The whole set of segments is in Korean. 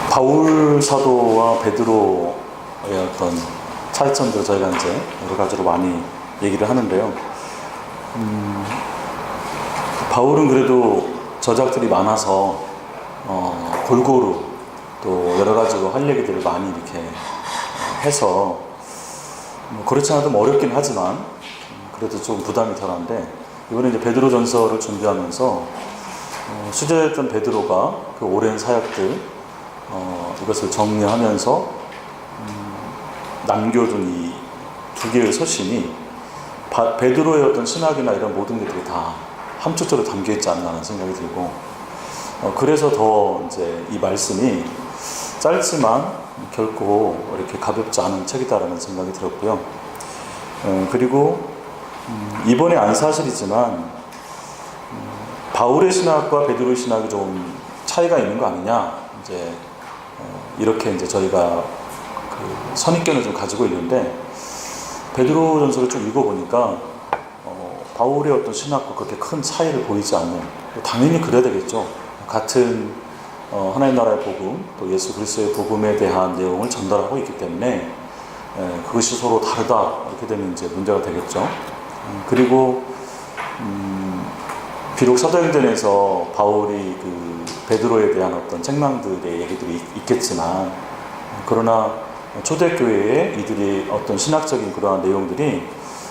바울 사도와 베드로의 어떤 차이점들을 저희가 이제 여러 가지로 많이 얘기를 하는데요. 바울은 그래도 저작들이 많아서 골고루 또 여러 가지로 할 얘기들을 많이 이렇게 해서 그렇지 않아도 어렵긴 하지만 그래도 좀 부담이 덜한데, 이번에 이제 베드로전서를 준비하면서 수제했던 베드로가 그 오랜 사역들 이것을 정리하면서 남겨둔 이 두 개의 서신이 베드로의 어떤 신학이나 이런 모든 것들이 다 함축적으로 담겨있지 않나 하는 생각이 들고, 그래서 더 이제 이 말씀이 짧지만 결코 이렇게 가볍지 않은 책이다라는 생각이 들었고요. 그리고 이번에 안 사실이지만 바울의 신학과 베드로의 신학이 좀 차이가 있는 거 아니냐, 이제 이렇게 이제 저희가 그 선입견을 좀 가지고 있는데, 베드로전서를 좀 읽어보니까 바울의 어떤 신학과 그렇게 큰 차이를 보이지 않는, 당연히 그래야 되겠죠. 같은 하나님 나라의 복음, 또 예수 그리스도의 복음에 대한 내용을 전달하고 있기 때문에 그것이 서로 다르다 이렇게 되면 이제 문제가 되겠죠. 그리고 비록 사도행전에서 바울이 그 베드로에 대한 어떤 책망들의 얘기들이 있겠지만, 그러나 초대교회에 이들이 어떤 신학적인 그러한 내용들이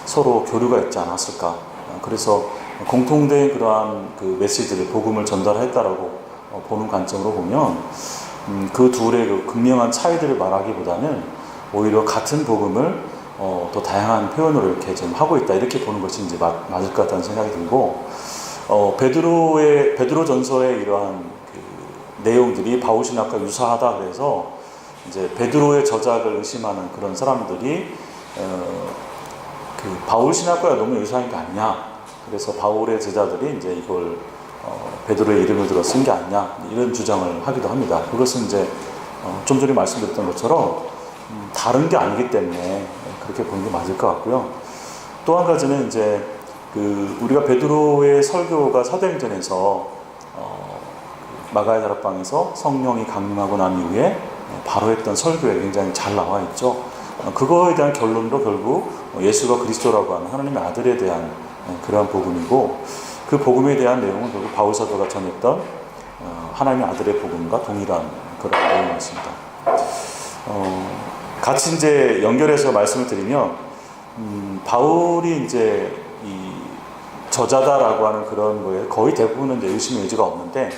서로 교류가 있지 않았을까. 그래서 공통된 그러한 그 메시지를, 복음을 전달했다라고 보는 관점으로 보면 그 둘의 그 극명한 차이들을 말하기보다는 오히려 같은 복음을 더 다양한 표현으로 이렇게 좀 하고 있다, 이렇게 보는 것이 이제 맞을 것 같다는 생각이 들고, 베드로전서의 이러한 그 내용들이 바울 신학과 유사하다 그래서 이제 베드로의 저작을 의심하는 그런 사람들이 그 바울 신학과 너무 유사한 게 아니냐, 그래서 바울의 제자들이 이제 이걸 베드로의 이름을 들어 쓴 게 아니냐, 이런 주장을 하기도 합니다. 그것은 이제 좀 전에 말씀드렸던 것처럼 다른 게 아니기 때문에 그렇게 보는 게 맞을 것 같고요. 또 한 가지는 이제 그 우리가 베드로의 설교가 사도행전에서 마가의 다락방에서 성령이 강림하고 난 이후에 바로 했던 설교에 굉장히 잘 나와 있죠. 그거에 대한 결론도 결국 예수가 그리스도라고 하는 하나님의 아들에 대한 그러한 복음이고, 그 복음에 대한 내용은 결국 바울 사도가 전했던 하나님의 아들의 복음과 동일한 그런 내용이었습니다. 같이 이제 연결해서 말씀을 드리면, 바울이 이제 이 저자다라고 하는 그런 거에 거의 대부분은 이제 의심의 여지가 없는데,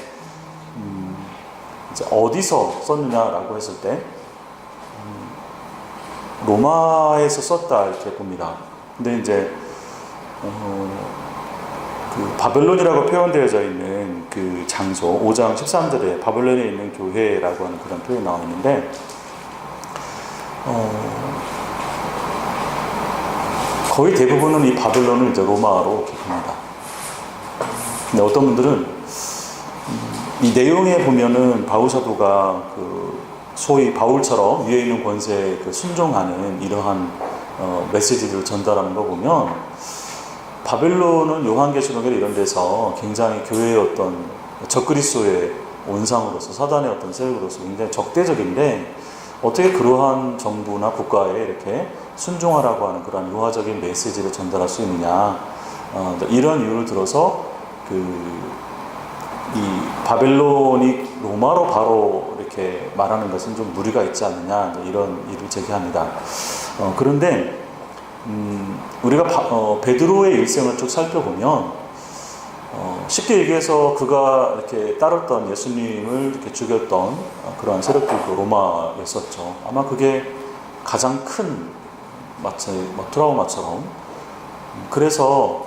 이제 어디서 썼느냐라고 했을 때 로마에서 썼다 이렇게 봅니다. 근데 이제 그 바벨론이라고 표현되어져 있는 그 장소 5장 13절에 바벨론에 있는 교회라고 하는 그런 표현이 나와 있는데, 거의 대부분은 이 바벨론을 이제 로마로 이렇게 봅니다. 근데 어떤 분들은 이 내용에 보면은 바울 사도가 그 소위 바울처럼 위에 있는 권세에 그 순종하는 이러한 메시지를 전달하는 거 보면, 바벨론은 요한계시록이나 이런 데서 굉장히 교회의 어떤 적그리스도의 온상으로서, 사단의 어떤 세력으로서 굉장히 적대적인데, 어떻게 그러한 정부나 국가에 이렇게 순종하라고 하는 그런 유화적인 메시지를 전달할 수 있느냐, 이런 이유를 들어서 이 바벨론이 로마로 바로 이렇게 말하는 것은 좀 무리가 있지 않느냐, 이런 일을 제기합니다. 그런데 우리가 베드로의 일생을 쭉 살펴보면 쉽게 얘기해서 그가 이렇게 따랐던 예수님을 이렇게 죽였던 그러한 세력들도 로마였었죠. 아마 그게 가장 큰 마치 트라우마처럼. 그래서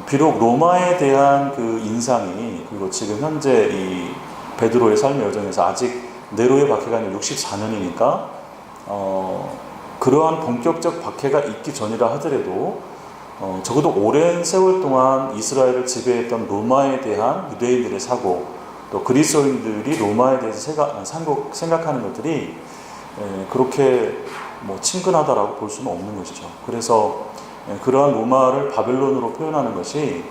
비록 로마에 대한 그 인상이, 그리고 지금 현재 이 베드로의 삶의 여정에서 아직 네로의 박해가 아니라 64년이니까 그러한 본격적 박해가 있기 전이라 하더라도 적어도 오랜 세월 동안 이스라엘을 지배했던 로마에 대한 유대인들의 사고, 또 그리스도인들이 로마에 대해서 생각하는 것들이 그렇게 뭐 친근하다라고 볼 수는 없는 것이죠. 그래서 그러한 로마를 바벨론으로 표현하는 것이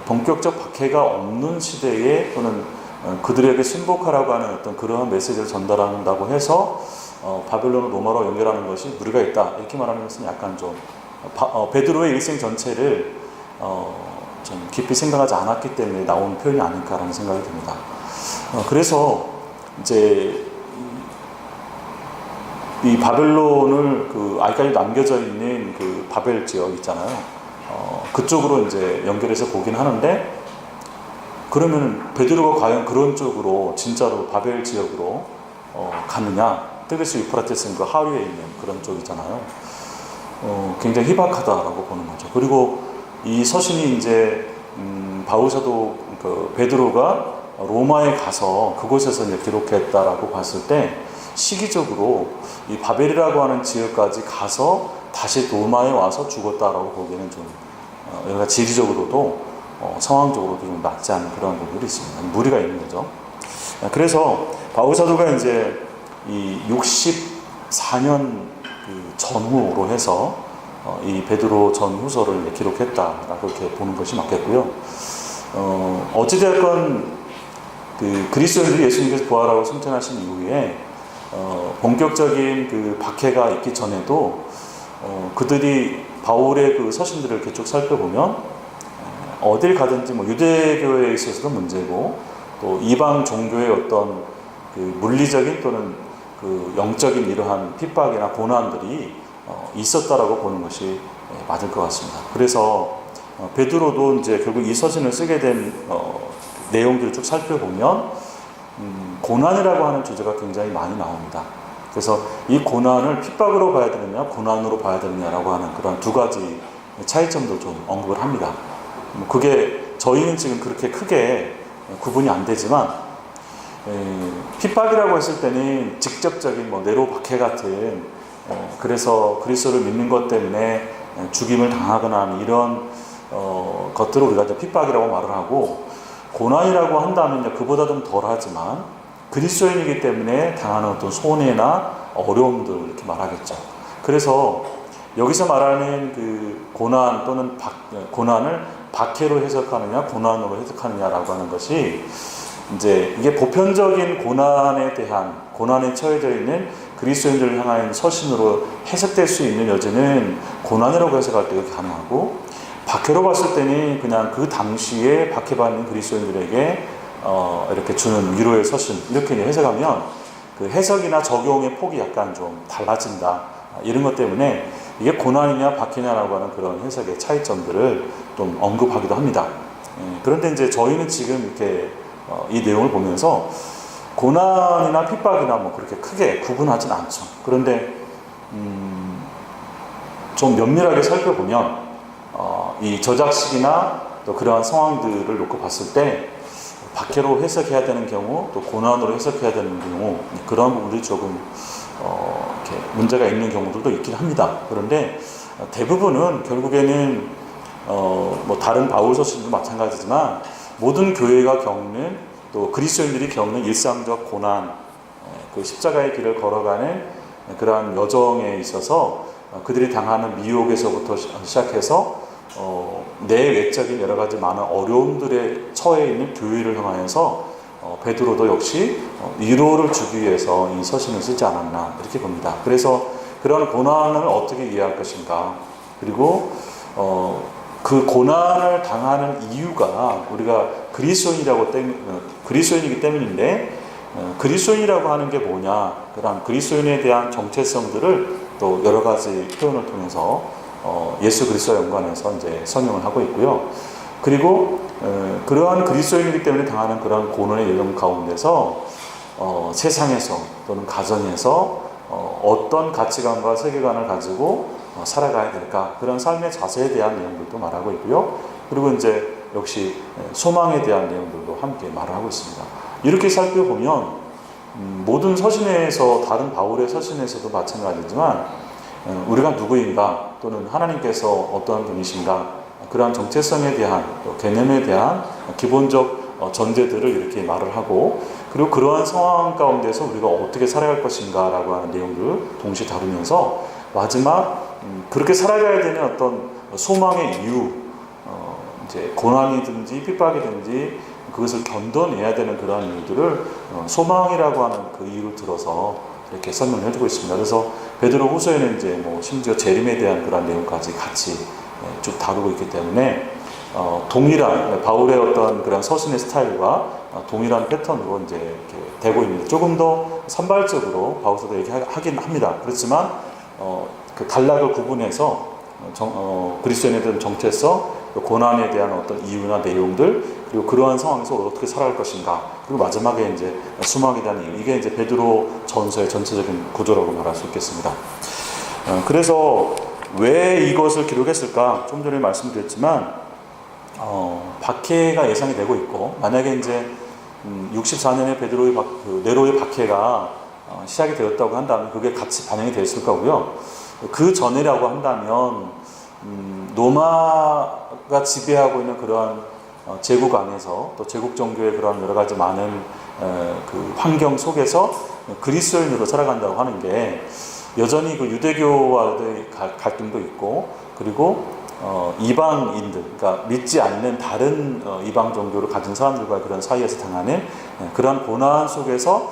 본격적 박해가 없는 시대에, 또는 그들에게 순복하라고 하는 어떤 그러한 메시지를 전달한다고 해서 바벨론을 로마로 연결하는 것이 무리가 있다 이렇게 말하는 것은 약간 좀 베드로의 일생 전체를 좀 깊이 생각하지 않았기 때문에 나온 표현이 아닐까라는 생각이 듭니다. 그래서 이제 이 바벨론을 아직까지 남겨져 있는 그 바벨 지역 있잖아요. 그쪽으로 이제 연결해서 보긴 하는데, 그러면 베드로가 과연 그런 쪽으로 진짜로 바벨 지역으로 가느냐? 뜨그스 유프라테스 그 하류에 있는 그런 쪽이잖아요. 굉장히 희박하다라고 보는 거죠. 그리고 이 서신이 이제 바울 사도 베드로가 로마에 가서 그곳에서 이제 기록했다라고 봤을 때 시기적으로 이 바벨이라고 하는 지역까지 가서 다시 로마에 와서 죽었다라고 보기에는 좀 여기가 지리적으로도 상황적으로도 좀 맞지 않은 그런 부분이 있습니다. 무리가 있는 거죠. 그래서 바울 사도가 이제 이 64년 전후로 해서 이 베드로 전후서를 기록했다라고 이렇게 보는 것이 맞겠고요. 어찌되었건 그리스도인들이 예수님께서 부활하고 승천하신 이후에 본격적인 그 박해가 있기 전에도 그들이 바울의 그 서신들을 이렇게 쭉 살펴보면 어딜 가든지 뭐 유대교회에 있어서도 문제고 또 이방 종교의 어떤 그 물리적인 또는 그 영적인 이러한 핍박이나 고난들이 있었다라고 보는 것이 맞을 것 같습니다. 그래서 베드로도 이제 결국 이 서신을 쓰게 된 내용들을 쭉 살펴보면 고난이라고 하는 주제가 굉장히 많이 나옵니다. 그래서 이 고난을 핍박으로 봐야 되느냐 고난으로 봐야 되느냐라고 하는 그런 두 가지 차이점도 좀 언급을 합니다. 그게 저희는 지금 그렇게 크게 구분이 안 되지만 핍박이라고 했을 때는 직접적인 뭐 네로 박해 같은 그래서 그리스도를 믿는 것 때문에 죽임을 당하거나 하는 이런 것들을 우리가 이제 핍박이라고 말을 하고, 고난이라고 한다면 그보다 좀 덜하지만 그리스도인이기 때문에 당하는 어떤 손해나 어려움들 이렇게 말하겠죠. 그래서 여기서 말하는 그 고난 또는 고난을 박해로 해석하느냐 고난으로 해석하느냐라고 하는 것이 이제 이게 보편적인 고난에 처해져 있는 그리스도인들을 향한 서신으로 해석될 수 있는 여지는 고난이라고 해석할 때 가능하고, 박해로 봤을 때는 그냥 그 당시에 박해받는 그리스도인들에게 이렇게 주는 위로의 서신 이렇게 해석하면 그 해석이나 적용의 폭이 약간 좀 달라진다. 이런 것 때문에 이게 고난이냐 박해냐라고 하는 그런 해석의 차이점들을 좀 언급하기도 합니다. 그런데 이제 저희는 지금 이렇게 이 내용을 보면서 고난이나 핍박이나 뭐 그렇게 크게 구분하진 않죠. 그런데 좀 면밀하게 살펴보면 이 저작식이나 또 그러한 상황들을 놓고 봤을 때 박해로 해석해야 되는 경우 또 고난으로 해석해야 되는 경우 그런 부분들이 조금 이렇게 문제가 있는 경우들도 있긴 합니다. 그런데 대부분은 결국에는 뭐 다른 바울 서신도 마찬가지지만 모든 교회가 겪는 또 그리스도인들이 겪는 일상적 고난, 그 십자가의 길을 걸어가는 그러한 여정에 있어서 그들이 당하는 미혹에서부터 시작해서 내외적인 여러 가지 많은 어려움들에 처해 있는 교회를 향하여서 베드로도 역시 위로를 주기 위해서 이 서신을 쓰지 않았나 이렇게 봅니다. 그래서 그런 고난을 어떻게 이해할 것인가, 그리고 그 고난을 당하는 이유가 우리가 그리스도인이기 때문인데 그리스도인이라고 하는 게 뭐냐, 그런 그리스도인에 대한 정체성들을 또 여러 가지 표현을 통해서 예수 그리스도와 연관해서 이제 설명을 하고 있고요. 그리고 그러한 그리스도인이기 때문에 당하는 그런 고난의 여정 가운데서 세상에서 또는 가정에서 어떤 가치관과 세계관을 가지고 살아가야 될까, 그런 삶의 자세에 대한 내용들도 말하고 있고요. 그리고 이제 역시 소망에 대한 내용들도 함께 말을 하고 있습니다. 이렇게 살펴보면 모든 서신에서, 다른 바울의 서신에서도 마찬가지지만 우리가 누구인가 또는 하나님께서 어떠한 분이신가, 그러한 정체성에 대한 개념에 대한 기본적 전제들을 이렇게 말을 하고, 그리고 그러한 상황 가운데서 우리가 어떻게 살아갈 것인가 라고 하는 내용들을 동시에 다루면서 마지막 그렇게 살아가야 되는 어떤 소망의 이유, 이제 고난이든지 핍박이든지 그것을 견뎌내야 되는 그러한 이유들을 소망이라고 하는 그 이유를 들어서 이렇게 설명을 해주고 있습니다. 그래서 베드로 후서에는 이제 뭐 심지어 재림에 대한 그런 내용까지 같이 쭉 다루고 있기 때문에 동일한 바울의 어떤 그런 서신의 스타일과 동일한 패턴으로 이제 이렇게 되고 있는데 조금 더 산발적으로 바울서도 얘기하긴 합니다. 그렇지만 그 단락을 구분해서 그리스도인에 대한 정체성, 고난에 대한 어떤 이유나 내용들, 그리고 그러한 상황에서 어떻게 살아갈 것인가, 그리고 마지막에 이제 수막에 대한 이유, 이게 이제 베드로 전서의 전체적인 구조라고 말할 수 있겠습니다. 그래서 왜 이것을 기록했을까? 좀 전에 말씀드렸지만 박해가 예상이 되고 있고, 만약에 이제 64년에 베드로의 네로의 박해가 시작이 되었다고 한다면 그게 같이 반영이 됐을 거고요. 그 전이라고 한다면 로마가 지배하고 있는 그러한 제국 안에서 또 제국 종교의 그런 여러 가지 많은 그 환경 속에서 그리스도인으로 살아간다고 하는 게 여전히 그 유대교와의 갈등도 있고, 그리고 이방인들, 그러니까 믿지 않는 다른 이방 종교를 가진 사람들과의 그런 사이에서 당하는 그러한 고난 속에서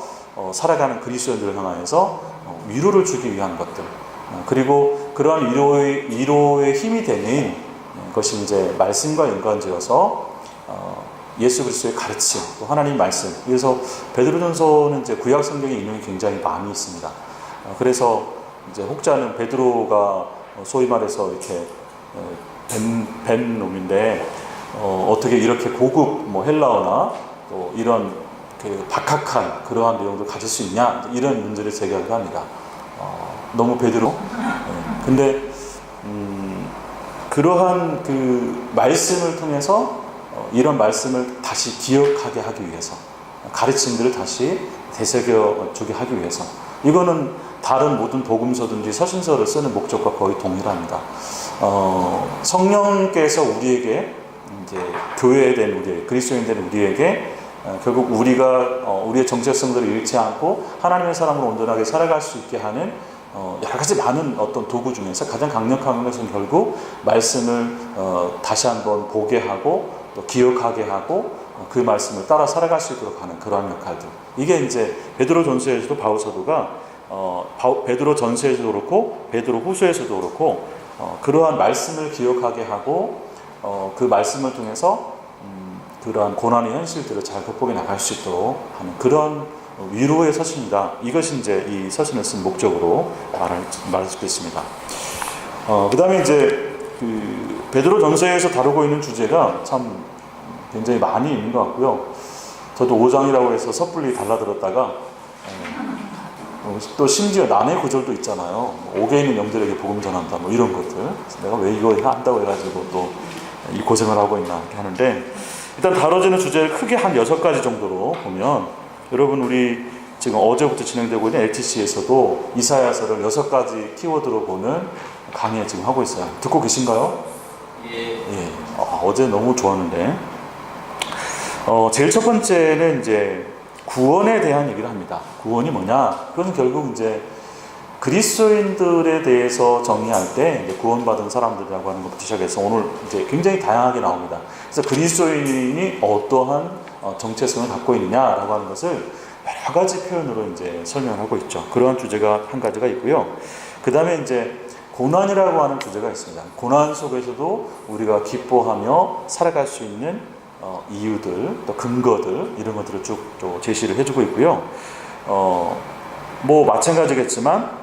살아가는 그리스도인들을 향하여서 위로를 주기 위한 것들, 그리고 그러한 위로의 힘이 되는 것이 이제 말씀과 연관지어서 예수 그리스도의 가르침, 또 하나님 말씀. 그래서 베드로전서는 이제 구약 성경의 인용이 굉장히 많이 있습니다. 그래서 이제 혹자는 베드로가 소위 말해서 이렇게 뱀 놈인데 어떻게 이렇게 고급 뭐 헬라어나 또 이런 그 박학한 그러한 내용들 가질 수 있냐, 이런 문제를 제기하기도 합니다. 너무 베드로. 근데 그러한 그 말씀을 통해서 이런 말씀을 다시 기억하게 하기 위해서, 가르침들을 다시 되새겨 주게 하기 위해서, 이거는 다른 모든 복음서든지 서신서를 쓰는 목적과 거의 동일합니다. 성령께서 우리에게 이제 교회에 된 우리, 그리스도인 된 우리에게 결국 우리가 우리의 정체성들을 잃지 않고 하나님의 사람으로 온전하게 살아갈 수 있게 하는 여러 가지 많은 어떤 도구 중에서 가장 강력한 것은 결국 말씀을 다시 한번 보게 하고 또 기억하게 하고 그 말씀을 따라 살아갈 수 있도록 하는 그러한 역할들. 이게 이제 베드로 전서에서도 바울 사도가 베드로 전서에서도 그렇고 베드로 후서에서도 그렇고 그러한 말씀을 기억하게 하고 그 말씀을 통해서 그러한 고난의 현실들을 잘 극복해 나갈 수 있도록 하는 그런 위로의 서신이다. 이것이 이제 이 서신을 쓴 목적으로 말할 수 있습니다. 그 다음에 이제 그 베드로 전서에서 다루고 있는 주제가 참 굉장히 많이 있는 것 같고요. 저도 5장이라고 해서 섣불리 달라들었다가 또 심지어 난해 구절도 있잖아요. 5개 있는 영들에게 복음 전한다, 뭐 이런 것들. 내가 왜 이거 한다고 해가지고 또 이 고생을 하고 있나 이렇게 하는데, 일단 다뤄지는 주제를 크게 한 6가지 정도로 보면, 여러분 우리 지금 어제부터 진행되고 있는 LTC에서도 이사야서를 6가지 키워드로 보는 강의 지금 하고 있어요. 듣고 계신가요? 예. 어제 너무 좋았는데, 제일 첫 번째는 이제 구원에 대한 얘기를 합니다. 구원이 뭐냐? 그것은 결국 이제 그리스도인들에 대해서 정의할 때 이제 구원받은 사람들이라고 하는 것부터 시작해서 오늘 이제 굉장히 다양하게 나옵니다. 그래서 그리스도인이 어떠한 정체성을 갖고 있느냐라고 하는 것을 여러 가지 표현으로 이제 설명하고 있죠. 그러한 주제가 한 가지가 있고요. 그 다음에 이제 고난이라고 하는 주제가 있습니다. 고난 속에서도 우리가 기뻐하며 살아갈 수 있는 이유들, 또 근거들, 이런 것들을 쭉 또 제시를 해주고 있고요. 뭐 마찬가지겠지만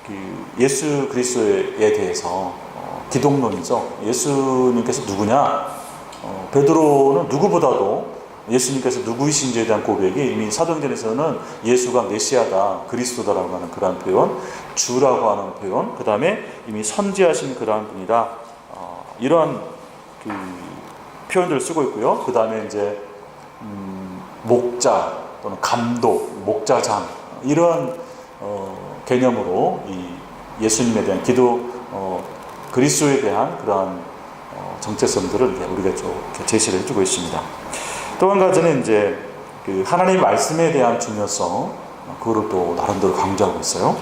그 예수 그리스도에 대해서 기독론이죠. 예수님께서 누구냐? 베드로는 누구보다도 예수님께서 누구이신지에 대한 고백이 이미 사도행전에서는 예수가 메시아다, 그리스도다라고 하는 그러한 표현, 주라고 하는 표현, 그 다음에 이미 선지하신 그러한 분이다, 이러한 그 표현들을 쓰고 있고요. 그 다음에 이제 목자 또는 감독, 목자장, 이런 개념으로 이 예수님에 대한 그리스도에 대한 그러한 정체성들을 우리가 좀 제시를 해주고 있습니다. 또 한 가지는 이제 그 하나님 말씀에 대한 중요성, 그거를 또 나름대로 강조하고 있어요.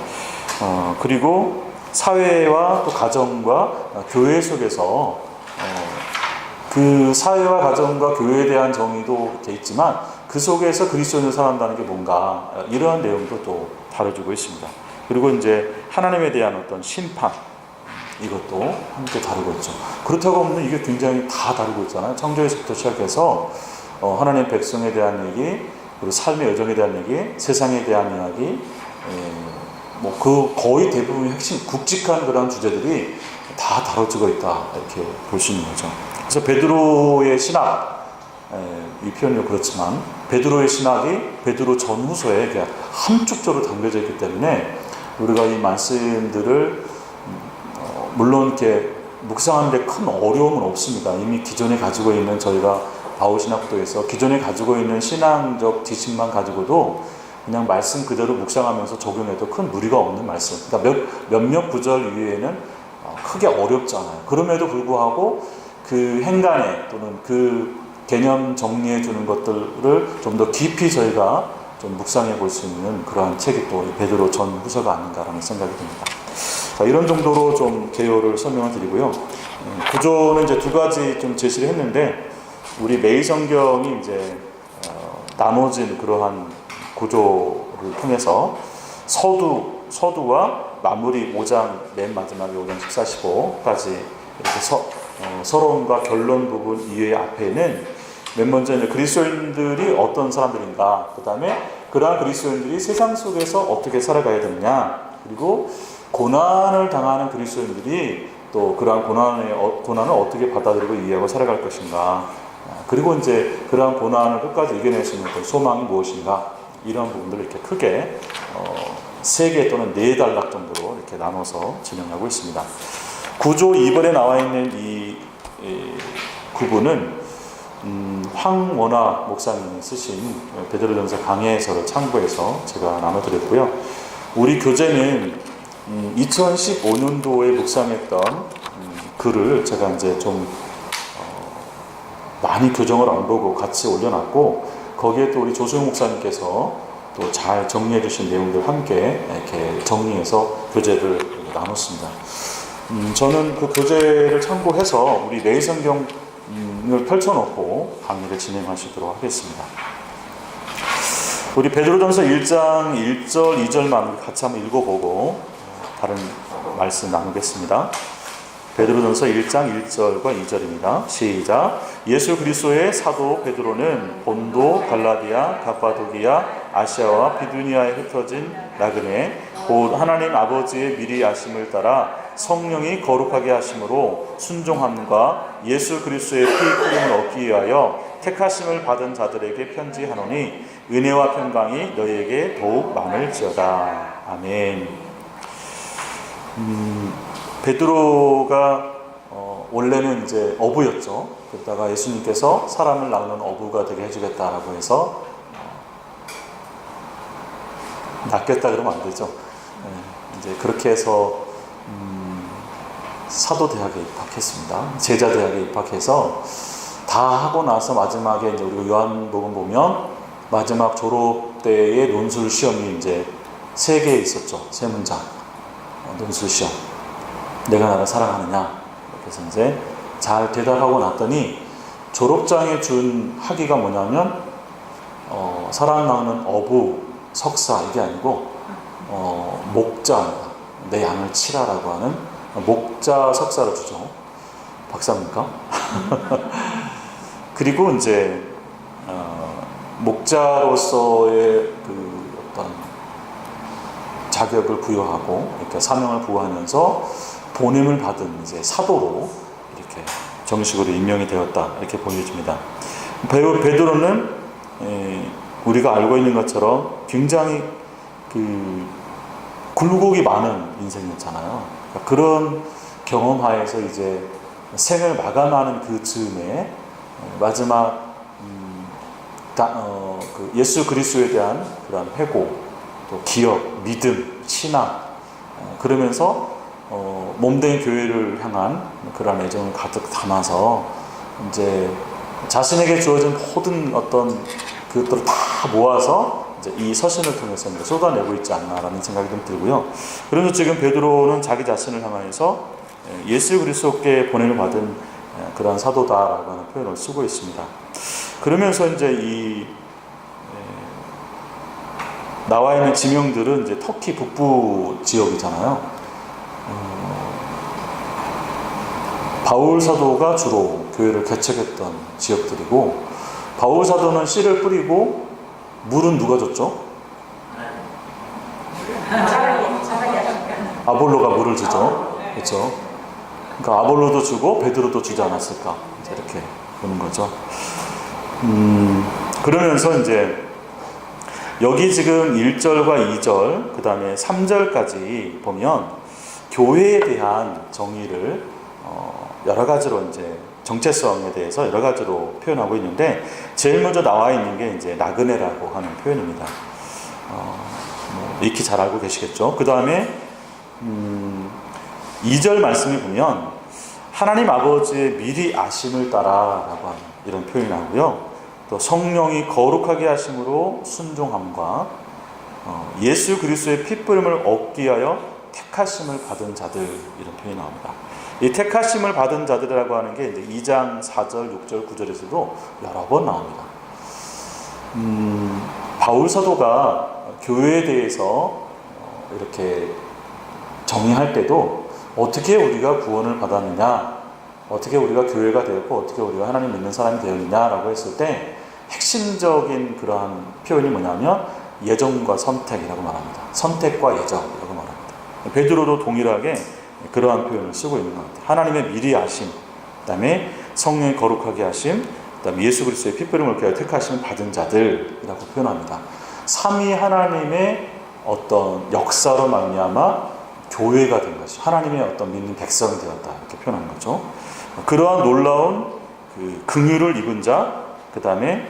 그리고 사회와 또 가정과 교회 속에서 그 사회와 가정과 교회에 대한 정의도 이렇게 있지만 그 속에서 그리스도인을 살아간다는 게 뭔가 이러한 내용도 또 다뤄주고 있습니다. 그리고 이제 하나님에 대한 어떤 심판 이것도 함께 다루고 있죠. 그렇다고 하면 이게 굉장히 다 다루고 있잖아요. 창조에서부터 시작해서 하나님 백성에 대한 얘기, 그리고 삶의 여정에 대한 얘기, 세상에 대한 이야기, 뭐 그 거의 대부분의 핵심 굵직한 그런 주제들이 다 다뤄지고 있다 이렇게 볼 수 있는 거죠. 그래서 베드로의 신학, 이 표현이 그렇지만 베드로의 신학이 베드로 전후서에 한 축적으로 담겨져 있기 때문에 우리가 이 말씀들을 물론 이렇게 묵상하는데 큰 어려움은 없습니다. 이미 기존에 가지고 있는 저희가 바울신학도에서 기존에 가지고 있는 신앙적 지식만 가지고도 그냥 말씀 그대로 묵상하면서 적용해도 큰 무리가 없는 말씀. 그러니까 몇몇 구절 이외에는 크게 어렵지 않아요. 그럼에도 불구하고 그 행간에 또는 그 개념 정리해 주는 것들을 좀 더 깊이 저희가 좀 묵상해 볼 수 있는 그러한 책이 또 베드로 전후서가 아닌가라는 생각이 듭니다. 자, 이런 정도로 좀 개요를 설명을 드리고요. 구조는 이제 두 가지 좀 제시를 했는데 우리 매일 성경이 이제 나눠진 그러한 구조를 통해서 서두와 마무리 5장 맨 마지막에 5장 14-15까지 이렇게 서론과 결론 부분 이외의 앞에는 맨 먼저 이제 그리스도인들이 어떤 사람들인가, 그 다음에 그러한 그리스도인들이 세상 속에서 어떻게 살아가야 되느냐, 그리고 고난을 당하는 그리스도인들이 또 그러한 고난을 어떻게 받아들이고 이해하고 살아갈 것인가, 그리고 이제 그러한 고난을 끝까지 이겨낼 수 있는 소망이 무엇인가, 이런 부분들을 이렇게 크게 3개 또는 4단락 정도로 이렇게 나눠서 진행하고 있습니다. 구조 2번에 나와 있는 이 구분은 황원화 목사님이 쓰신 베드로전서 강해서를 참고해서 제가 나눠드렸고요. 우리 교재는 2015년도에 묵상했던 글을 제가 이제 좀 많이 교정을 안 보고 같이 올려놨고, 거기에 또 우리 조수영 목사님께서 또 잘 정리해 주신 내용들 함께 이렇게 정리해서 교재를 나눴습니다. 저는 그 교재를 참고해서 우리 매일 성경을 펼쳐놓고 강의를 진행하시도록 하겠습니다. 우리 베드로전서 1장 1절 2절만 같이 한번 읽어보고 다른 말씀 나누겠습니다. 베드로전서 1장 1절과 2절입니다. 시작. 예수 그리스도의 사도 베드로는 본도, 갈라디아, 갑바도기아, 아시아와 비두니아에 흩어진 나그네 곧 하나님 아버지의 미리 아심을 따라 성령이 거룩하게 하심으로 순종함과 예수 그리스도의 피 뿌림을 얻기 위하여 택하심을 받은 자들에게 편지하노니 은혜와 평강이 너희에게 더욱 많을지어다. 아멘. 베드로가 원래는 이제 어부였죠. 그러다가 예수님께서 사람을 낳는 어부가 되게 해주겠다라고 해서 낚였다 그러면 안 되죠. 이제 그렇게 해서 사도대학에 입학했습니다. 제자대학에 입학해서 다 하고 나서 마지막에 이제 우리가 요한복음 보면 마지막 졸업 때의 논술 시험이 이제 3개 있었죠. 3문장 논술 시험. 내가 나를 사랑하느냐. 그래서 이제 잘 대답하고 났더니 졸업장에 준 학위가 뭐냐면 사람 낳는 어부 석사 이게 아니고 목자입니다. 내 양을 치라라고 하는 목자 석사를 주죠. 박사입니까? 그리고 이제 목자로서의 그 어떤 자격을 부여하고 이렇게 사명을 부여하면서 보냄을 받은 이제 사도로 이렇게 정식으로 임명이 되었다 이렇게 보여집니다. 베드로는 우리가 알고 있는 것처럼 굉장히 그 굴곡이 많은 인생이었잖아요. 그러니까 그런 경험하에서 이제 생을 마감하는 그 즈음에 마지막 그 예수 그리스도에 대한 그런 회고, 또 기억, 믿음, 신앙 그러면서 몸된 교회를 향한 그런 애정을 가득 담아서 이제 자신에게 주어진 모든 어떤 그것들을 다 모아서 이제 이 서신을 통해서 이제 쏟아내고 있지 않나라는 생각이 좀 들고요. 그래서 지금 베드로는 자기 자신을 향해서 예수 그리스도께 보냄을 받은 그러한 사도다라고 하는 표현을 쓰고 있습니다. 그러면서 이제 나와 있는 지명들은 이제 터키 북부 지역이잖아요. 바울 사도가 주로 교회를 개척했던 지역들이고, 바울 사도는 씨를 뿌리고 물은 누가 줬죠? 아볼로가 물을 주죠. 그렇죠? 그러니까 아볼로도 주고 베드로도 주지 않았을까? 이제 이렇게 보는 거죠. 그러면서 이제 여기 지금 1절과 2절, 그 다음에 3절까지 보면 교회에 대한 정의를 여러 가지로 이제 정체성에 대해서 여러 가지로 표현하고 있는데, 제일 먼저 나와 있는 게 이제 나그네라고 하는 표현입니다. 익히 잘 알고 계시겠죠? 그 다음에 2절 말씀에 보면 하나님 아버지의 미리 아심을 따라라고 하는 이런 표현이 나오고요. 또 성령이 거룩하게 하심으로 순종함과 예수 그리스도의 핏부름을 얻기 위하여 택하심을 받은 자들, 이런 표현이 나옵니다. 이 택하심을 받은 자들이라고 하는 게 이제 2장 4절, 6절, 9절에서도 여러 번 나옵니다. 바울 사도가 교회에 대해서 이렇게 정의할 때도 어떻게 우리가 구원을 받았느냐, 어떻게 우리가 교회가 되었고 어떻게 우리가 하나님 믿는 사람이 되었느냐라고 했을 때 핵심적인 그러한 표현이 뭐냐면 예정과 선택이라고 말합니다. 선택과 예정이라고 말합니다. 베드로도 동일하게 그러한 표현을 쓰고 있는 것 같아요. 하나님의 미리 아심, 그 다음에 성령의 거룩하게 하심, 그 다음에 예수 그리스도의 핏부름을 얻게 택하심을 받은 자들이라고 표현합니다. 삼위 하나님의 어떤 역사로 말미암아 교회가 된 것이, 하나님의 어떤 믿는 백성이 되었다, 이렇게 표현하는 거죠. 그러한 놀라운 그 긍휼을 입은 자, 그 다음에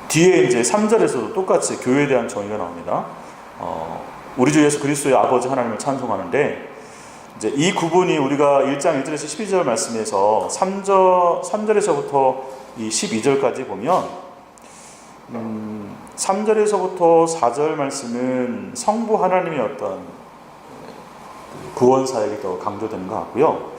뒤에 이제 3절에서도 똑같이 교회에 대한 정의가 나옵니다. 우리 주 예수 그리스도의 아버지 하나님을 찬송하는데, 이제 이 구분이 우리가 1장 1절에서 12절 말씀에서 3절에서부터 이 12절까지 보면 3절에서부터 4절 말씀은 성부 하나님의 어떤 구원 사역이 더 강조되는 것 같고요.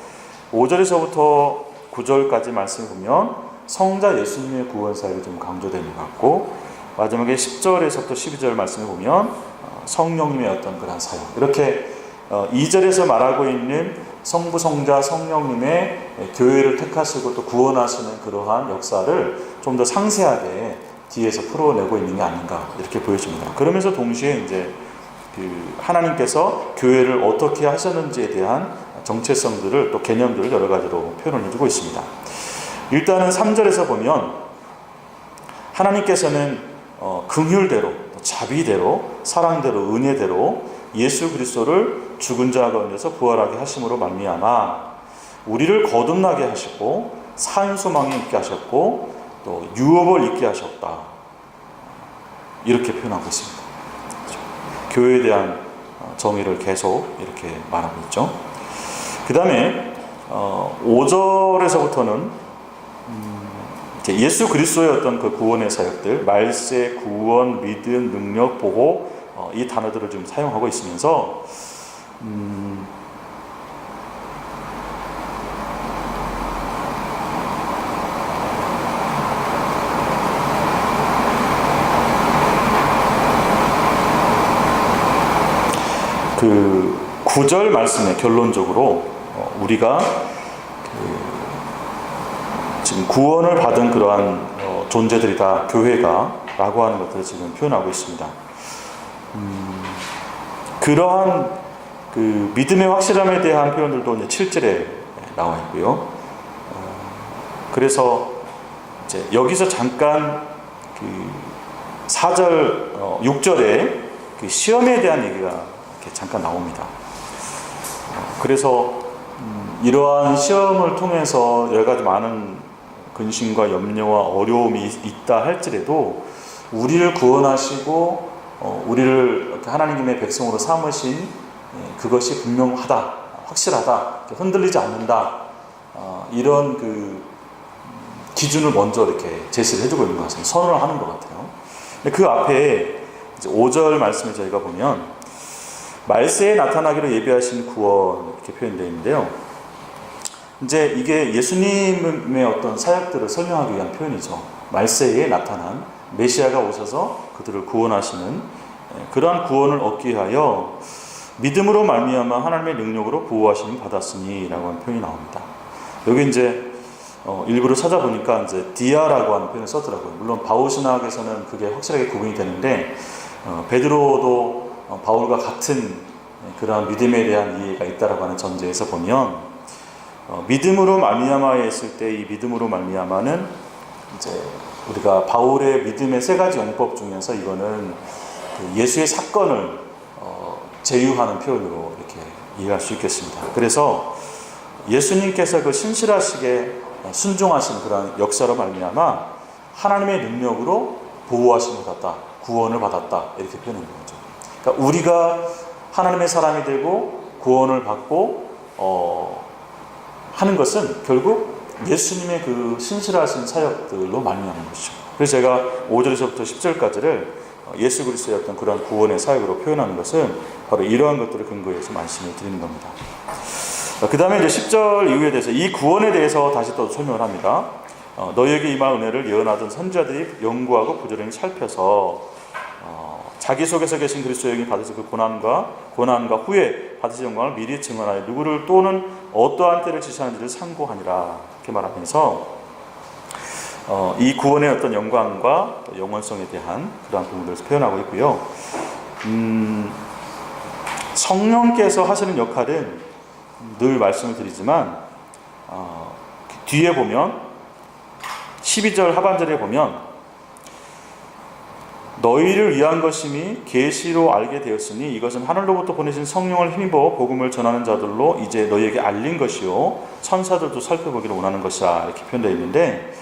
5절에서부터 9절까지 말씀을 보면 성자 예수님의 구원 사역이 좀 강조되는 것 같고, 마지막에 10절에서부터 12절 말씀을 보면 성령님의 어떤 그런 사역, 이렇게 2절에서 말하고 있는 성부, 성자, 성령님의 교회를 택하시고 또 구원하시는 그러한 역사를 좀 더 상세하게 뒤에서 풀어내고 있는 게 아닌가, 이렇게 보여집니다. 그러면서 동시에 이제 하나님께서 교회를 어떻게 하셨는지에 대한 정체성들을, 또 개념들을 여러 가지로 표현을 해주고 있습니다. 일단은 3절에서 보면 하나님께서는 긍휼대로, 자비대로, 사랑대로, 은혜대로 예수 그리스도를 죽은 자 가운데서 부활하게 하심으로 말미암아 우리를 거듭나게 하시고 산 소망이 있게 하셨고 또 유업을 있게 하셨다, 이렇게 표현하고 있습니다. 교회에 대한 정의를 계속 이렇게 말하고 있죠. 그 다음에 5절에서부터는 예수 그리스도의 어떤 그 구원의 사역들, 말세, 구원, 믿음, 능력, 보호, 이 단어들을 좀 사용하고 있으면서 그 9절 말씀에 결론적으로 우리가 지금 구원을 받은 그러한 존재들이다, 교회가 라고 하는 것들을 지금 표현하고 있습니다. 그러한 그 믿음의 확실함에 대한 표현들도 이제 7절에 나와 있고요. 그래서 이제 여기서 잠깐 그 4절, 6절에 그 시험에 대한 얘기가 이렇게 잠깐 나옵니다. 그래서 이러한 시험을 통해서 여러 가지 많은 근심과 염려와 어려움이 있다 할지라도 우리를 구원하시고 우리를 하나님의 백성으로 삼으신 그것이 분명하다, 확실하다, 흔들리지 않는다, 이런 그 기준을 먼저 이렇게 제시를 해주고 있는 것 같습니다. 선언을 하는 것 같아요. 그 앞에 이제 5절 말씀을 저희가 보면 말세에 나타나기로 예비하신 구원, 이렇게 표현되어 있는데요. 이제 이게 예수님의 어떤 사역들을 설명하기 위한 표현이죠. 말세에 나타난 메시아가 오셔서 그들을 구원하시는 그러한 구원을 얻기 위하여 믿음으로 말미암아 하나님의 능력으로 보호하심을 받았으니라고 하는 표현이 나옵니다. 여기 이제 일부러 찾아보니까 이제 디아라고 하는 표현을 썼더라고요. 물론 바울 신학에서는 그게 확실하게 구분이 되는데 베드로도 바울과 같은 그러한 믿음에 대한 이해가 있다라고 하는 전제에서 보면 믿음으로 말미암아에 했을 때 이 믿음으로 말미암아는 이제 우리가 바울의 믿음의 세 가지 용법 중에서 이거는 그 예수의 사건을 제휴하는 표현으로 이렇게 이해할 수 있겠습니다. 그래서 예수님께서 그 신실하시게 순종하신 그런 역사로 말미암아 하나님의 능력으로 보호하심을 받았다, 구원을 받았다 이렇게 표현하는 거죠. 그러니까 우리가 하나님의 사람이 되고 구원을 받고 하는 것은 결국 예수님의 그 신실하신 사역들로 말미암은 것이죠. 그래서 제가 5절에서부터 10절까지를 예수 그리스도의 어떤 그런 구원의 사역으로 표현하는 것은 바로 이러한 것들을 근거해서 말씀을 드리는 겁니다. 그 다음에 이제 10절 이후에 대해서 이 구원에 대해서 다시 또 설명을 합니다. 너희에게 임할 은혜를 예언하던 선지자들이 연구하고 부지런히 살펴서 자기 속에서 계신 그리스도의 영이 받으실 그 고난과 후에 받으실 영광을 미리 증언하여 누구를 또는 어떠한 때를 지시하는지를 상고하니라 이렇게 말하면서 이 구원의 어떤 영광과 영원성에 대한 그러한 부분들을 표현하고 있고요. 성령께서 하시는 역할은 늘 말씀을 드리지만 뒤에 보면 12절 하반절에 보면 너희를 위한 것임이 계시로 알게 되었으니 이것은 하늘로부터 보내신 성령을 힘입어 복음을 전하는 자들로 이제 너희에게 알린 것이요 천사들도 살펴보기를 원하는 것이라 이렇게 표현되어 있는데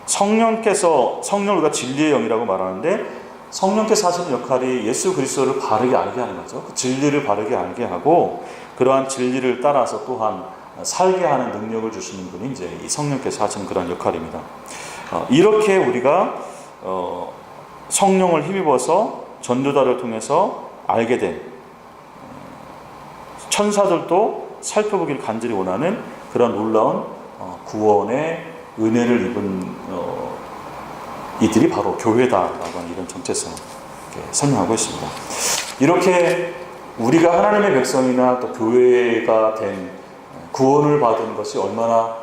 성령을 우리가 진리의 영이라고 말하는데 성령께서 하시는 역할이 예수 그리스도를 바르게 알게 하는 거죠. 그 진리를 바르게 알게 하고 그러한 진리를 따라서 또한 살게 하는 능력을 주시는 분이 이제 이 성령께서 하시는 그런 역할입니다. 이렇게 우리가 성령을 힘입어서 전도자를 통해서 알게 된 천사들도 살펴보기를 간절히 원하는 그런 놀라운 구원의 은혜를 입은 이들이 바로 교회다라고 하는 이런 정체성을 설명하고 있습니다. 이렇게 우리가 하나님의 백성이나 또 교회가 된 구원을 받은 것이 얼마나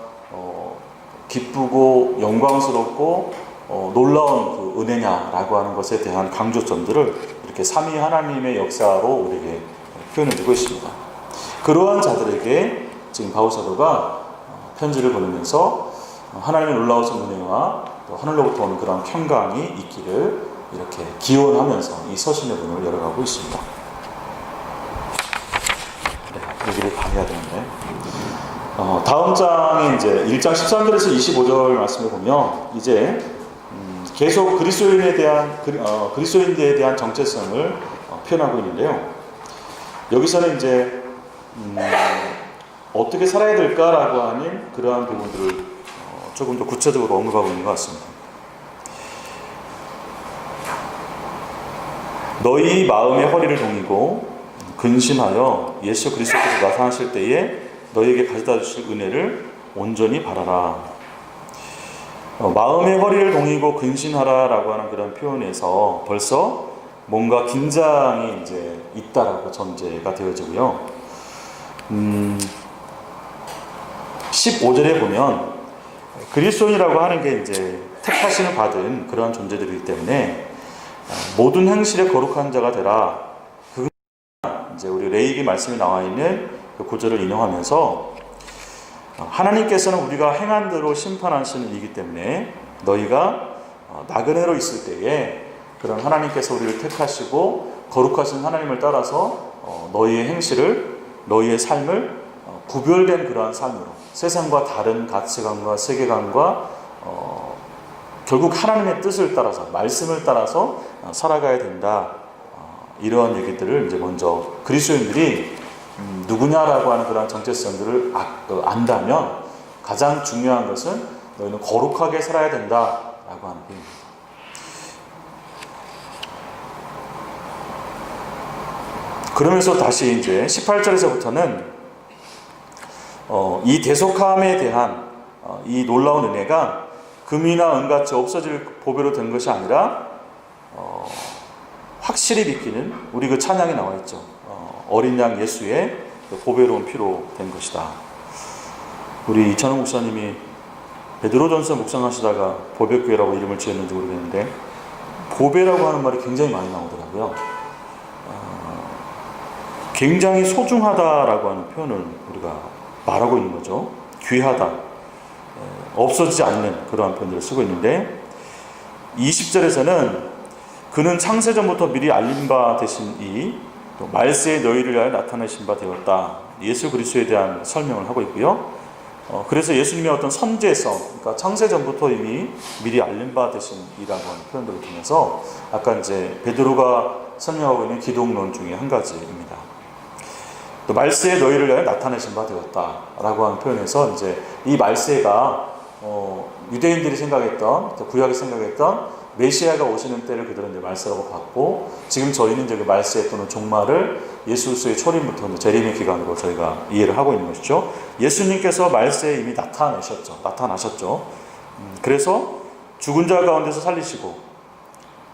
기쁘고 영광스럽고 놀라운 그 은혜냐라고 하는 것에 대한 강조점들을 이렇게 삼위 하나님의 역사로 우리에게 표현해주고 있습니다. 그러한 자들에게 지금 바울 사도가 편지를 보내면서 하나님의 놀라우신 은혜와 또 하늘로부터 오는 그런 평강이 있기를 이렇게 기원하면서 이 서신의 문을 열어가고 있습니다. 네, 여기를 다 해야 되는데 다음 장에 이제 1장 13절에서 25절 말씀을 보면 이제 계속 그리스도인에 대한 정체성을 표현하고 있는데요. 여기서는 이제 어떻게 살아야 될까라고 하는 그러한 부분들을 조금 더 구체적으로 언급하고 있는 것 같습니다. 너희 마음의 허리를 동이고 근심하여 예수 그리스도께서 나타나실 때에 너희에게 가져다 주실 은혜를 온전히 바라라. 마음의 허리를 동이고 근신하라라고 하는 그런 표현에서 벌써 뭔가 긴장이 이제 있다라고 전제가 되어지고요. 15절에 보면 그리스도인이라고 하는 게 이제 택하심을 받은 그러한 존재들이기 때문에 모든 행실에 거룩한 자가 되라. 그 이제 우리 레위기 말씀이 나와 있는 그 구절을 인용하면서 하나님께서는 우리가 행한 대로 심판하시는 이기 때문에 너희가 나그네로 있을 때에 그런 하나님께서 우리를 택하시고 거룩하신 하나님을 따라서 너희의 행실을 너희의 삶을 구별된 그러한 삶으로 세상과 다른 가치관과 세계관과 결국 하나님의 뜻을 따라서 말씀을 따라서 살아가야 된다. 이러한 얘기들을 이제 먼저 그리스도인들이 누구냐라고 하는 그런 정체성들을 안다면 가장 중요한 것은 너희는 거룩하게 살아야 된다라고 하는 표현입니다. 그러면서 다시 이제 18절에서부터는 이 대속함에 대한 이 놀라운 은혜가 금이나 은같이 없어질 보배로 된 것이 아니라 확실히 믿기는 우리 그 찬양이 나와 있죠. 어린 양 예수의 그 보배로운 피로 된 것이다. 우리 이찬호 목사님이 베드로전서 묵상하시다가 보배교회라고 이름을 지었는지 모르겠는데 보배라고 하는 말이 굉장히 많이 나오더라고요. 굉장히 소중하다라고 하는 표현을 우리가 말하고 있는 거죠. 귀하다, 없어지지 않는 그러한 표현들을 쓰고 있는데 20절에서는 그는 창세전부터 미리 알린 바 되신 이 또 말세에 너희를 위하여 나타내신 바 되었다. 예수 그리스도에 대한 설명을 하고 있고요. 그래서 예수님의 어떤 선제성, 그러니까 창세전부터 이미 미리 알린 바 되신 이라고 하는 표현들을 통해서 아까 이제 베드로가 설명하고 있는 기독론 중에 한 가지입니다. 또 말세에 너희를 위하여 나타내신 바 되었다라고 하는 표현에서 이제 이 말세가 유대인들이 생각했던, 구약이 생각했던 메시아가 오시는 때를 그들은 이제 말세라고 봤고, 지금 저희는 이제 그 말세 또는 종말을 예수 그리스도의 초림부터 재림의 기간으로 저희가 이해를 하고 있는 것이죠. 예수님께서 말세에 이미 나타나셨죠. 그래서 죽은 자 가운데서 살리시고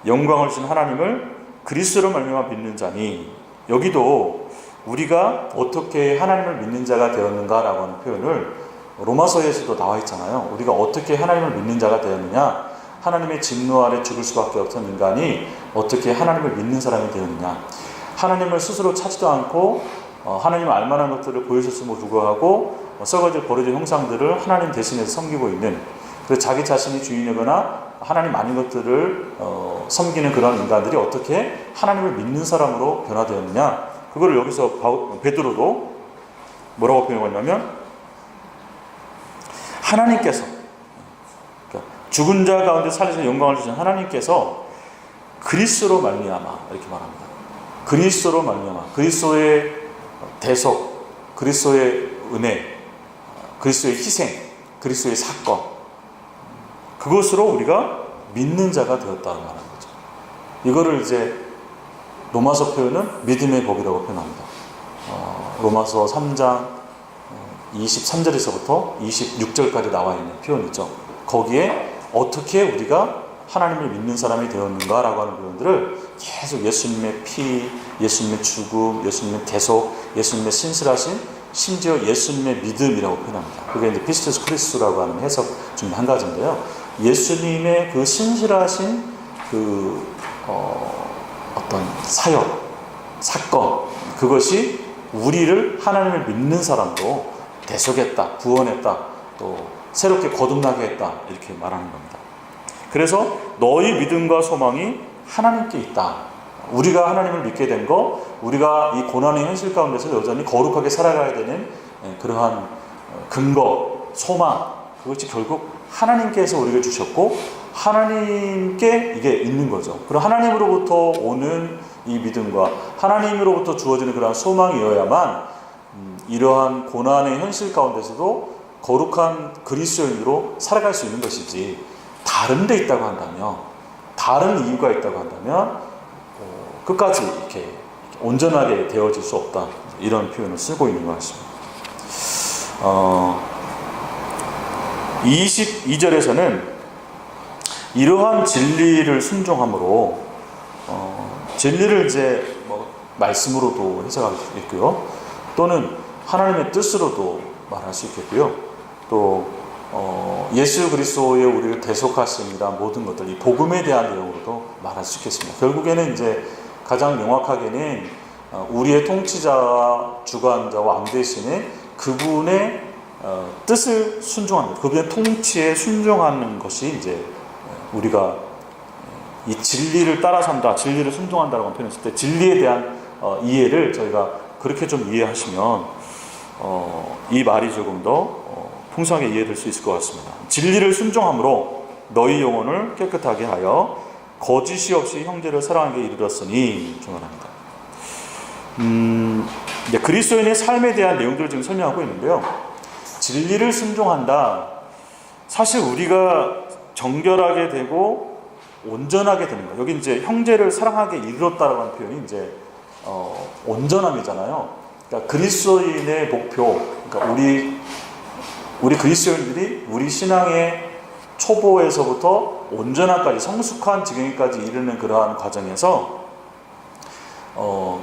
영광을 주신 하나님을 그리스도로 말미암아 믿는 자니, 여기도 우리가 어떻게 하나님을 믿는 자가 되었는가라고 하는 표현을 로마서에서도 나와 있잖아요. 우리가 어떻게 하나님을 믿는 자가 되었느냐, 하나님의 진노 아래 죽을 수밖에 없던 인간이 어떻게 하나님을 믿는 사람이 되었느냐, 하나님을 스스로 찾지도 않고 하나님을 알만한 것들을 보여줬음에도 불구하고 썩어질 버려진 형상들을 하나님 대신해서 섬기고 있는, 그래서 자기 자신이 주인이거나 하나님 아닌 것들을 섬기는 그런 인간들이 어떻게 하나님을 믿는 사람으로 변화되었느냐, 그거를 여기서 베드로도 뭐라고 표현하냐면 하나님께서, 그러니까 죽은 자 가운데 살리셔서 영광을 주신 하나님께서 그리스도로 말미암아, 이렇게 말합니다. 그리스도로 말미암아, 그리스도의 대속, 그리스도의 은혜, 그리스도의 희생, 그리스도의 사건, 그것으로 우리가 믿는 자가 되었다고 말하는 거죠. 이거를 이제 로마서 표현은 믿음의 법이라고 표현합니다. 로마서 3장 23절에서부터 26절까지 나와 있는 표현이죠. 거기에 어떻게 우리가 하나님을 믿는 사람이 되었는가라고 하는 표현들을 계속 예수님의 피, 예수님의 죽음, 예수님의 대속, 예수님의 신실하신, 심지어 예수님의 믿음이라고 표현합니다. 그게 이제 피스토스 크리스라고 하는 해석 중에 한 가지인데요. 예수님의 그 신실하신 어떤 사역, 사건, 그것이 우리를 하나님을 믿는 사람도 대속했다, 구원했다, 또 새롭게 거듭나게 했다, 이렇게 말하는 겁니다. 그래서 너희 믿음과 소망이 하나님께 있다. 우리가 하나님을 믿게 된 거, 우리가 이 고난의 현실 가운데서 여전히 거룩하게 살아가야 되는 그러한 근거, 소망, 그것이 결국 하나님께서 우리에게 주셨고 하나님께 이게 있는 거죠. 그럼 하나님으로부터 오는 이 믿음과 하나님으로부터 주어지는 그러한 소망이어야만 이러한 고난의 현실 가운데서도 거룩한 그리스도인으로 살아갈 수 있는 것이지, 다른 데 있다고 한다면, 다른 이유가 있다고 한다면 끝까지 이렇게 온전하게 되어질 수 없다, 이런 표현을 쓰고 있는 것 같습니다. 22절에서는 이러한 진리를 순종함으로, 진리를 이제 말씀으로도 해석할 수 있고요, 또는 하나님의 뜻으로도 말할 수 있겠고요, 또 예수 그리스도의 우리를 대속하심이란 모든 것들, 이 복음에 대한 내용으로도 말할 수 있겠습니다. 결국에는 이제 가장 명확하게는 우리의 통치자와 주관자와 왕 대신에 그분의 뜻을 순종하는 것, 그분의 통치에 순종하는 것이 이제 우리가 이 진리를 따라 산다, 진리를 순종한다라고 표현했을 때 진리에 대한 이해를 저희가 그렇게 좀 이해하시면 이 말이 조금 더 풍성하게 이해될 수 있을 것 같습니다. 진리를 순종함으로 너희 영혼을 깨끗하게 하여 거짓이 없이 형제를 사랑하게 이르렀으니, 말합니다. 그리스도인의 삶에 대한 내용들을 지금 설명하고 있는데요. 진리를 순종한다. 사실 우리가 정결하게 되고 온전하게 되는 거예요. 여기 이제 형제를 사랑하게 이르렀다라고 하는 표현이 이제 온전함이잖아요. 그러니까 그리스도인의 목표, 그러니까 우리 그리스도인들이 우리 신앙의 초보에서부터 온전함까지 성숙한 지경까지 이르는 그러한 과정에서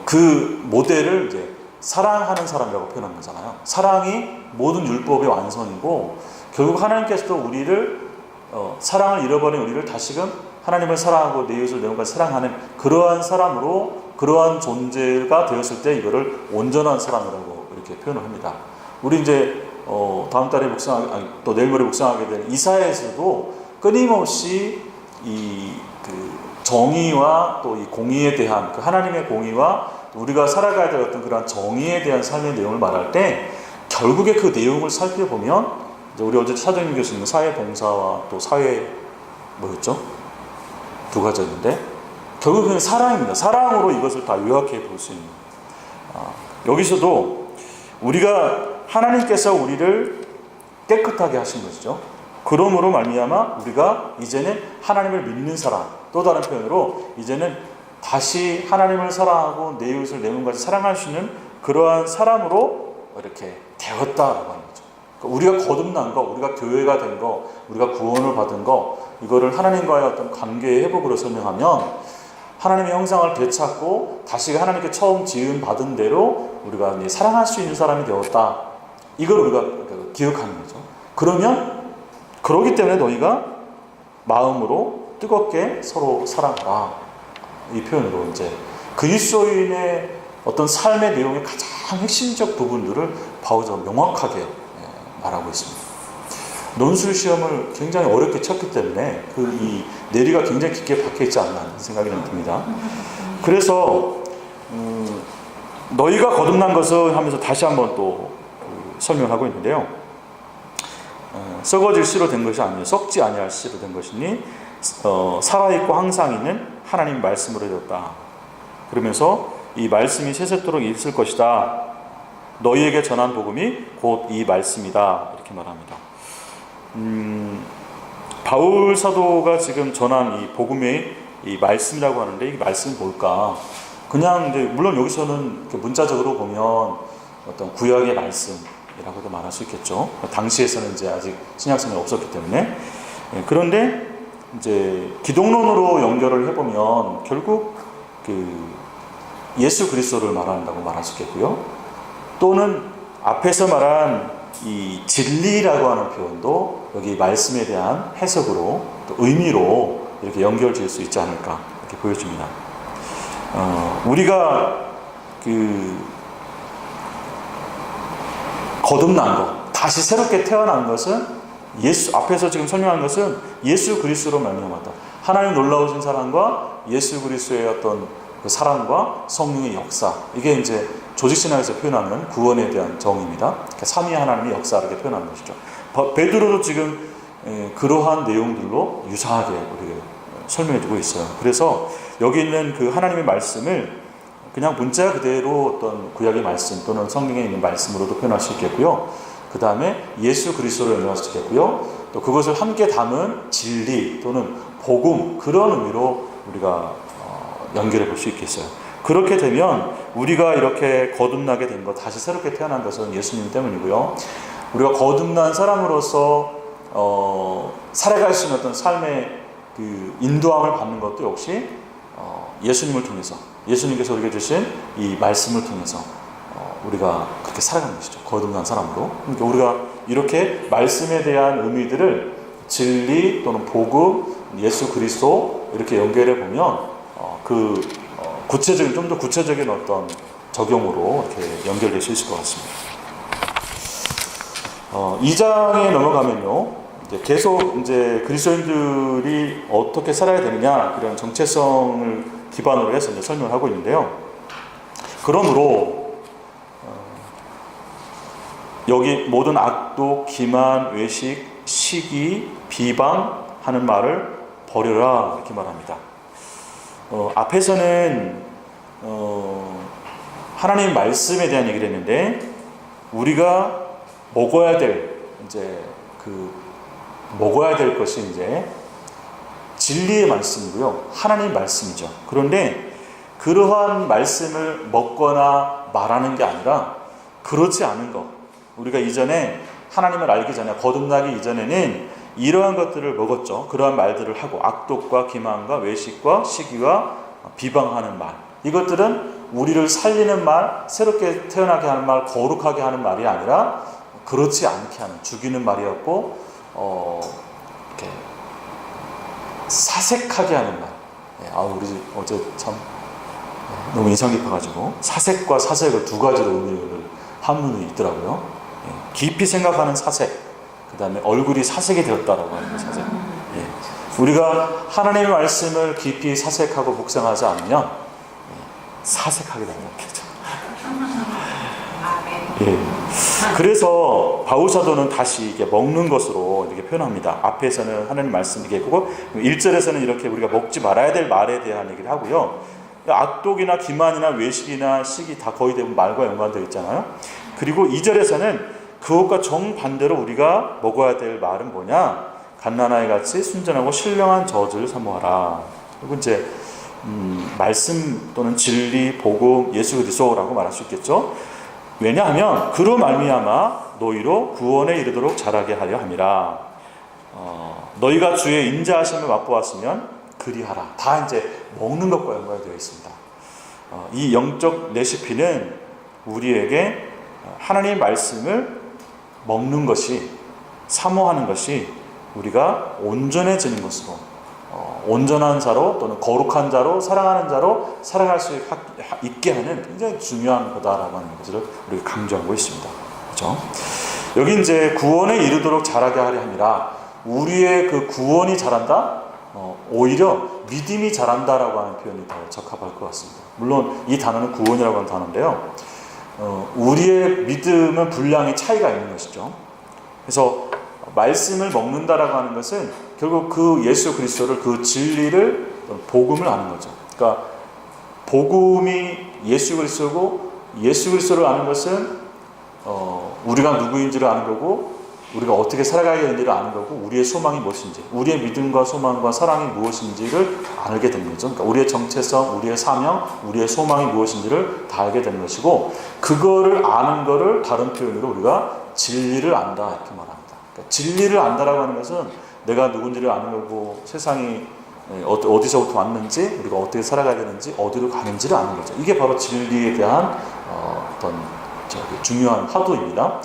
그 모델을 이제 사랑하는 사람이라고 표현한 거잖아요. 사랑이 모든 율법의 완성이고 결국 하나님께서도 우리를 사랑을 잃어버린 우리를 다시금 하나님을 사랑하고 내 이웃을 내 몸까지 사랑하는 그러한 사람으로 그러한 존재가 되었을 때 이거를 온전한 사람이라고 이렇게 표현을 합니다. 우리 이제 다음 달에 또 내일 모레 묵상하게 될 이사야에서도 끊임없이 그 정의와 또 이 공의에 대한 그 하나님의 공의와 우리가 살아가야 될 어떤 그런 정의에 대한 삶의 내용을 말할 때 결국에 그 내용을 살펴보면 이제 우리 어제 차정인 교수님 사회봉사와 또 사회 뭐였죠? 두 가지였는데 결국은 사랑입니다. 사랑으로 이것을 다 요약해 볼 수 있는 여기서도 우리가 하나님께서 우리를 깨끗하게 하신 것이죠. 그러므로 말미암아 우리가 이제는 하나님을 믿는 사람, 또 다른 표현으로 이제는 다시 하나님을 사랑하고 내 이웃을 내 몸같이 사랑할 수 있는 그러한 사람으로 이렇게 되었다라고 하는 거죠. 그러니까 우리가 거듭난 거, 우리가 교회가 된 거, 우리가 구원을 받은 거, 이거를 하나님과의 어떤 관계의 회복으로 설명하면 하나님의 형상을 되찾고 다시 하나님께 처음 지음 받은 대로 우리가 사랑할 수 있는 사람이 되었다. 이걸 우리가 기억하는 거죠. 그러기 때문에 너희가 마음으로 뜨겁게 서로 사랑하라. 이 표현으로 이제 그리스도인의 어떤 삶의 내용의 가장 핵심적 부분들을 바울은 명확하게 말하고 있습니다. 논술 시험을 굉장히 어렵게 쳤기 때문에 이 내리가 굉장히 깊게 박혀 있지 않나 생각이 듭니다. 그래서 너희가 거듭난 것을 하면서 다시 한번 또 설명하고 있는데요. 썩어질 씨로 된 것이 아니요 썩지 아니할 씨로 된 것이니 살아있고 항상 있는 하나님 말씀으로 되었다. 그러면서 이 말씀이 세세토록 있을 것이다. 너희에게 전한 복음이 곧 이 말씀이다. 이렇게 말합니다. 바울 사도가 지금 전한 이 복음의 이 말씀이라고 하는데 이 말씀이 뭘까? 그냥 이제 물론 여기서는 문자적으로 보면 어떤 구약의 말씀이라고도 말할 수 있겠죠. 당시에서는 이제 아직 신약성이 없었기 때문에. 그런데 이제 기독론으로 연결을 해보면 결국 예수 그리스도를 말한다고 말할 수 있겠고요. 또는 앞에서 말한 이 진리라고 하는 표현도 여기 말씀에 대한 해석으로 또 의미로 이렇게 연결될 수 있지 않을까 이렇게 보여집니다. 우리가 거듭난 것, 다시 새롭게 태어난 것은 앞에서 지금 설명한 것은 예수 그리스도로 말미암았다. 하나님 놀라우신 사랑과 예수 그리스도의 어떤 그 사랑과 성령의 역사, 이게 이제 조직신학에서 표현하는 구원에 대한 정의입니다. 삼위 하나님의 역사 이렇게 표현하는 것이죠. 베드로도 지금 그러한 내용들로 유사하게 우리가 설명해주고 있어요. 그래서 여기 있는 그 하나님의 말씀을 그냥 문자 그대로 어떤 구약의 말씀 또는 성경에 있는 말씀으로도 표현할 수 있겠고요. 그 다음에 예수 그리스도로 연결할 수 있겠고요. 또 그것을 함께 담은 진리 또는 복음, 그런 의미로 우리가 연결해 볼 수 있겠어요. 그렇게 되면 우리가 이렇게 거듭나게 된 것, 다시 새롭게 태어난 것은 예수님 때문이고요. 우리가 거듭난 사람으로서 살아갈 수 있는 어떤 삶의 그 인도함을 받는 것도 역시 예수님을 통해서, 예수님께서 우리에게 주신 이 말씀을 통해서 우리가 그렇게 살아가는 것이죠. 거듭난 사람으로. 그러니까 우리가 이렇게 말씀에 대한 의미들을 진리 또는 복음, 예수 그리스도 이렇게 연결해 보면 좀 더 구체적인 어떤 적용으로 이렇게 연결될 수 있을 것 같습니다. 2장에 넘어가면요, 계속 이제 그리스도인들이 어떻게 살아야 되느냐 그런 정체성을 기반으로 해서 이제 설명을 하고 있는데요. 그러므로 여기 모든 악독, 기만, 외식, 시기, 비방하는 말을 버려라 이렇게 말합니다. 앞에서는 하나님 말씀에 대한 얘기를 했는데 우리가 먹어야 될 것이 이제 진리의 말씀이고요. 하나님 말씀이죠. 그런데 그러한 말씀을 먹거나 말하는 게 아니라 그렇지 않은 것, 우리가 이전에 하나님을 알기 전에, 거듭나기 이전에는 이러한 것들을 먹었죠. 그러한 말들을 하고 악독과 기만과 외식과 시기와 비방하는 말, 이것들은 우리를 살리는 말, 새롭게 태어나게 하는 말, 거룩하게 하는 말이 아니라 그렇지 않게 하는, 죽이는 말이었고 이렇게 사색하게 하는 말. 우리 어제 참 너무 인상 깊어가지고 사색과 사색을 두 가지로 의미를 한문이 있더라고요. 깊이 생각하는 사색, 그 다음에 얼굴이 사색이 되었다라고 하는 사색. 우리가 하나님의 말씀을 깊이 사색하고 묵상하지 않으면 사색하게 되는 거죠. 그래서 바울 사도는 다시 이게 먹는 것으로 이렇게 표현합니다. 앞에서는 하나님 말씀 얘기했고 1절에서는 이렇게 우리가 먹지 말아야 될 말에 대한 얘기를 하고요. 악독이나 기만이나 외식이나 시기 다 거의 대부분 말과 연관되어 있잖아요. 그리고 2절에서는 그것과 정반대로 우리가 먹어야 될 말은 뭐냐? 갓난아이 같이 순전하고 신령한 젖을 사모하라. 그리고 이제 말씀 또는 진리, 복음, 예수 그리스도라고 말할 수 있겠죠. 왜냐하면 그로 말미암아 너희로 구원에 이르도록 자라게 하려 함이라. 너희가 주의 인자하심을 맛보았으면 그리하라. 다 이제 먹는 것과 연관되어 있습니다. 이 영적 레시피는 우리에게 하나님의 말씀을 먹는 것이, 사모하는 것이 우리가 온전해지는 것으로, 온전한 자로 또는 거룩한 자로, 사랑하는 자로 살아갈 수 있게 하는 굉장히 중요한 거다라고 하는 것을 우리가 강조하고 있습니다. 그렇죠? 여기 이제 구원에 이르도록 자라게 하려 함이라. 우리의 그 구원이 자란다? 오히려 믿음이 자란다라고 하는 표현이 더 적합할 것 같습니다. 물론 이 단어는 구원이라고 하는 단어인데요. 우리의 믿음은 분량의 차이가 있는 것이죠. 그래서 말씀을 먹는다라고 하는 것은 결국 그 예수 그리스도를, 그 진리를, 복음을 아는 거죠. 그러니까 복음이 예수 그리스도고, 예수 그리스도를 아는 것은 우리가 누구인지를 아는 거고, 우리가 어떻게 살아가야 되는지를 아는 거고, 우리의 소망이 무엇인지, 우리의 믿음과 소망과 사랑이 무엇인지를 알게 되는 거죠. 그러니까 우리의 정체성, 우리의 사명, 우리의 소망이 무엇인지를 다 알게 되는 것이고, 그거를 아는 거를 다른 표현으로 우리가 진리를 안다 이렇게 말합니다. 그러니까 진리를 안다라고 하는 것은 내가 누군지를 아는 거고, 세상이 어디서부터 왔는지, 우리가 어떻게 살아가야 되는지, 어디로 가는지를 아는 거죠. 이게 바로 진리에 대한 어떤 중요한 화두입니다.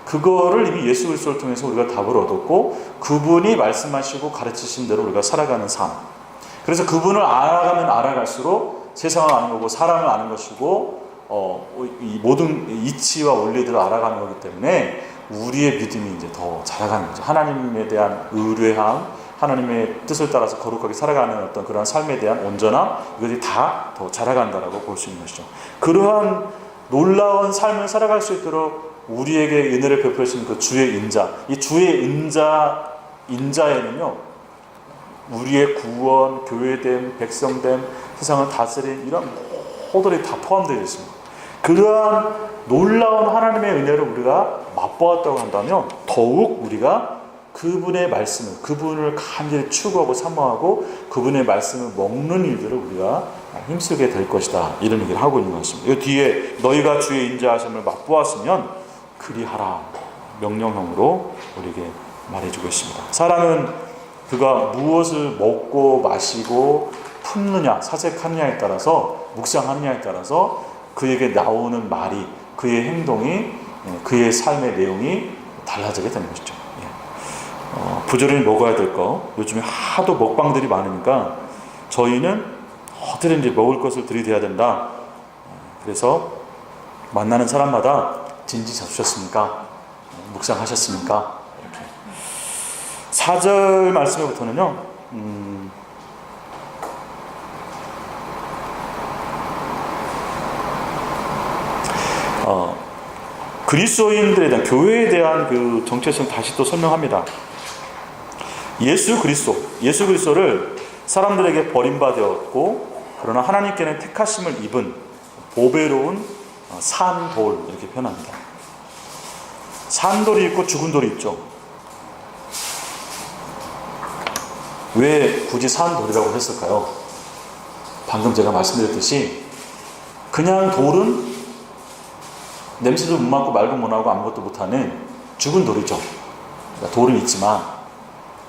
그거를 이미 예수 그리스도를 통해서 우리가 답을 얻었고, 그분이 말씀하시고 가르치신 대로 우리가 살아가는 삶. 그래서 그분을 알아가면 알아갈수록 세상을 아는 거고, 사람을 아는 것이고, 이 모든 이치와 원리들을 알아가는 거기 때문에 우리의 믿음이 이제 더 자라가는 거죠. 하나님에 대한 의뢰함, 하나님의 뜻을 따라서 거룩하게 살아가는 어떤 그런 삶에 대한 온전함, 이것이 다 더 자라간다라고 볼 수 있는 것이죠. 그러한 놀라운 삶을 살아갈 수 있도록 우리에게 은혜를 베풀어 주신 그 주의 인자, 이 주의 인자에는요, 우리의 구원, 교회됨, 백성됨, 세상을 다스린 이런 모든이 다 포함되어 있습니다. 그러한 놀라운 하나님의 은혜를 우리가 맛보았다고 한다면 더욱 우리가 그분의 말씀을, 그분을 간절히 추구하고 사모하고 그분의 말씀을 먹는 일들을 우리가 힘쓰게 될 것이다, 이런 얘기를 하고 있는 것입니다. 이 뒤에 너희가 주의 인자하심을 맛보았으면 그리하라, 명령형으로 우리에게 말해주고 있습니다. 사람은 그가 무엇을 먹고 마시고 품느냐, 사색하느냐에 따라서, 묵상하느냐에 따라서 그에게 나오는 말이, 그의 행동이, 그의 삶의 내용이 달라지게 되는 것이죠. 부지런히 먹어야 될 거, 요즘에 하도 먹방들이 많으니까 저희는 어떻게든지 먹을 것을 들이대야 된다. 그래서 만나는 사람마다 진지 잡수셨습니까? 묵상하셨습니까? 이렇게. 4절 말씀에부터는요, 그리스도인들에 대한, 교회에 대한 그 정체성 다시 또 설명합니다. 예수 그리스도를 사람들에게 버림받았고, 그러나 하나님께는 택하심을 입은 보배로운 산돌, 이렇게 표현합니다. 산돌이 있고 죽은 돌이 있죠. 왜 굳이 산돌이라고 했을까요? 방금 제가 말씀드렸듯이 그냥 돌은 냄새도 못 맡고 말도 못 하고 아무것도 못하는 죽은 돌이죠. 그러니까 돌은 있지만,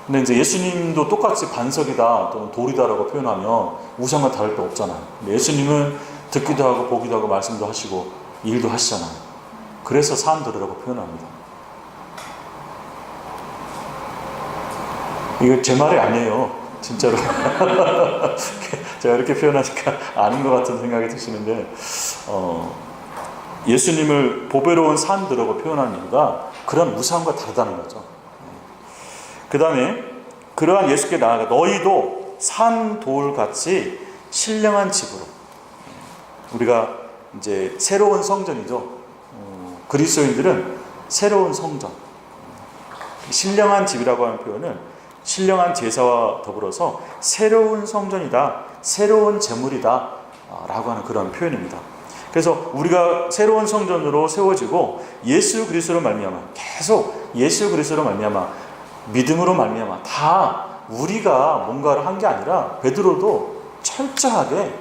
근데 이제 예수님도 똑같이 반석이다 또는 돌이다라고 표현하면 우상과 다를 게 없잖아요. 근데 예수님은 듣기도 하고 보기도 하고 말씀도 하시고 일도 하시잖아요. 그래서 산 돌이라고 표현합니다. 이거 제 말이 아니에요. 진짜로. 제가 이렇게 표현하니까 아는 것 같은 생각이 드시는데, 예수님을 보배로운 산들이라고 표현하는 이유가 그런 우상과 다르다는 거죠. 그 다음에 그러한 예수께 나아가 너희도 산돌같이 신령한 집으로, 우리가 이제 새로운 성전이죠. 그리스도인들은 새로운 성전, 신령한 집이라고 하는 표현은 신령한 제사와 더불어서 새로운 성전이다, 새로운 제물이다 라고 하는 그런 표현입니다. 그래서 우리가 새로운 성전으로 세워지고 예수 그리스도로 말미암아, 계속 예수 그리스도로 말미암아, 믿음으로 말미암아, 다 우리가 뭔가를 한 게 아니라 베드로도 철저하게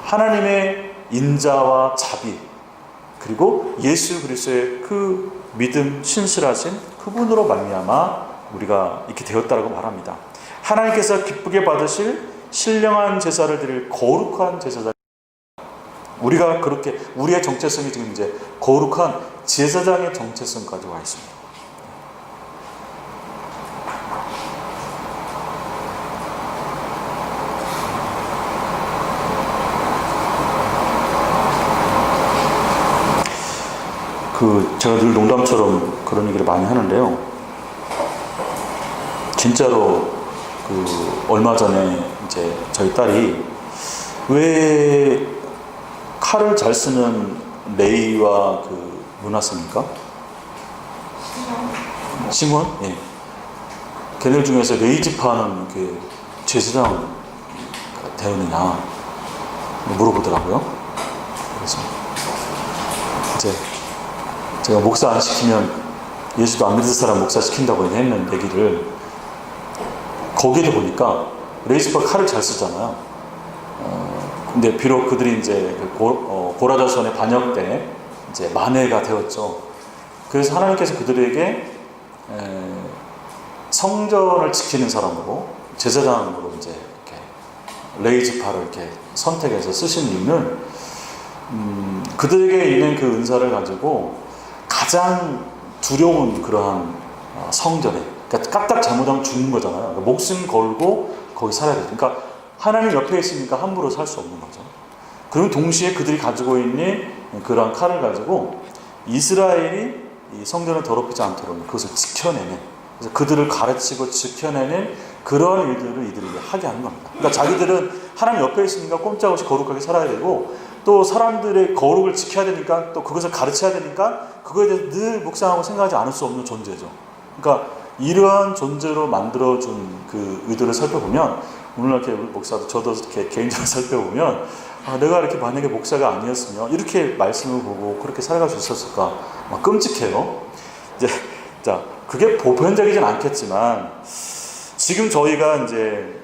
하나님의 인자와 자비, 그리고 예수 그리스도의 그 믿음 신실하신 그분으로 말미암아 우리가 이렇게 되었다라고 말합니다. 하나님께서 기쁘게 받으실 신령한 제사를 드릴 거룩한 제사장, 우리가 그렇게 우리의 정체성이 지금 이제 거룩한 제사장의 정체성까지 와 있습니다. 제가 늘 농담처럼 그런 얘기를 많이 하는데요. 진짜로 얼마 전에 이제 저희 딸이 왜 칼을 잘 쓰는 레이와 누나 씁니까? 시몬? 예. 걔들 중에서 레이 지파는 제사장 되느냐 물어보더라고요. 그래서 이제 제가 목사 안 시키면 예수도 안 믿을 사람 목사 시킨다고 했는 얘기를, 거기에도 보니까 레이 지파 칼을 잘 쓰잖아요. 근데 비록 그들이 이제 고라자손의 반역 때 이제 만해가 되었죠. 그래서 하나님께서 그들에게 성전을 지키는 사람으로, 제사장으로 이제 이렇게 레이 지파를 이렇게 선택해서 쓰신 이유는 그들에게 있는 그 은사를 가지고 가장 두려운 그러한 성전에, 그러니까 까딱 잘못하면 죽는 거잖아요. 그러니까 목숨 걸고 거기 살아야 돼요. 그러니까 하나님 옆에 있으니까 함부로 살 수 없는 거죠. 그리고 동시에 그들이 가지고 있는 그러한 칼을 가지고 이스라엘이 이 성전을 더럽히지 않도록 그것을 지켜내는, 그래서 그들을 가르치고 지켜내는 그런 일들을 이들이 하게 하는 겁니다. 그러니까 자기들은 하나님 옆에 있으니까 꼼짝없이 거룩하게 살아야 되고, 또 사람들의 거룩을 지켜야 되니까, 또 그것을 가르쳐야 되니까 그거에 대해서 늘 묵상하고 생각하지 않을 수 없는 존재죠. 그러니까 이러한 존재로 만들어준 그 의도를 살펴보면, 오늘날 이렇게 목사도 저도 이렇게 개인적으로 살펴보면, 내가 이렇게 만약에 목사가 아니었으면 이렇게 말씀을 보고 그렇게 살아갈 수 있었을까, 막 끔찍해요. 이제 자, 그게 보편적이진 않겠지만 지금 저희가 이제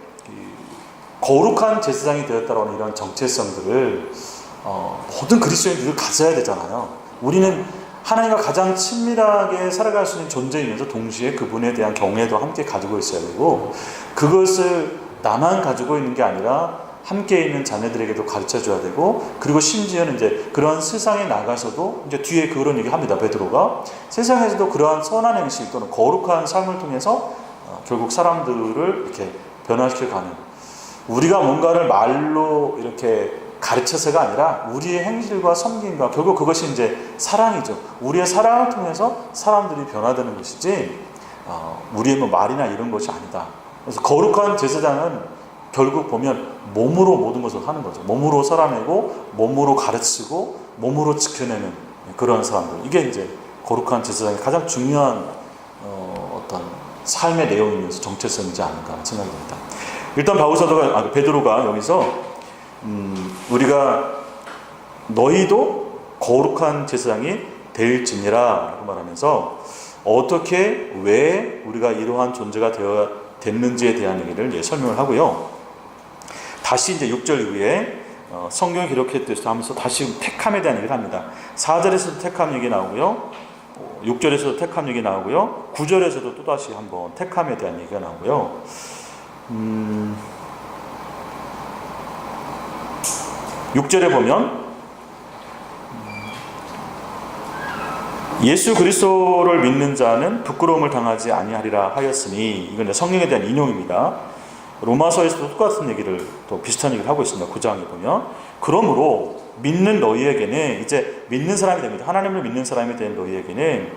거룩한 제사장이 되었다라는 이런 정체성들을 모든 그리스도인들이 가져야 되잖아요. 우리는 하나님과 가장 친밀하게 살아갈 수 있는 존재이면서 동시에 그분에 대한 경외도 함께 가지고 있어야 되고, 그것을 나만 가지고 있는 게 아니라 함께 있는 자녀들에게도 가르쳐 줘야 되고, 그리고 심지어는 이제 그런 세상에 나가서도, 이제 뒤에 그런 얘기 합니다. 베드로가 세상에서도 그러한 선한 행실 또는 거룩한 삶을 통해서 결국 사람들을 이렇게 변화시켜가는, 우리가 뭔가를 말로 이렇게 가르쳐서가 아니라 우리의 행실과 섬김과, 결국 그것이 이제 사랑이죠. 우리의 사랑을 통해서 사람들이 변화되는 것이지 우리의 뭐 말이나 이런 것이 아니다. 그래서 거룩한 제사장은 결국 보면 몸으로 모든 것을 하는 거죠. 몸으로 살아내고 몸으로 가르치고 몸으로 지켜내는 그런 사람들, 이게 이제 거룩한 제사장의 가장 중요한 어떤 삶의 내용이면서 정체성이지 않을까 생각이 듭니다. 일단 바울사도가, 베드로가 여기서 우리가 너희도 거룩한 제사장이 될지니라 라고 말하면서 어떻게, 왜 우리가 이러한 존재가 됐는지에 대한 얘기를 설명을 하고요. 다시 이제 6절 이후에 성경에 기록했듯이 하면서 다시 택함에 대한 얘기를 합니다. 4절에서도 택함 얘기 나오고요, 6절에서도 택함 얘기 나오고요, 9절에서도 또다시 한번 택함에 대한 얘기가 나오고요. 6절에 보면 예수 그리스도를 믿는 자는 부끄러움을 당하지 아니하리라 하였으니, 이건 성경에 대한 인용입니다. 로마서에서도 똑같은 얘기를, 또 비슷한 얘기를 하고 있습니다. 9장에 보면, 그러므로 믿는 너희에게는, 이제 믿는 사람이 됩니다. 하나님을 믿는 사람이 된 너희에게는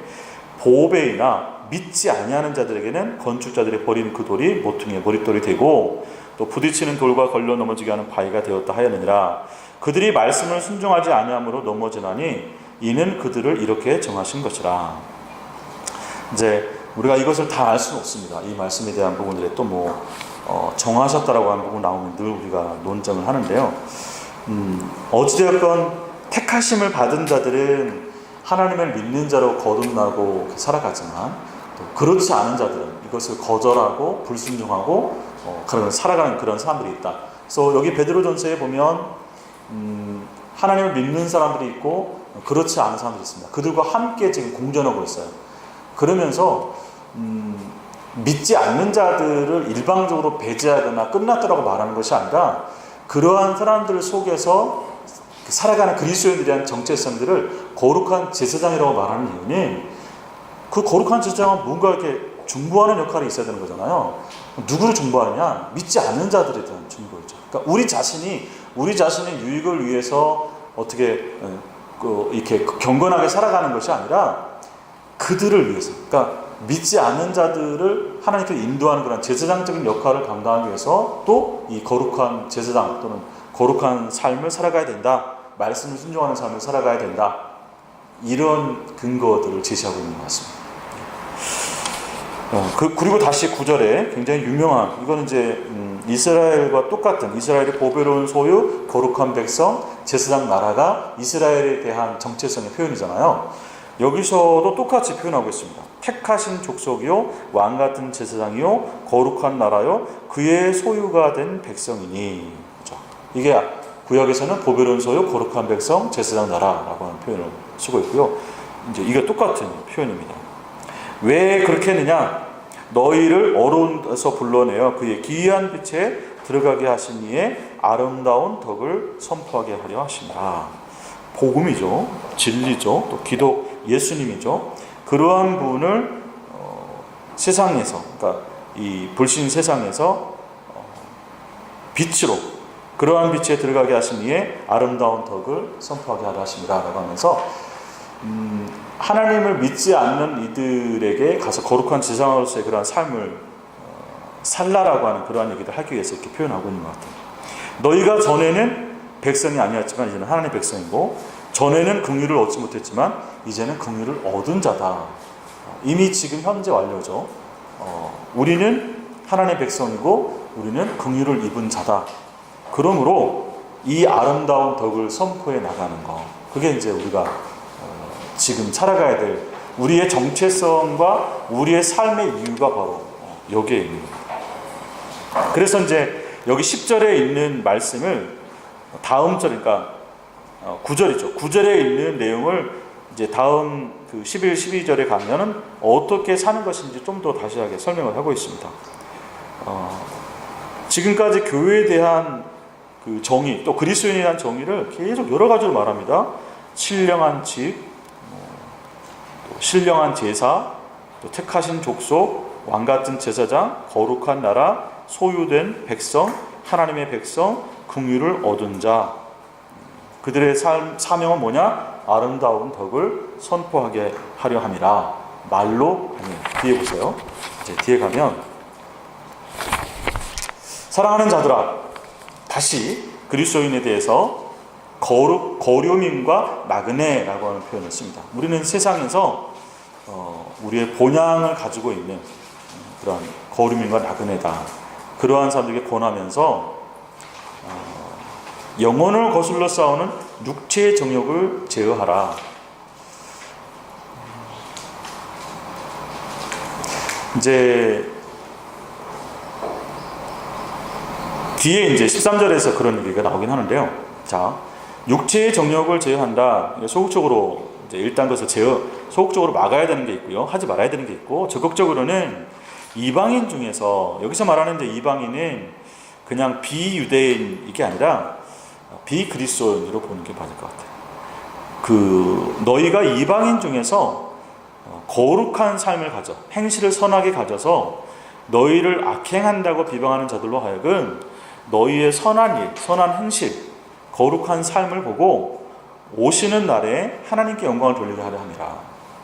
보배이나 믿지 아니하는 자들에게는 건축자들이 버린 그 돌이 모퉁이의 머릿돌이 되고 또 부딪히는 돌과 걸려 넘어지게 하는 바위가 되었다 하였느니라. 그들이 말씀을 순종하지 아니함으로 넘어지나니 이는 그들을 이렇게 정하신 것이라. 이제 우리가 이것을 다 알 수는 없습니다. 이 말씀에 대한 부분들에 또 정하셨다라고 하는 부분 나오면 늘 우리가 논점을 하는데요. 어찌되었건 택하심을 받은 자들은 하나님을 믿는 자로 거듭나고 살아가지만, 또 그렇지 않은 자들은 이것을 거절하고 불순종하고 살아가는 그런 사람들이 있다. 그래서 여기 베드로전서에 보면 하나님을 믿는 사람들이 있고 그렇지 않은 사람들이 있습니다. 그들과 함께 지금 공존하고 있어요. 그러면서 믿지 않는 자들을 일방적으로 배제하거나 끝났다라고 말하는 것이 아니라, 그러한 사람들 속에서 살아가는 그리스도인들에 대한 정체성들을 거룩한 제사장이라고 말하는 이유는, 그 거룩한 제사장은 뭔가 이렇게 중보하는 역할이 있어야 되는 거잖아요. 누구를 중보하느냐? 믿지 않는 자들에 대한 중보이죠. 그러니까 우리 자신의 유익을 위해서 어떻게 이렇게 경건하게 살아가는 것이 아니라 그들을 위해서, 그러니까 믿지 않는 자들을 하나님께로 인도하는 그런 제사장적인 역할을 감당하기 위해서 또 이 거룩한 제사장 또는 거룩한 삶을 살아가야 된다. 말씀을 순종하는 삶을 살아가야 된다. 이런 근거들을 제시하고 있는 것 같습니다. 그리고 다시 9절에 굉장히 유명한, 이거는 이제 이스라엘과 똑같은, 이스라엘의 보배로운 소유, 거룩한 백성, 제사장 나라가 이스라엘에 대한 정체성의 표현이잖아요. 여기서도 똑같이 표현하고 있습니다. 택하신 족속이요, 왕같은 제사장이요, 거룩한 나라요, 그의 소유가 된 백성이니. 그렇죠? 이게 구약에서는 보배로운 소유, 거룩한 백성, 제사장 나라라고 하는 표현을 쓰고 있고요. 이제 이게 똑같은 표현입니다. 왜 그렇게 했느냐? 너희를 어두운데서 불러내어 그의 기이한 빛에 들어가게 하신 이의 아름다운 덕을 선포하게 하려 하시니라. 복음이죠. 진리죠. 또 기독 예수님이죠. 그러한 분을 세상에서, 그러니까 이 불신 세상에서 빛으로, 그러한 빛에 들어가게 하신 이의 아름다운 덕을 선포하게 하려 하십니다 라고 하면서 하나님을 믿지 않는 이들에게 가서 거룩한 제사장으로서의 그러한 삶을 살라라고 하는 그러한 얘기를 하기 위해서 이렇게 표현하고 있는 것 같아요. 너희가 전에는 백성이 아니었지만 이제는 하나님의 백성이고, 전에는 긍휼을 얻지 못했지만 이제는 긍휼을 얻은 자다. 이미 지금 현재 완료죠. 우리는 하나님의 백성이고 우리는 긍휼을 입은 자다. 그러므로 이 아름다운 덕을 선포해 나가는 것, 그게 이제 우리가 지금 살아가야 될 우리의 정체성과 우리의 삶의 이유가 바로 여기에 있는 겁니다. 그래서 이제 여기 10절에 있는 말씀을 다음 절, 그러니까 9절이죠. 9절에 있는 내용을 이제 다음 그 11, 12절에 가면은 어떻게 사는 것인지 좀 더 다시하게 설명을 하고 있습니다. 지금까지 교회에 대한 그 정의, 또 그리스도인에 대한 정의를 계속 여러 가지로 말합니다. 신령한 집, 또 신령한 제사, 또 택하신 족속, 왕같은 제사장, 거룩한 나라, 소유된 백성, 하나님의 백성, 긍휼을 얻은 자. 그들의 사명은 뭐냐? 아름다운 덕을 선포하게 하려 함이라. 말로 아니, 뒤에 보세요. 이제 뒤에 가면 사랑하는 자들아, 다시 그리스도인에 대해서 거류민과 나그네라고 하는 표현을 씁니다. 우리는 세상에서 우리의 본향을 가지고 있는 그런 거류민과 나그네다. 그러한 사람들에게 권하면서 영혼을 거슬러 싸우는 육체의 정욕을 제어하라. 이제 뒤에 이제 13절에서 그런 얘기가 나오긴 하는데요. 자, 육체의 정욕을 제어한다. 소극적으로 이제 일단 것을 소극적으로 막아야 되는 게 있고요. 하지 말아야 되는 게 있고, 적극적으로는 이방인 중에서, 여기서 말하는 이제 이방인은 그냥 비유대인 이게 아니라 비그리스도인으로 보는 게 맞을 것 같아요. 너희가 이방인 중에서 거룩한 삶을 가져, 행실을 선하게 가져서 너희를 악행한다고 비방하는 자들로 하여금 너희의 선한 일, 선한 행실, 거룩한 삶을 보고 오시는 날에 하나님께 영광을 돌리게 하려 함이라.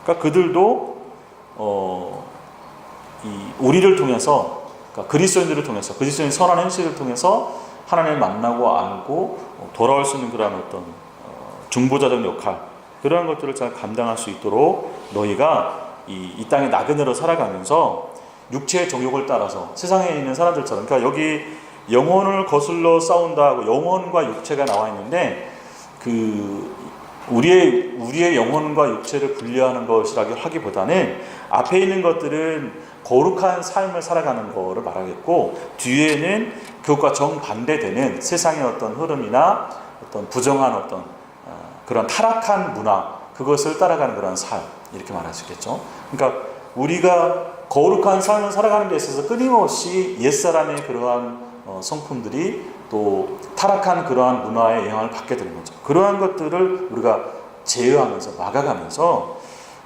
그러니까 그들도 우리를 통해서, 그러니까 그리스도인들을 통해서, 그리스도인 선한 행실을 통해서 하나님을 만나고 알고 돌아올 수 있는 그런 어떤 중보자적 역할, 그런 것들을 잘 감당할 수 있도록 너희가 이 땅의 나그네로 살아가면서 육체의 정욕을 따라서 세상에 있는 사람들처럼, 그러니까 여기 영혼을 거슬러 싸운다고 영혼과 육체가 나와 있는데 우리의 영혼과 육체를 분리하는 것이라고 하기보다는 앞에 있는 것들은 거룩한 삶을 살아가는 것을 말하겠고, 뒤에는 그것과 정반대되는 세상의 어떤 흐름이나 어떤 부정한 어떤 그런 타락한 문화, 그것을 따라가는 그런 삶, 이렇게 말할 수 있겠죠. 그러니까 우리가 거룩한 삶을 살아가는 데 있어서 끊임없이 옛사람의 그러한 성품들이 또 타락한 그러한 문화의 영향을 받게 되는 거죠. 그러한 것들을 우리가 제어하면서 막아가면서,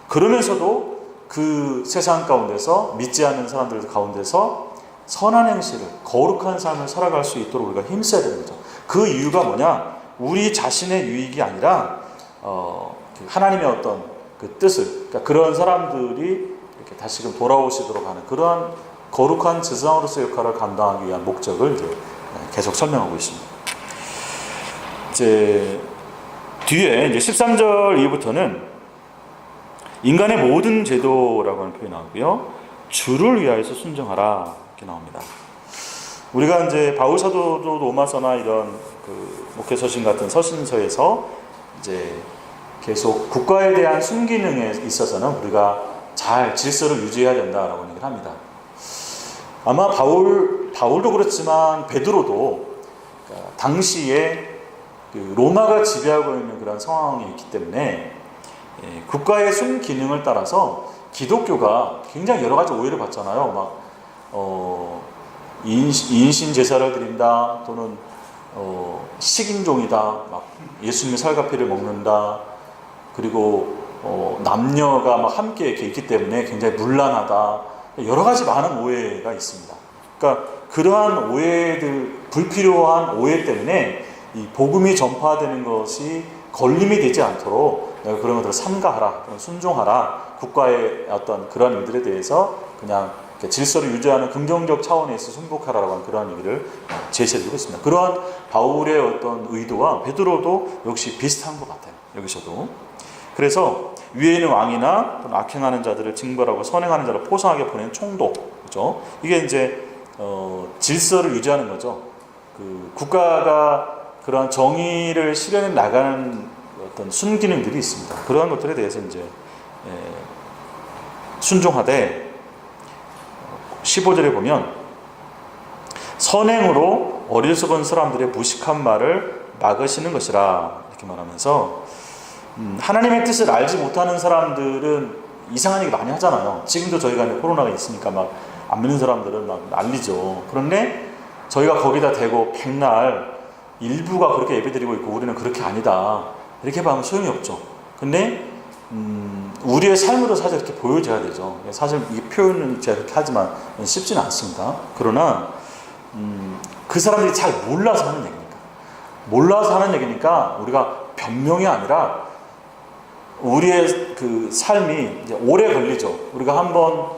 그러면서도 그 세상 가운데서 믿지 않는 사람들 가운데서 선한 행실을, 거룩한 삶을 살아갈 수 있도록 우리가 힘써야 되는 거죠. 그 이유가 뭐냐? 우리 자신의 유익이 아니라 하나님의 어떤 그 뜻을, 그러니까 그런 사람들이 이렇게 다시금 돌아오시도록 하는 그러한 거룩한 제사장으로서의 역할을 감당하기 위한 목적을 이제 계속 설명하고 있습니다. 이제 뒤에 이제 13절 이후부터는 인간의 모든 제도라고 하는 표현이 나오고요. 주를 위하여서 순종하라, 이렇게 나옵니다. 우리가 이제 바울 사도도 로마서나 이런 목회 서신 같은 서신서에서 이제 계속 국가에 대한 순기능에 있어서는 우리가 잘 질서를 유지해야 된다라고 얘기를 합니다. 아마 바울도 그렇지만 베드로도 그러니까 당시에 로마가 지배하고 있는 그런 상황이 있기 때문에 국가의 순기능을 따라서 기독교가 굉장히 여러 가지 오해를 받잖아요. 인신 제사를 드린다, 또는 식인종이다, 막 예수님의 살과 피를 먹는다, 그리고 남녀가 막 함께 이렇게 있기 때문에 굉장히 문란하다, 여러 가지 많은 오해가 있습니다. 그러니까 그러한 오해들, 불필요한 오해 때문에 이 복음이 전파되는 것이 걸림이 되지 않도록 내가 그런 것들을 삼가하라, 순종하라, 국가의 어떤 그런 일들에 대해서 그냥 질서를 유지하는 긍정적 차원에서 순복하라라고 하는 그런 얘기를 제시해드리고 있습니다. 그러한 바울의 어떤 의도와 베드로도 역시 비슷한 것 같아요. 여기서도. 그래서 위에 있는 왕이나 악행하는 자들을 징벌하고 선행하는 자를 포상하게 보내는 총독, 그렇죠? 이게 이제 질서를 유지하는 거죠. 국가가 그러한 정의를 실현해 나가는 어떤 순기능들이 있습니다. 그러한 것들에 대해서 이제 순종하되, 15절에 보면 선행으로 어리석은 사람들의 무식한 말을 막으시는 것이라, 이렇게 말하면서 하나님의 뜻을 알지 못하는 사람들은 이상한 얘기 많이 하잖아요. 지금도 저희가 코로나가 있으니까 막 안 믿는 사람들은 막 난리죠. 그런데 저희가 거기다 대고 백날 일부가 그렇게 예배드리고 있고 우리는 그렇게 아니다, 이렇게 봐면 소용이 없죠. 근데 우리의 삶으로 사실 이렇게 보여져야 되죠. 사실 이 표현은 제가 그렇게 하지만 쉽지는 않습니다. 그러나 그 사람들이 잘 몰라서 하는 얘기니까, 몰라서 하는 얘기니까 우리가 변명이 아니라 우리의 그 삶이 이제 오래 걸리죠. 우리가 한번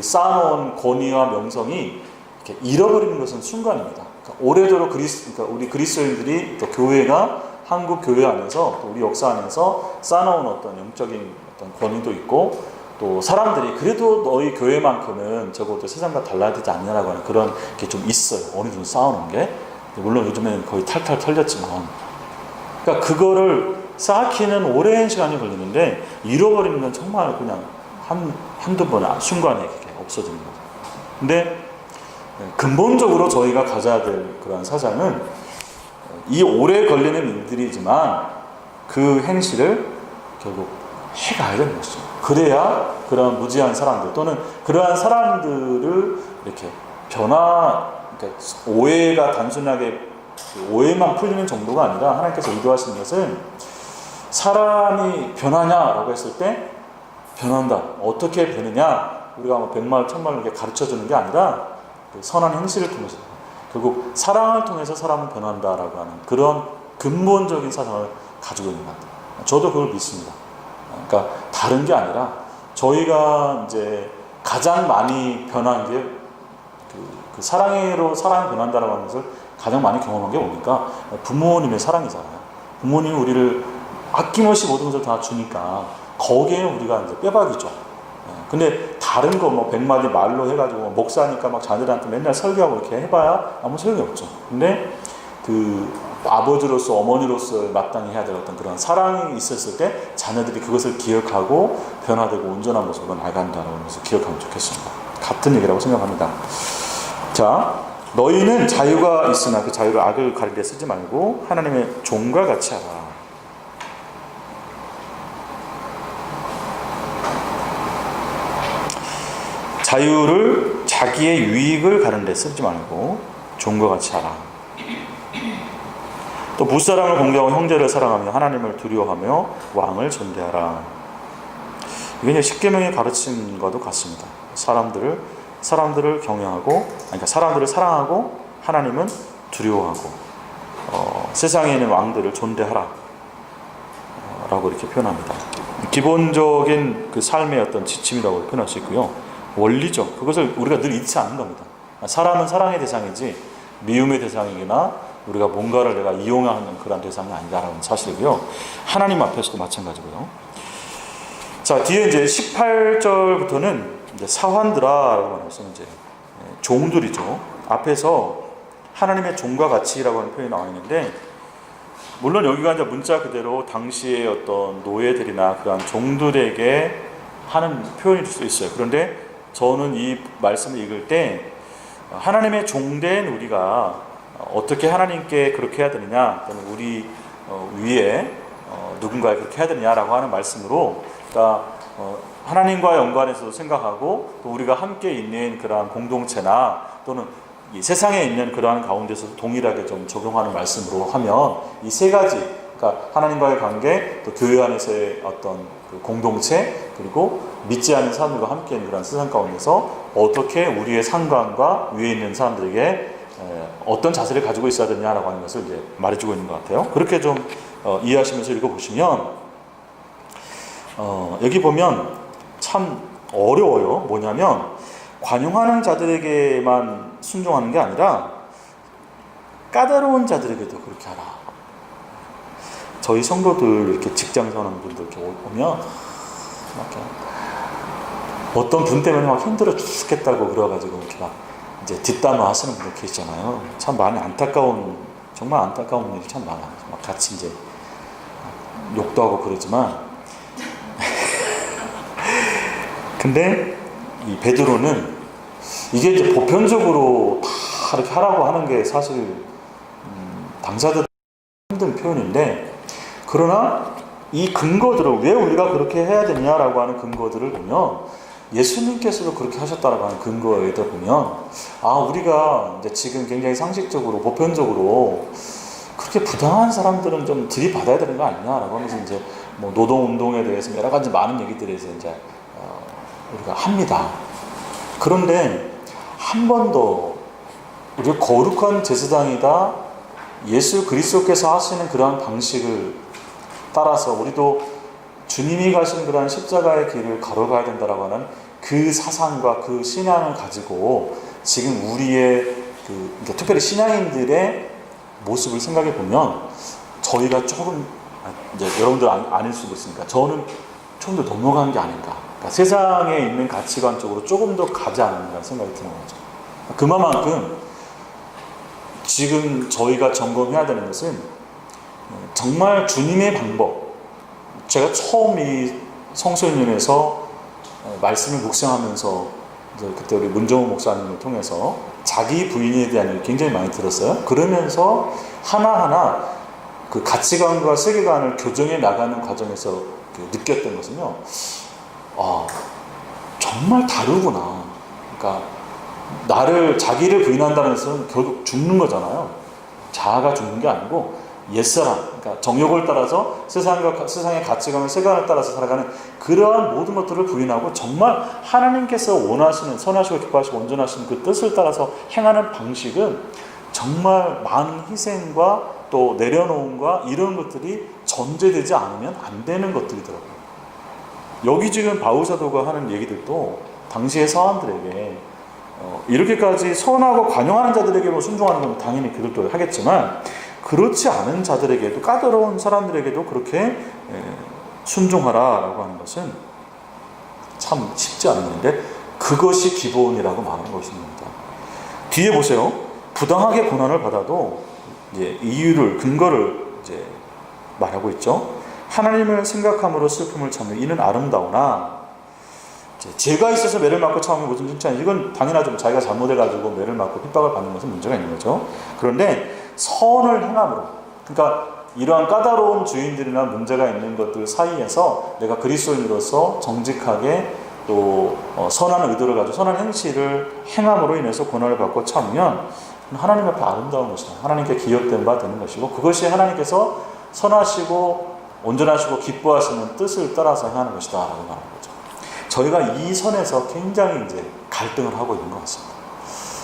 쌓아놓은 권위와 명성이 이렇게 잃어버리는 것은 순간입니다. 그러니까 오래도록 그러니까 우리 그리스도인들이, 또 교회가 한국 교회 안에서, 또 우리 역사 안에서 쌓아놓은 어떤 영적인 어떤 권위도 있고, 또 사람들이 그래도 너희 교회만큼은 적어도 세상과 달라야 되지 않냐라고 하는 그런 게 좀 있어요. 어느 정도 쌓아놓은 게. 물론 요즘에는 거의 탈탈 털렸지만, 그러니까 그거를 쌓기는 오랜 시간이 걸리는데 잃어버리는 건 정말 그냥 한두 번 순간에 이렇게 없어지는 거죠. 근데 근본적으로 저희가 가져야 될 그런 사상은 이 오래 걸리는 일들이지만 그 행실을 결국 해가야 되는 것이죠. 그래야 그런 무지한 사람들 또는 그러한 사람들을 이렇게 그러니까 오해가 단순하게 오해만 풀리는 정도가 아니라 하나님께서 의도하시는 것은 사람이 변하냐라고 했을 때 변한다. 어떻게 변느냐? 우리가 뭐 100말, 1000말 이렇게 가르쳐 주는 게 아니라 그 선한 행실을 통해서 결국 사랑을 통해서 사람은 변한다라고 하는 그런 근본적인 사상을 가지고 있는 것 같아요. 저도 그걸 믿습니다. 그러니까 다른 게 아니라 저희가 이제 가장 많이 변한 게 그 사랑으로 사랑이 변한다라고 하는 것을 가장 많이 경험한 게 뭡니까? 부모님의 사랑이잖아요. 부모님이 우리를 아낌없이 모든 것을 다 주니까 거기에는 우리가 이제 빼박이죠. 근데 다른 거 뭐 100마디 말로 해가지고 목사니까 막 자녀들한테 맨날 설교하고 이렇게 해봐야 아무 소용이 없죠. 근데 그 아버지로서 어머니로서 마땅히 해야 될 어떤 그런 사랑이 있었을 때 자녀들이 그것을 기억하고 변화되고 온전한 모습으로 나간다는 것을 기억하면 좋겠습니다. 같은 얘기라고 생각합니다. 자, 너희는 자유가 있으나 그 자유를 악을 가리려 쓰지 말고 하나님의 종과 같이 하라. 자유를 자기의 유익을 가르는 데 쓰지 말고 종과 같이 하라. 또 무사람을 공경하고 형제를 사랑하며 하나님을 두려워하며 왕을 존대하라. 이게 이제 십계명의 가르침과도 같습니다. 사람들을 경외하고, 그러니까 사람들을 사랑하고 하나님은 두려워하고 세상에 있는 왕들을 존대하라 라고 이렇게 표현합니다. 기본적인 그 삶의 어떤 지침이라고 표현할 수 있고요. 원리죠. 그것을 우리가 늘 잊지 않는 겁니다. 사람은 사랑의 대상이지 미움의 대상이거나 우리가 뭔가를 내가 이용하는 그런 대상이 아니다라는 사실이고요. 하나님 앞에서도 마찬가지고요. 자, 뒤에 이제 18절부터는 이제 사환들아라고 말해서 이제 종들이죠. 앞에서 하나님의 종과 같이라고 하는 표현이 나와 있는데, 물론 여기가 이제 문자 그대로 당시의 어떤 노예들이나 그런 종들에게 하는 표현일 수 있어요. 그런데 저는 이 말씀을 읽을 때 하나님의 종된 우리가 어떻게 하나님께 그렇게 해야 되느냐, 또는 우리 위에 누군가에 그렇게 해야 되느냐라고 하는 말씀으로, 그러니까 하나님과 연관해서도 생각하고 또 우리가 함께 있는 그러한 공동체나 또는 이 세상에 있는 그러한 가운데서 동일하게 좀 적용하는 말씀으로 하면 이 세 가지, 그러니까 하나님과의 관계, 또 교회 안에서의 어떤 그 공동체, 그리고 믿지 않는 사람들과 함께 있는 그런 세상 가운데서 어떻게 우리의 상관과 위에 있는 사람들에게 어떤 자세를 가지고 있어야 되냐라고 하는 것을 이제 말해주고 있는 것 같아요. 그렇게 좀 이해하시면서 읽어보시면 여기 보면 참 어려워요. 뭐냐면 관용하는 자들에게만 순종하는 게 아니라 까다로운 자들에게도 그렇게 하라. 저희 성도들 이렇게 직장 사는 분들 이렇게 오면 어떤 분 때문에 막 힘들어 죽겠다고 그래가지고 이렇게 막 이제 뒷담화 하시는 분들 계시잖아요. 참 많이 정말 안타까운 일이 참 많아요. 막 같이 이제 욕도 하고 그러지만 근데 이 베드로는 이게 이제 보편적으로 다 이렇게 하라고 하는 게 사실 당사자들 힘든 표현인데, 그러나 이 근거들을 왜 우리가 그렇게 해야 되냐라고 하는 근거들을 보면 예수님께서도 그렇게 하셨다라고 하는 근거에다 보면 우리가 이제 지금 굉장히 상식적으로 보편적으로 그렇게 부당한 사람들은 좀 들이받아야 되는 거 아니냐라고 하면서 이제 뭐 노동운동에 대해서 여러 가지 많은 얘기들에서 이제 우리가 합니다. 그런데 한 번 더 우리 거룩한 제사장이다 예수 그리스도께서 하시는 그러한 방식을 따라서 우리도 주님이 가신 그러한 십자가의 길을 걸어가야 된다라고 하는 그 사상과 그 신앙을 가지고 지금 우리의 그러니까 특별히 신앙인들의 모습을 생각해 보면 저희가 조금 이제 여러분들 아닐 수도 있으니까 저는 좀 더 넘어간 게 아닌가. 그러니까 세상에 있는 가치관 쪽으로 조금 더 가지 않는다는 생각이 드는 거죠. 그만큼 지금 저희가 점검해야 되는 것은 정말 주님의 방법. 제가 처음 이 성소연연에서 말씀을 묵상하면서 그때 우리 문정호 목사님을 통해서 자기 부인에 대한 얘기 굉장히 많이 들었어요. 그러면서 하나하나 그 가치관과 세계관을 교정해 나가는 과정에서 느꼈던 것은요, 정말 다르구나. 그러니까 자기를 부인한다는 것은 결국 죽는 거잖아요. 자아가 죽는 게 아니고 옛사람, 그러니까 정욕을 따라서 세상의 가치관과 세계관을 따라서 살아가는 그러한 모든 것들을 부인하고 정말 하나님께서 원하시는 선하시고 기뻐하시고 온전하신 그 뜻을 따라서 행하는 방식은 정말 많은 희생과 또 내려놓음과 이런 것들이 전제되지 않으면 안 되는 것들이더라고요. 여기 지금 바울 사도가 하는 얘기들도 당시의 사람들에게 이렇게까지 선하고 관용하는 자들에게 순종하는 건 당연히 그들도 하겠지만 그렇지 않은 자들에게도, 까다로운 사람들에게도 그렇게 순종하라라고 하는 것은 참 쉽지 않은 일인데 그것이 기본이라고 말하는 것입니다. 뒤에 보세요. 부당하게 고난을 받아도 이제 근거를 이제 말하고 있죠. 하나님을 생각함으로 슬픔을 참는 이는 아름다우나, 죄가 있어서 매를 맞고 참으면 무슨 칭찬이, 이건 당연하죠. 자기가 잘못해가지고 매를 맞고 핍박을 받는 것은 문제가 있는 거죠. 그런데 선을 행함으로, 그러니까 이러한 까다로운 주인들이나 문제가 있는 것들 사이에서 내가 그리스도인으로서 정직하게 또 선한 의도를 가지고 선한 행실을 행함으로 인해서 고난을 받고 참으면 하나님 앞에 아름다운 것이다. 하나님께 기억된 바 되는 것이고, 그것이 하나님께서 선하시고 온전하시고 기뻐하시는 뜻을 따라서 행하는 것이다 라고 말하는 거죠. 저희가 이 선에서 굉장히 이제 갈등을 하고 있는 것 같습니다.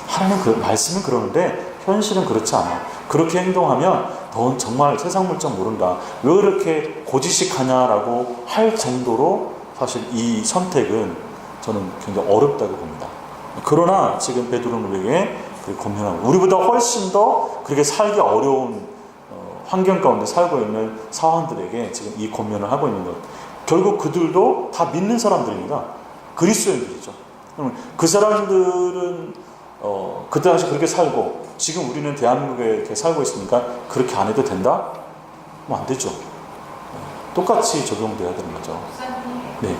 하나님 말씀은 그러는데 현실은 그렇지 않아. 그렇게 행동하면 넌 정말 세상 물정 모른다. 왜 이렇게 고지식하냐라고 할 정도로 사실 이 선택은 저는 굉장히 어렵다고 봅니다. 그러나 지금 베드로는 우리에게 권면하고, 우리보다 훨씬 더 그렇게 살기 어려운 환경 가운데 살고 있는 사람들에게 지금 이 권면을 하고 있는 것. 결국 그들도 다 믿는 사람들입니다. 그리스도인들이죠. 그러면 그 사람들은 그 당시 그렇게 살고 지금 우리는 대한민국에 이렇게 살고 있으니까 그렇게 안 해도 된다? 뭐 안 되죠. 똑같이 적용돼야 되는 거죠. 네.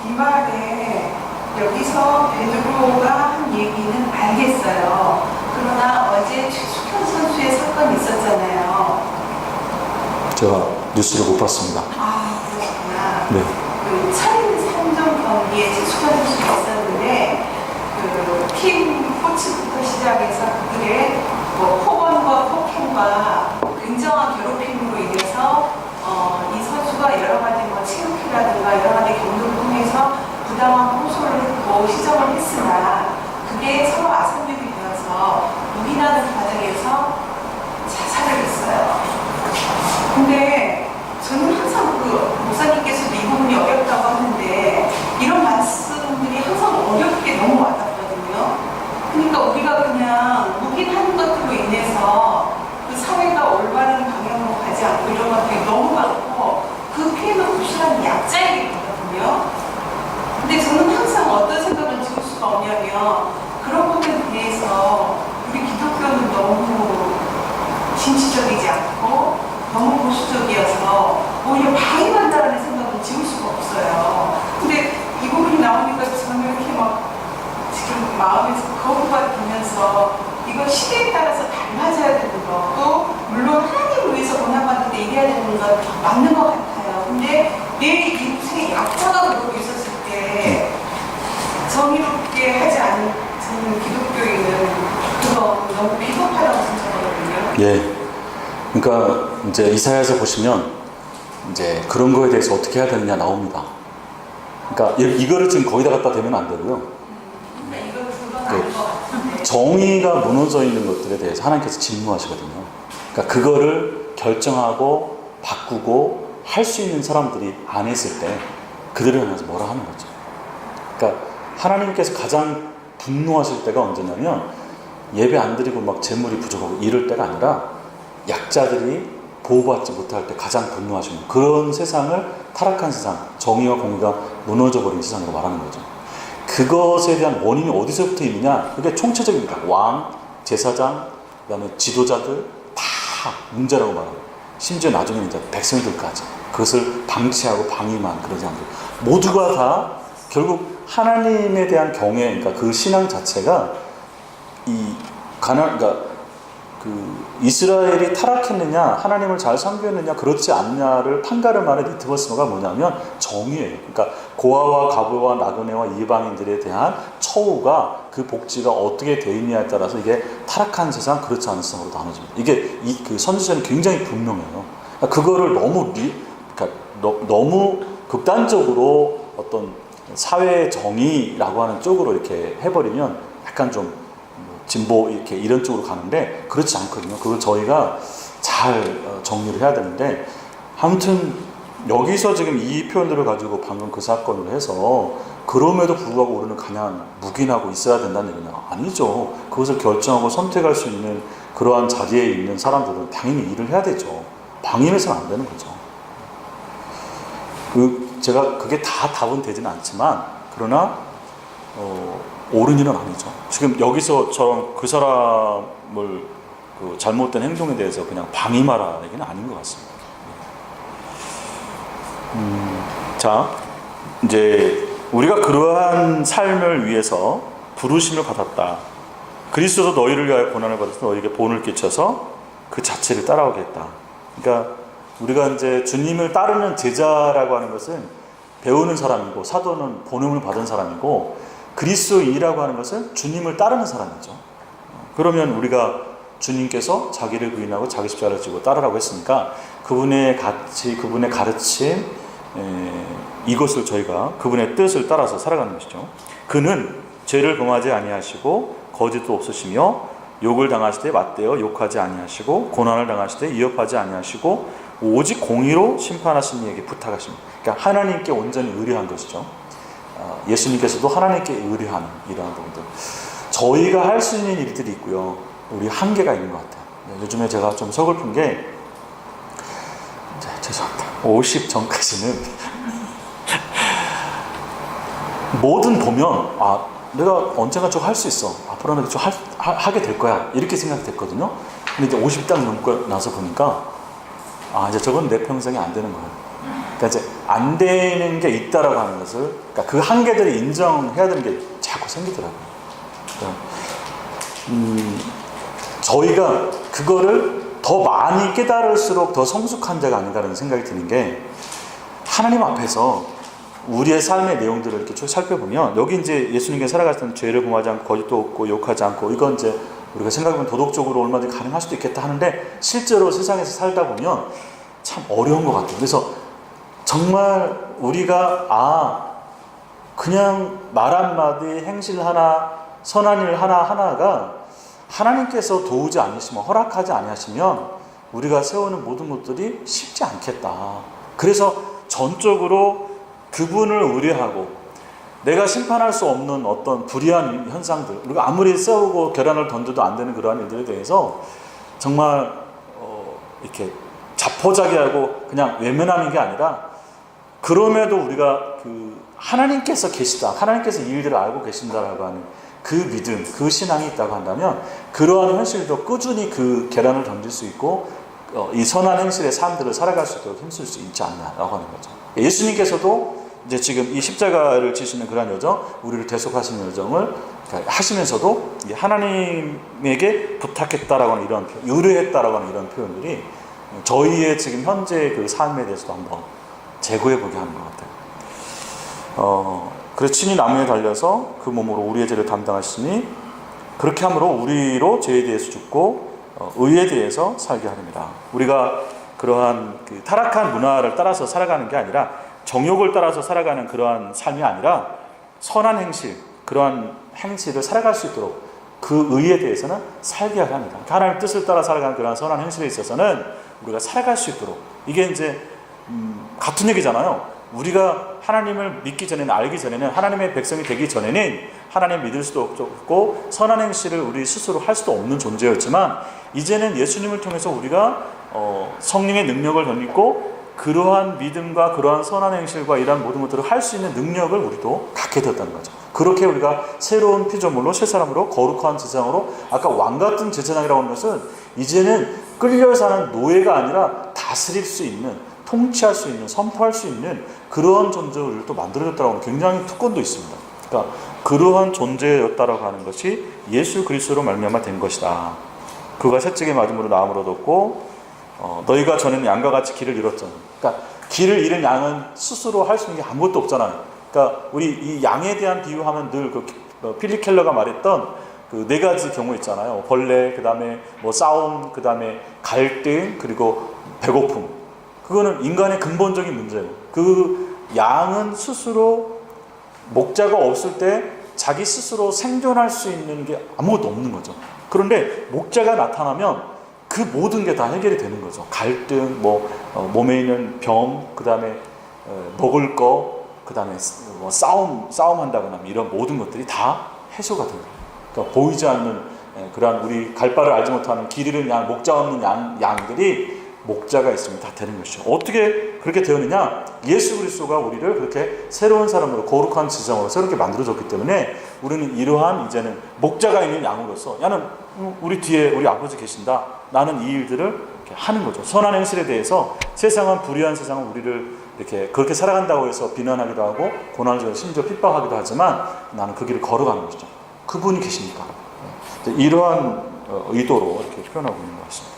이 말에 여기서 베드로가 한 얘기는 알겠어요. 그러나 어제 최숙현 선수의 사건이 있었잖아요. 제가 뉴스를 못 봤습니다. 아, 그렇구나. 네. 그 차림 3종 경기에 최숙현 선수가 있었는데 팀 코치부터 시작해서 그들의 폭언과 폭행과 굉장한 괴롭힘으로 인해서 이 선수가 여러 가지 체육회라든가 여러 가지 경로를 통해서 부당한 호소를 했고 시정을 했으나 그게 서로 아산육이 되어서 유인하는 과정에서 자살을 했어요. 근데 저는 항상 목사님께서도 이 부분이 어렵다고 하는데 이런 말씀들이 항상 어렵게 너무 와닿거든요. 그러니까 우리가 그냥 묵인하는 것들로 인해서 그 사회가 올바른 방향으로 가지 않고 이런 것들이 너무 많고 그 피해는 부실한 약자에게 있거든요. 근데 저는 항상 어떤 생각을 지울 수가 없냐면 그런 부분에 대해서 우리 기독교는 너무 진취적이지 않고 너무 보수적이어서 오히려 방임한다는 생각은 지울 수가 없어요. 근데 이 부분이 나오니까 저는 이렇게 지금 마음에서 거부가 되면서 이건 시대에 따라서 달라져야 되는 거고, 물론 하나님을 위해서 고난받을 때 이래야 되는 건 맞는 것 같아요. 근데 내 인생의 약자가 그러고 있었을 때 정의롭게 하지 않은 저는 기독교인은 그거 너무 비겁하다고 생각하거든요. 예. 그러니까 이제 이사야에서 보시면 이제 그런 거에 대해서 어떻게 해야 되느냐 나옵니다. 그러니까 이거를 지금 거기다 갖다 대면 안 되고요. 정의가 무너져 있는 것들에 대해서 하나님께서 진노하시거든요. 그러니까 그거를 결정하고 바꾸고 할 수 있는 사람들이 안 했을 때 그들을 향해서 뭐라 하는 거죠. 그러니까 하나님께서 가장 분노하실 때가 언제냐면 예배 안 드리고 막 재물이 부족하고 이럴 때가 아니라 약자들이 보호받지 못할 때 가장 분노하시는 그런 세상을, 타락한 세상, 정의와 공의가 무너져버린 세상으로 말하는 거죠. 그것에 대한 원인이 어디서부터 있느냐? 그게 총체적입니다. 왕, 제사장, 그 다음에 지도자들 다 문제라고 말합니다. 심지어 나중에는 이제 백성들까지 그것을 방치하고 방임한 그런 사람들 모두가 다 결국 하나님에 대한 경외, 그러니까 그 신앙 자체가 이 그러니까 이스라엘이 타락했느냐, 하나님을 잘 섬겼느냐, 그렇지 않느냐를 판가름하는 리트머스가 뭐냐면 정의예요. 그러니까 고아와 가부와 나그네와 이방인들에 대한 처우가 그 복지가 어떻게 되어 있냐에 따라서 이게 타락한 세상, 그렇지 않은 세상으로 나눠집니다. 이게 그 선지자는 굉장히 분명해요. 그러니까 그거를 너무 극단적으로 어떤 사회 정의라고 하는 쪽으로 이렇게 해버리면 약간 좀 진보 이렇게 이런 쪽으로 가는데 그렇지 않거든요. 그걸 저희가 잘 정리를 해야 되는데, 아무튼 여기서 지금 이 표현들을 가지고 방금 그 사건을 해서 그럼에도 불구하고 우리는 그냥 묵인하고 있어야 된다는 얘기는 아니죠. 그것을 결정하고 선택할 수 있는 그러한 자리에 있는 사람들은 당연히 일을 해야 되죠. 방임해서는 안 되는 거죠. 제가 그게 다 답은 되지는 않지만, 그러나 옳은 일은 아니죠. 지금 여기서처럼 그 사람을 잘못된 행동에 대해서 그냥 방임하라 얘기는 아닌 것 같습니다. 자, 이제 우리가 그러한 삶을 위해서 부르심을 받았다. 그리스도도 너희를 위하여 고난을 받아서 너희에게 본을 끼쳐서 그 자체를 따라오겠다. 그러니까 우리가 이제 주님을 따르는 제자라고 하는 것은 배우는 사람이고, 사도는 본음을 받은 사람이고, 그리스도인이라고 하는 것은 주님을 따르는 사람이죠. 그러면 우리가 주님께서 자기를 부인하고 자기 십자가를 지고 따르라고 했으니까 그분의 가치, 그분의 가르침, 이것을 저희가 그분의 뜻을 따라서 살아가는 것이죠. 그는 죄를 범하지 아니하시고 거짓도 없으시며 욕을 당하실 때 맞대어 욕하지 아니하시고 고난을 당하실 때 위협하지 아니하시고 오직 공의로 심판하신 이에게 부탁하십니다. 그러니까 하나님께 온전히 의뢰한 것이죠. 예수님께서도 하나님께 의뢰하는 이러한 부분들. 저희가 할 수 있는 일들이 있고요, 우리 한계가 있는 것 같아요. 요즘에 제가 좀 서글픈 게, 죄송합니다, 50 전까지는 뭐든 보면 내가 언젠가 저거 할 수 있어, 앞으로는 저거 하게 될 거야, 이렇게 생각됐거든요. 근데 이제 50 딱 넘고 나서 보니까 이제 저건 내 평생에 안 되는 거예요. 그러니까 이제 안 되는 게 있다라고 하는 것을, 그러니까 그 한계들을 인정해야 되는 게 자꾸 생기더라고요. 그러니까 저희가 그거를 더 많이 깨달을수록 더 성숙한 자가 아닌가라는 생각이 드는 게, 하나님 앞에서 우리의 삶의 내용들을 이렇게 쭉 살펴보면, 여기 이제 예수님께 살아가시던 죄를 범하지 않고 거짓도 없고 욕하지 않고, 이건 이제 우리가 생각해보면 도덕적으로 얼마든지 가능할 수도 있겠다 하는데, 실제로 세상에서 살다 보면 참 어려운 것 같아요. 그래서 정말 우리가 그냥 말 한마디, 행실 하나, 선한 일 하나하나가 하나님께서 도우지 않으시면, 허락하지 아니하시면 우리가 세우는 모든 것들이 쉽지 않겠다. 그래서 전적으로 그분을 의뢰하고, 내가 심판할 수 없는 어떤 불의한 현상들, 우리가 아무리 세우고 계란을 던져도 안 되는 그러한 일들에 대해서 정말 이렇게 자포자기하고 그냥 외면하는 게 아니라, 그럼에도 우리가 하나님께서 계시다, 하나님께서 이 일들을 알고 계신다라고 하는 그 믿음, 그 신앙이 있다고 한다면, 그러한 현실도 꾸준히 그 계란을 던질 수 있고, 이 선한 행실의 삶들을 살아갈 수 있도록 힘쓸 수 있지 않나라고 하는 거죠. 예수님께서도 이제 지금 이 십자가를 지시는 그러한 여정, 우리를 대속하시는 여정을 하시면서도 하나님에게 부탁했다라고 하는 이런 표현, 의뢰했다라고 하는 이런 표현들이 저희의 지금 현재 그 삶에 대해서도 한번 재고해 보게 하는 것 같아요. 그래서 친히 나무에 달려서 그 몸으로 우리의 죄를 담당하시니 그렇게 함으로 우리로 죄에 대해서 죽고 의에 대해서 살게 하렵니다. 우리가 그러한 타락한 문화를 따라서 살아가는 게 아니라, 정욕을 따라서 살아가는 그러한 삶이 아니라, 선한 행실, 그러한 행실을 살아갈 수 있도록 그 의에 대해서는 살게 합니다. 하나님의 뜻을 따라 살아가는 그러한 선한 행실에 있어서는 우리가 살아갈 수 있도록, 이게 이제 같은 얘기잖아요. 우리가 하나님을 믿기 전에는, 알기 전에는, 하나님의 백성이 되기 전에는 하나님 믿을 수도 없고 선한 행실을 우리 스스로 할 수도 없는 존재였지만, 이제는 예수님을 통해서 우리가 성령의 능력을 덧입고 그러한 믿음과 그러한 선한 행실과 이러한 모든 것들을 할 수 있는 능력을 우리도 갖게 되었다는 거죠. 그렇게 우리가 새로운 피조물로, 새 사람으로, 거룩한 제사장으로, 아까 왕같은 제사장이라고 하는 것은 이제는 끌려 사는 노예가 아니라 다스릴 수 있는, 통치할 수 있는, 선포할 수 있는 그런 존재를 또 만들어줬다고 하는 굉장히 특권도 있습니다. 그러니까 그러한 존재였다라고 하는 것이 예수 그리스도로 말미암아 된 것이다. 그가 채찍에 맞음으로 나음을 얻었고 너희가 전에는 양과 같이 길을 잃었잖아. 그러니까 길을 잃은 양은 스스로 할 수 있는 게 아무것도 없잖아요. 그러니까 우리 이 양에 대한 비유하면 늘 필립 켈러가 말했던 그 네 가지 경우 있잖아요. 벌레, 그 다음에 뭐 싸움, 그 다음에 갈등, 그리고 배고픔. 그거는 인간의 근본적인 문제예요. 그 양은 스스로 목자가 없을 때 자기 스스로 생존할 수 있는 게 아무것도 없는 거죠. 그런데 목자가 나타나면 그 모든 게 다 해결이 되는 거죠. 갈등, 몸에 있는 병, 그 다음에 먹을 거, 그 다음에 뭐 싸움한다거나 이런 모든 것들이 다 해소가 돼요. 그러니까 보이지 않는 그러한 우리 갈 바를 알지 못하는 길 잃은 양, 목자 없는 양들이 목자가 있으면 다 되는 것이죠. 어떻게 그렇게 되었느냐? 예수 그리스도가 우리를 그렇게 새로운 사람으로, 거룩한 지성으로 새롭게 만들어졌기 때문에 우리는 이러한 이제는 목자가 있는 양으로서, 야는 우리 뒤에 우리 아버지 계신다, 나는 이 일들을 이렇게 하는 거죠. 선한 행실에 대해서 세상은, 불의한 세상은 우리를 이렇게 그렇게 살아간다고 해서 비난하기도 하고 고난을 주고 심지어 핍박하기도 하지만 나는 그 길을 걸어가는 것이죠. 그분이 계시니까. 이러한 의도로 이렇게 표현하고 있는 것 같습니다.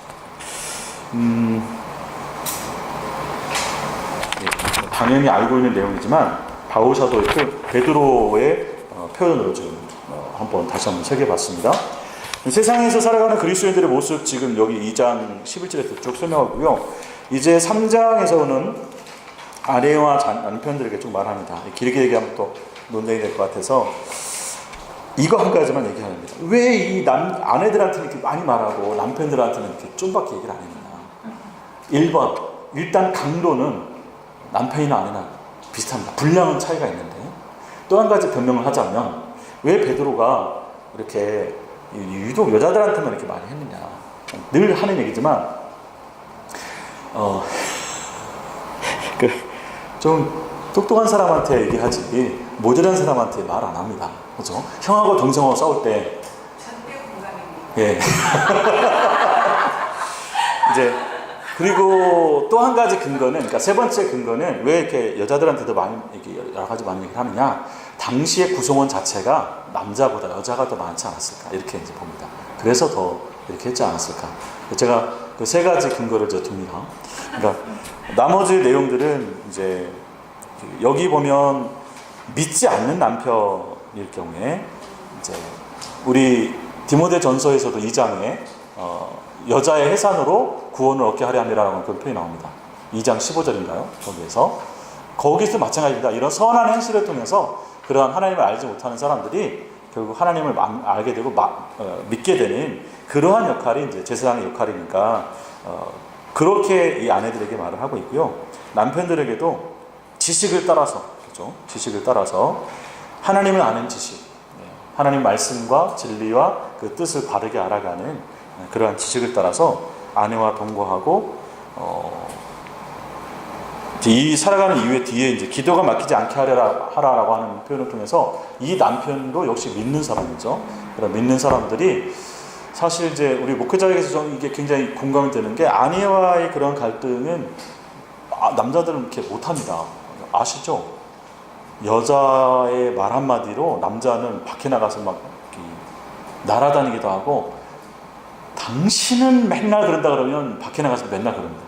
당연히 알고 있는 내용이지만 바울 사도의 베드로의 표현으로 지금 다시 한번 새겨봤습니다. 세상에서 살아가는 그리스도인들의 모습, 지금 여기 2장 11절에서 쭉 설명하고요. 이제 3장에서는 아내와 남편들에게 좀 말합니다. 길게 얘기하면 또 논쟁이 될 것 같아서 이거 한 가지만 얘기합니다. 왜 이 아내들한테는 이렇게 많이 말하고 남편들한테는 이렇게 좀밖에 얘기를 안 했느냐. 1번, 일단 강도는 남편이나 아내나 비슷합니다. 분량은 차이가 있는데, 또 한 가지 변명을 하자면 왜 베드로가 이렇게 유독 여자들한테만 이렇게 많이 했느냐. 늘 하는 얘기지만 좀 똑똑한 사람한테 얘기하지 모자란 사람한테 말 안 합니다. 그렇죠? 형하고 동생하고 싸울 때 절대 공감입니다. 예. 이제 그리고 또 한 가지 근거는, 그러니까 세 번째 근거는 왜 이렇게 여자들한테도 많이 이렇게 여러 가지 많이 얘기를 하느냐? 당시의 구성원 자체가 남자보다 여자가 더 많지 않았을까, 이렇게 이제 봅니다. 그래서 더 이렇게 했지 않았을까. 제가 그 세 가지 근거를 이제 둡니다. 그러니까 나머지 내용들은 이제 여기 보면 믿지 않는 남편일 경우에 이제 우리 디모데 전서에서도 2장에 여자의 해산으로 구원을 얻게 하려 함이라는 그런 표현이 나옵니다. 2장 15절인가요? 거기서 마찬가지입니다. 이런 선한 행실을 통해서 그러한 하나님을 알지 못하는 사람들이 결국 하나님을 알게 되고 믿게 되는 그러한 역할이 이제 제사장의 역할이니까 그렇게 이 아내들에게 말을 하고 있고요. 남편들에게도 지식을 따라서, 그렇죠? 지식을 따라서 하나님을 아는 지식, 하나님 말씀과 진리와 그 뜻을 바르게 알아가는 그러한 지식을 따라서 아내와 동거하고 이 살아가는 이후에 뒤에 이제 기도가 막히지 않게 하라라고 하는 표현을 통해서 이 남편도 역시 믿는 사람이죠. 그런 믿는 사람들이 사실 이제 우리 목회자에게서 저는 이게 굉장히 공감이 되는 게, 아내와의 그런 갈등은 남자들은 이렇게 못합니다. 아시죠? 여자의 말 한마디로 남자는 밖에 나가서 막 날아다니기도 하고, 당신은 맨날 그런다 그러면 밖에 나가서 맨날 그럽니다.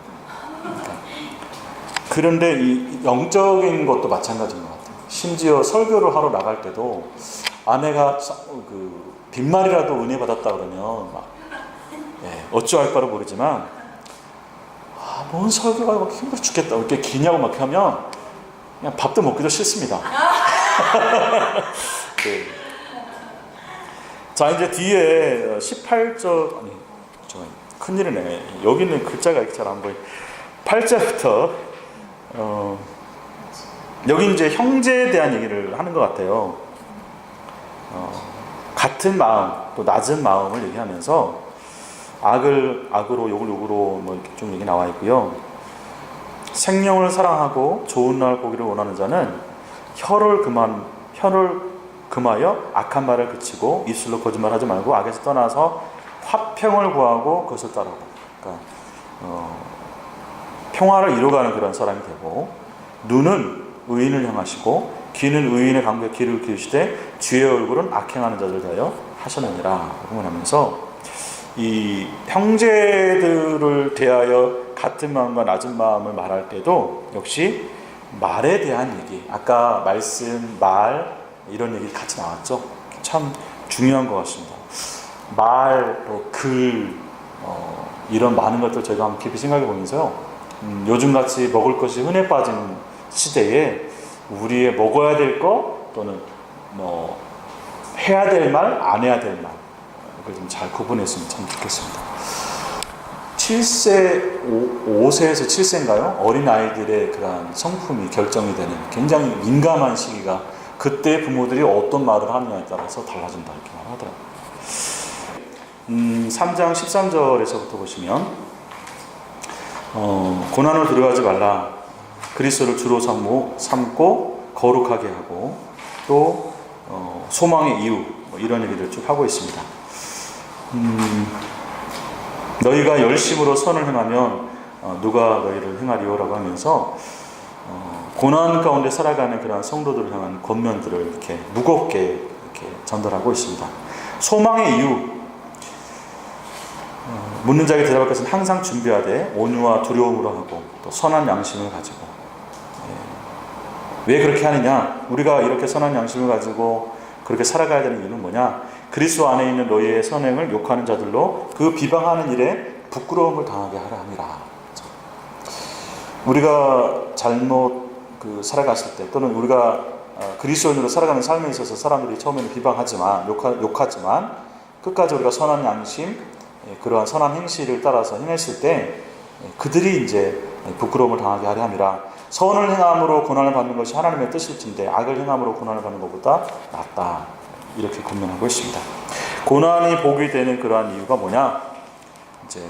그런데 이 영적인 것도 마찬가지인 것 같아요. 심지어 설교를 하러 나갈 때도 아내가 그 빈말이라도 은혜 받았다 그러면 막 어찌할 바를 모르지만 뭔 설교가 막 힘들어 죽겠다, 왜 이렇게 기냐고 막 하면 그냥 밥도 먹기도 싫습니다. 네. 자, 이제 뒤에 18절, 큰일이네. 여기 있는 글자가 잘 안 보여. 8절부터 여기 이제 형제에 대한 얘기를 하는 것 같아요. 같은 마음, 또 낮은 마음을 얘기하면서 악으로, 욕을 욕으로 뭐 이렇게 좀 얘기 나와 있고요. 생명을 사랑하고 좋은 날 보기를 원하는 자는 혀를 금하여 악한 말을 그치고 입술로 거짓말하지 말고 악에서 떠나서 화평을 구하고 그것을 따르고, 그러니까 평화를 이루어가는 그런 사람이 되고, 눈은 의인을 향하시고 귀는 의인의 강구에 귀를 기울이시되 주의 얼굴은 악행하는 자들을 대하여 하셨느니라 하면서 이 형제들을 대하여 같은 마음과 낮은 마음을 말할 때도 역시 말에 대한 얘기, 아까 말씀, 말 이런 얘기 같이 나왔죠. 참 중요한 것 같습니다. 말, 글 이런 많은 것들 저희가 한번 깊이 생각해 보면서요, 요즘같이 먹을 것이 흔해 빠진 시대에 우리의 먹어야 될 것 또는 뭐 해야 될 말, 안 해야 될 말, 그걸 좀 잘 구분했으면 참 좋겠습니다. 5세에서 7세인가요? 어린아이들의 그런 성품이 결정이 되는 굉장히 민감한 시기가, 그때 부모들이 어떤 말을 하느냐에 따라서 달라진다 이렇게 말하더라고요. 3장 13절에서부터 보시면 고난을 두려워하지 말라. 그리스도를 주로 삼고 거룩하게 하고 또 소망의 이유, 이런 얘기를 쭉 하고 있습니다. 너희가 열심으로 선을 행하면 누가 너희를 행하리오라고 하면서 고난 가운데 살아가는 그런 성도들을 향한 권면들을 이렇게 무겁게 이렇게 전달하고 있습니다. 소망의 이유, 묻는 자에게 대답할 것은 항상 준비하되 온유와 두려움으로 하고 또 선한 양심을 가지고. 왜 그렇게 하느냐? 우리가 이렇게 선한 양심을 가지고 그렇게 살아가야 되는 이유는 뭐냐? 그리스도 안에 있는 너희의 선행을 욕하는 자들로 그 비방하는 일에 부끄러움을 당하게 하라 함이라. 우리가 잘못 살아갔을 때, 또는 우리가 그리스도인으로 살아가는 삶에 있어서 사람들이 처음에는 비방하지만 욕하지만 끝까지 우리가 선한 양심, 그러한 선한 행실을 따라서 행했을 때 그들이 이제 부끄러움을 당하게 하려 함이라. 선을 행함으로 고난을 받는 것이 하나님의 뜻일진데 악을 행함으로 고난을 받는 것보다 낫다, 이렇게 권면하고 있습니다. 고난이 복이 되는 그러한 이유가 뭐냐? 이제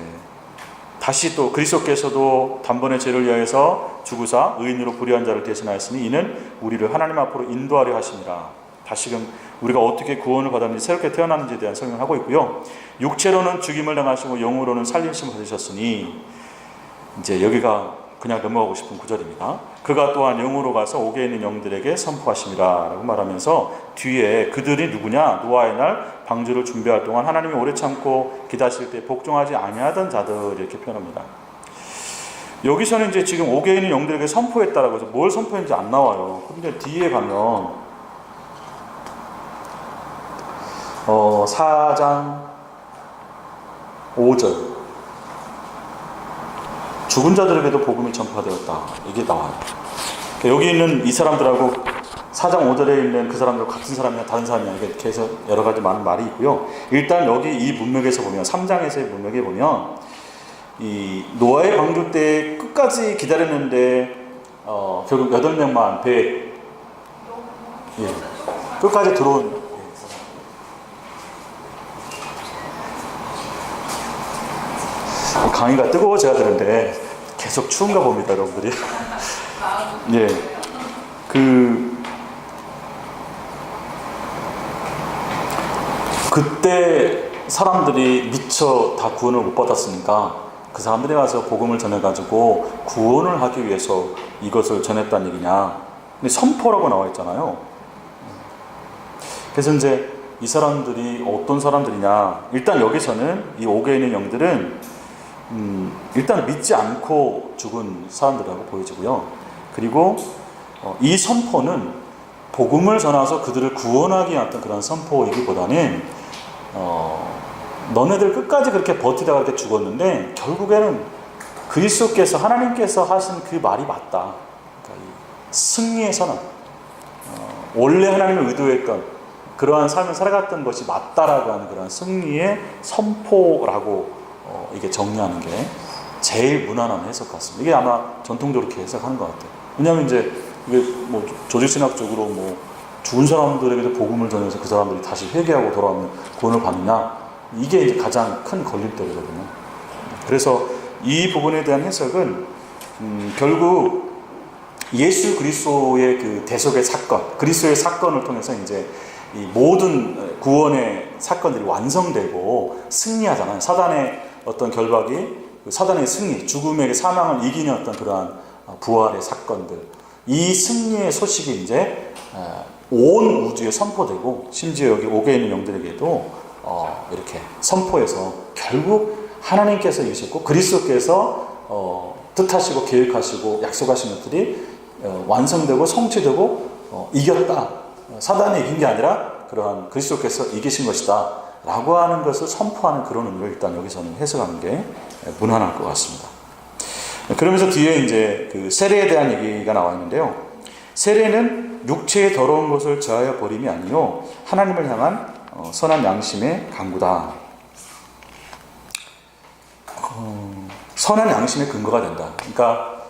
다시 또 그리스도께서도 단번에 죄를 위하여서 죽으사 의인으로 불의한 자를 대신하였으니 이는 우리를 하나님 앞으로 인도하려 하심이라. 다시금 우리가 어떻게 구원을 받았는지, 새롭게 태어났는지에 대한 설명을 하고 있고요. 육체로는 죽임을 당하시고 영으로는 살리심을 받으셨으니, 이제 여기가 그냥 넘어가고 싶은 구절입니다. 그가 또한 영으로 가서 옥에 있는 영들에게 선포하심이라 라고 말하면서 뒤에 그들이 누구냐? 노아의 날 방주를 준비할 동안 하나님이 오래 참고 기다리실 때 복종하지 아니하던 자들, 이렇게 표현합니다. 여기서는 이제 지금 옥에 있는 영들에게 선포했다라고 해서 뭘 선포했는지 안 나와요. 근데 뒤에 가면 4장 5절 죽은 자들에게도 복음이 전파되었다, 이게 나와요. 여기 있는 이 사람들하고 4장 5절에 있는 그 사람들 같은 사람이냐 다른 사람이냐, 이게 계속 여러 가지 많은 말이 있고요. 일단 여기 이 문맥에서 보면, 3장에서의 문맥에 보면 이 노아의 방주 때 끝까지 기다렸는데 결국 8명만 배에 끝까지 들어온, 강의가 뜨거워져야 되는데 계속 추운가 봅니다, 여러분들이. 예, 그때 사람들이 미처 다 구원을 못 받았으니까 그 사람들이 와서 복음을 전해가지고 구원을 하기 위해서 이것을 전했다는 얘기냐? 근데 선포라고 나와 있잖아요. 그래서 이제 이 사람들이 어떤 사람들이냐? 일단 여기서는 이 옥에 있는 영들은 일단 믿지 않고 죽은 사람들이라고 보여지고요. 그리고 이 선포는 복음을 전해서 그들을 구원하기 위한 어떤 그런 선포이기보다는 너네들 끝까지 그렇게 버티다가 이렇게 죽었는데 결국에는 그리스도께서, 하나님께서 하신 그 말이 맞다. 그러니까 이 승리의 선언, 원래 하나님의 의도했던 그러한 삶을 살아갔던 것이 맞다라고 하는 그런 승리의 선포라고 이게 정리하는 게 제일 무난한 해석 같습니다. 이게 아마 전통적으로 이렇게 해석하는 것 같아요. 왜냐하면 이제 이게 뭐 조직신학적으로 뭐 죽은 사람들에게도 복음을 전해서 그 사람들이 다시 회개하고 돌아오면 구원을 받느냐, 이게 이제 가장 큰 걸림돌이거든요. 그래서 이 부분에 대한 해석은 결국 예수 그리스도의 그 대속의 사건, 그리스도의 사건을 통해서 이제 이 모든 구원의 사건들이 완성되고 승리하잖아요. 사단의 어떤 결박이, 사단의 승리, 죽음에게 사망을 이기는 어떤 그러한 부활의 사건들, 이 승리의 소식이 이제 온 우주에 선포되고 심지어 여기 옥에 있는 영들에게도 이렇게 선포해서 결국 하나님께서 이기셨고 그리스도께서 뜻하시고 계획하시고 약속하신 것들이 완성되고 성취되고 이겼다. 사단이 이긴 게 아니라 그러한 그리스도께서 이기신 것이다 라고 하는 것을 선포하는 그런 의미를 일단 여기서는 해석하는 게 무난할 것 같습니다. 그러면서 뒤에 이제 그 세례에 대한 얘기가 나와 있는데요. 세례는 육체의 더러운 것을 제하여 버림이 아니요 하나님을 향한 선한 양심의 강구다. 선한 양심의 근거가 된다. 그러니까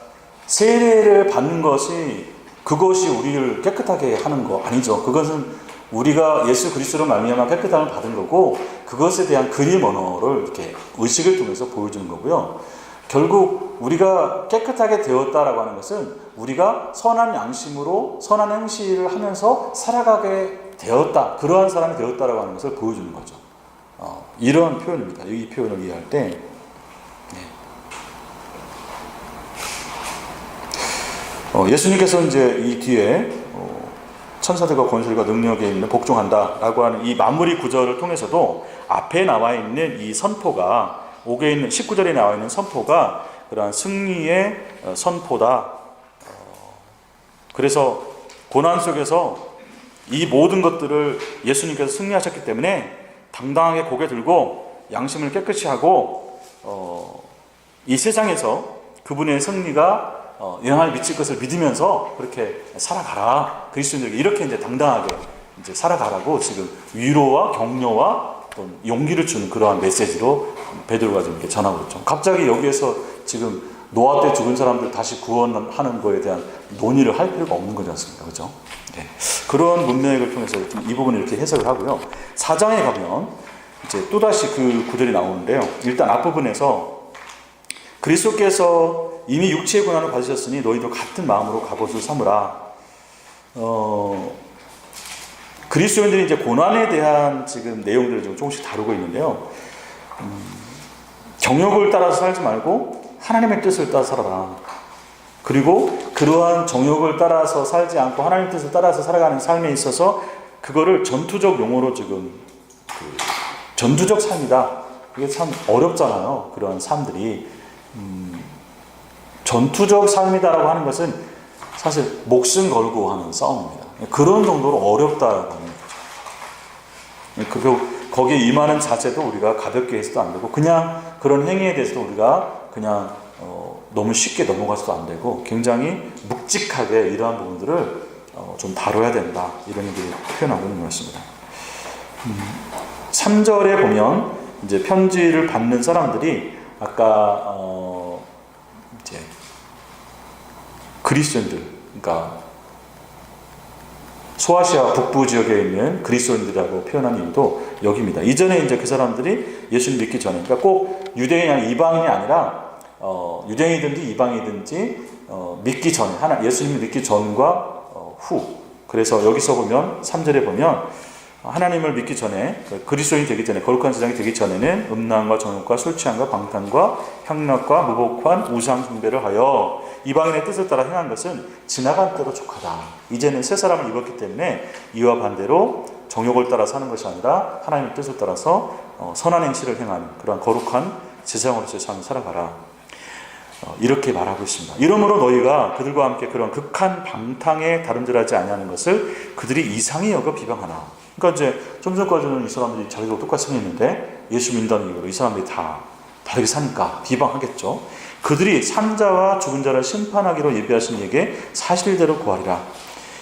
세례를 받는 것이 그것이 우리를 깨끗하게 하는 거 아니죠. 그것은 우리가 예수 그리스도로 말미암아 깨끗함을 받은 거고 그것에 대한 그림 언어를 이렇게 의식을 통해서 보여주는 거고요. 결국 우리가 깨끗하게 되었다라고 하는 것은 우리가 선한 양심으로 선한 행실을 하면서 살아가게 되었다. 그러한 사람이 되었다라고 하는 것을 보여주는 거죠. 이런 표현입니다. 이 표현을 이해할 때 예수님께서 이제 이 뒤에 천사들과 권세들과 능력에 있는 복종한다라고 하는 이 마무리 구절을 통해서도 앞에 나와 있는 이 선포가 옥에 있는 19절에 나와 있는 선포가 그러한 승리의 선포다. 그래서 고난 속에서 이 모든 것들을 예수님께서 승리하셨기 때문에 당당하게 고개 들고 양심을 깨끗이 하고 이 세상에서 그분의 승리가 영향을 미칠 것을 믿으면서 그렇게 살아가라. 그리스도인들에게 이렇게 이제 당당하게 이제 살아가라고 지금 위로와 격려와 어떤 용기를 주는 그러한 메시지로 베드로가 지금 이렇게 전하고 있죠. 갑자기 여기에서 지금 노아 때 죽은 사람들 다시 구원하는 거에 대한 논의를 할 필요가 없는 거지 않습니까? 그죠? 네. 그런 문맥을 통해서 이 부분을 이렇게 해석을 하고요. 4장에 가면 이제 또다시 그 구절이 나오는데요. 일단 앞부분에서 그리스도께서 이미 육체의 고난을 받으셨으니 너희도 같은 마음으로 갑옷을 삼으라. 그리스도인들이 이제 고난에 대한 지금 내용들을 좀 조금씩 다루고 있는데요. 정욕을 따라서 살지 말고 하나님의 뜻을 따라 살아라. 그리고 그러한 정욕을 따라서 살지 않고 하나님의 뜻을 따라서 살아가는 삶에 있어서 그거를 전투적 용어로 지금 전투적 삶이다. 이게 참 어렵잖아요. 그런 삶들이. 전투적 삶이다라고 하는 것은 사실 목숨 걸고 하는 싸움입니다. 그런 정도로 어렵다라고 하는 거죠. 거기에 임하는 자체도 우리가 가볍게 해서도 안 되고 그냥 그런 행위에 대해서도 우리가 그냥 너무 쉽게 넘어가서도 안 되고 굉장히 묵직하게 이러한 부분들을 좀 다뤄야 된다. 이런 얘기를 표현하고 있는 것입니다. 3절에 보면 이제 편지를 받는 사람들이 아까 이제 그리스도인들, 그러니까 소아시아 북부 지역에 있는 그리스도인들이라고 표현한 이유도 여기입니다. 이전에 이제 그 사람들이 예수님 믿기 전에, 그러니까 꼭 유대인이 아니라 이방인이 아니라 유대인이든지 이방이든지 믿기 전에 예수님을 믿기 전과 후. 그래서 여기서 보면 3절에 보면 하나님을 믿기 전에 그리스도인이 되기 전에 거룩한 세상이 되기 전에는 음란과 정욕과 술 취함과 방탕과 향락과 무복한 우상 숭배를 하여 이방인의 뜻을 따라 행한 것은 지나간 때로 족하다. 이제는 새 사람을 입었기 때문에 이와 반대로 정욕을 따라 사는 것이 아니라 하나님의 뜻을 따라서 선한 행실을 행하는 그러한 거룩한 제사장으로서의 삶을 살아가라. 이렇게 말하고 있습니다. 이러므로 너희가 그들과 함께 그런 극한 방탕에 다름질하지 아니하는 것을 그들이 이상히 여겨 비방하나. 그러니까 이제 좀 전까지는 이 사람들이 자기도 똑같이 생겼는데 예수 믿는다는 이유로 이 사람들이 다 다르게 사니까 비방하겠죠. 그들이 산자와 죽은 자를 심판하기로 예비하신 이에게 사실대로 구하리라.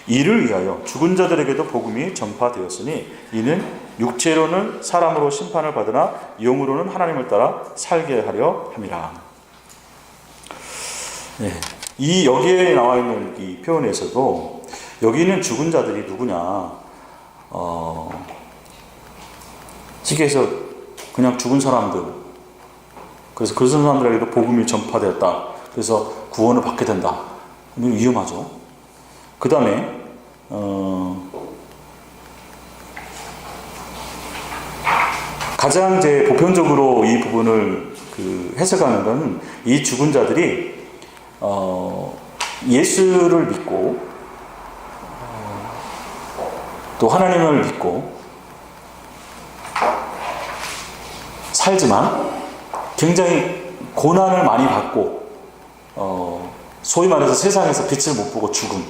이를 위하여 죽은 자들에게도 복음이 전파되었으니 이는 육체로는 사람으로 심판을 받으나 영으로는 하나님을 따라 살게 하려 함이라. 네. 이 여기에 나와 있는 이 표현에서도 여기 있는 죽은 자들이 누구냐? 시계에서 그냥 죽은 사람들, 그래서 그 사람들에게도 복음이 전파되었다. 그래서 구원을 받게 된다. 이건 위험하죠. 그 다음에 가장 이제 보편적으로 이 부분을 해석하는 것은 이 죽은 자들이 예수를 믿고 또 하나님을 믿고 살지만 굉장히 고난을 많이 받고 소위 말해서 세상에서 빛을 못 보고 죽음.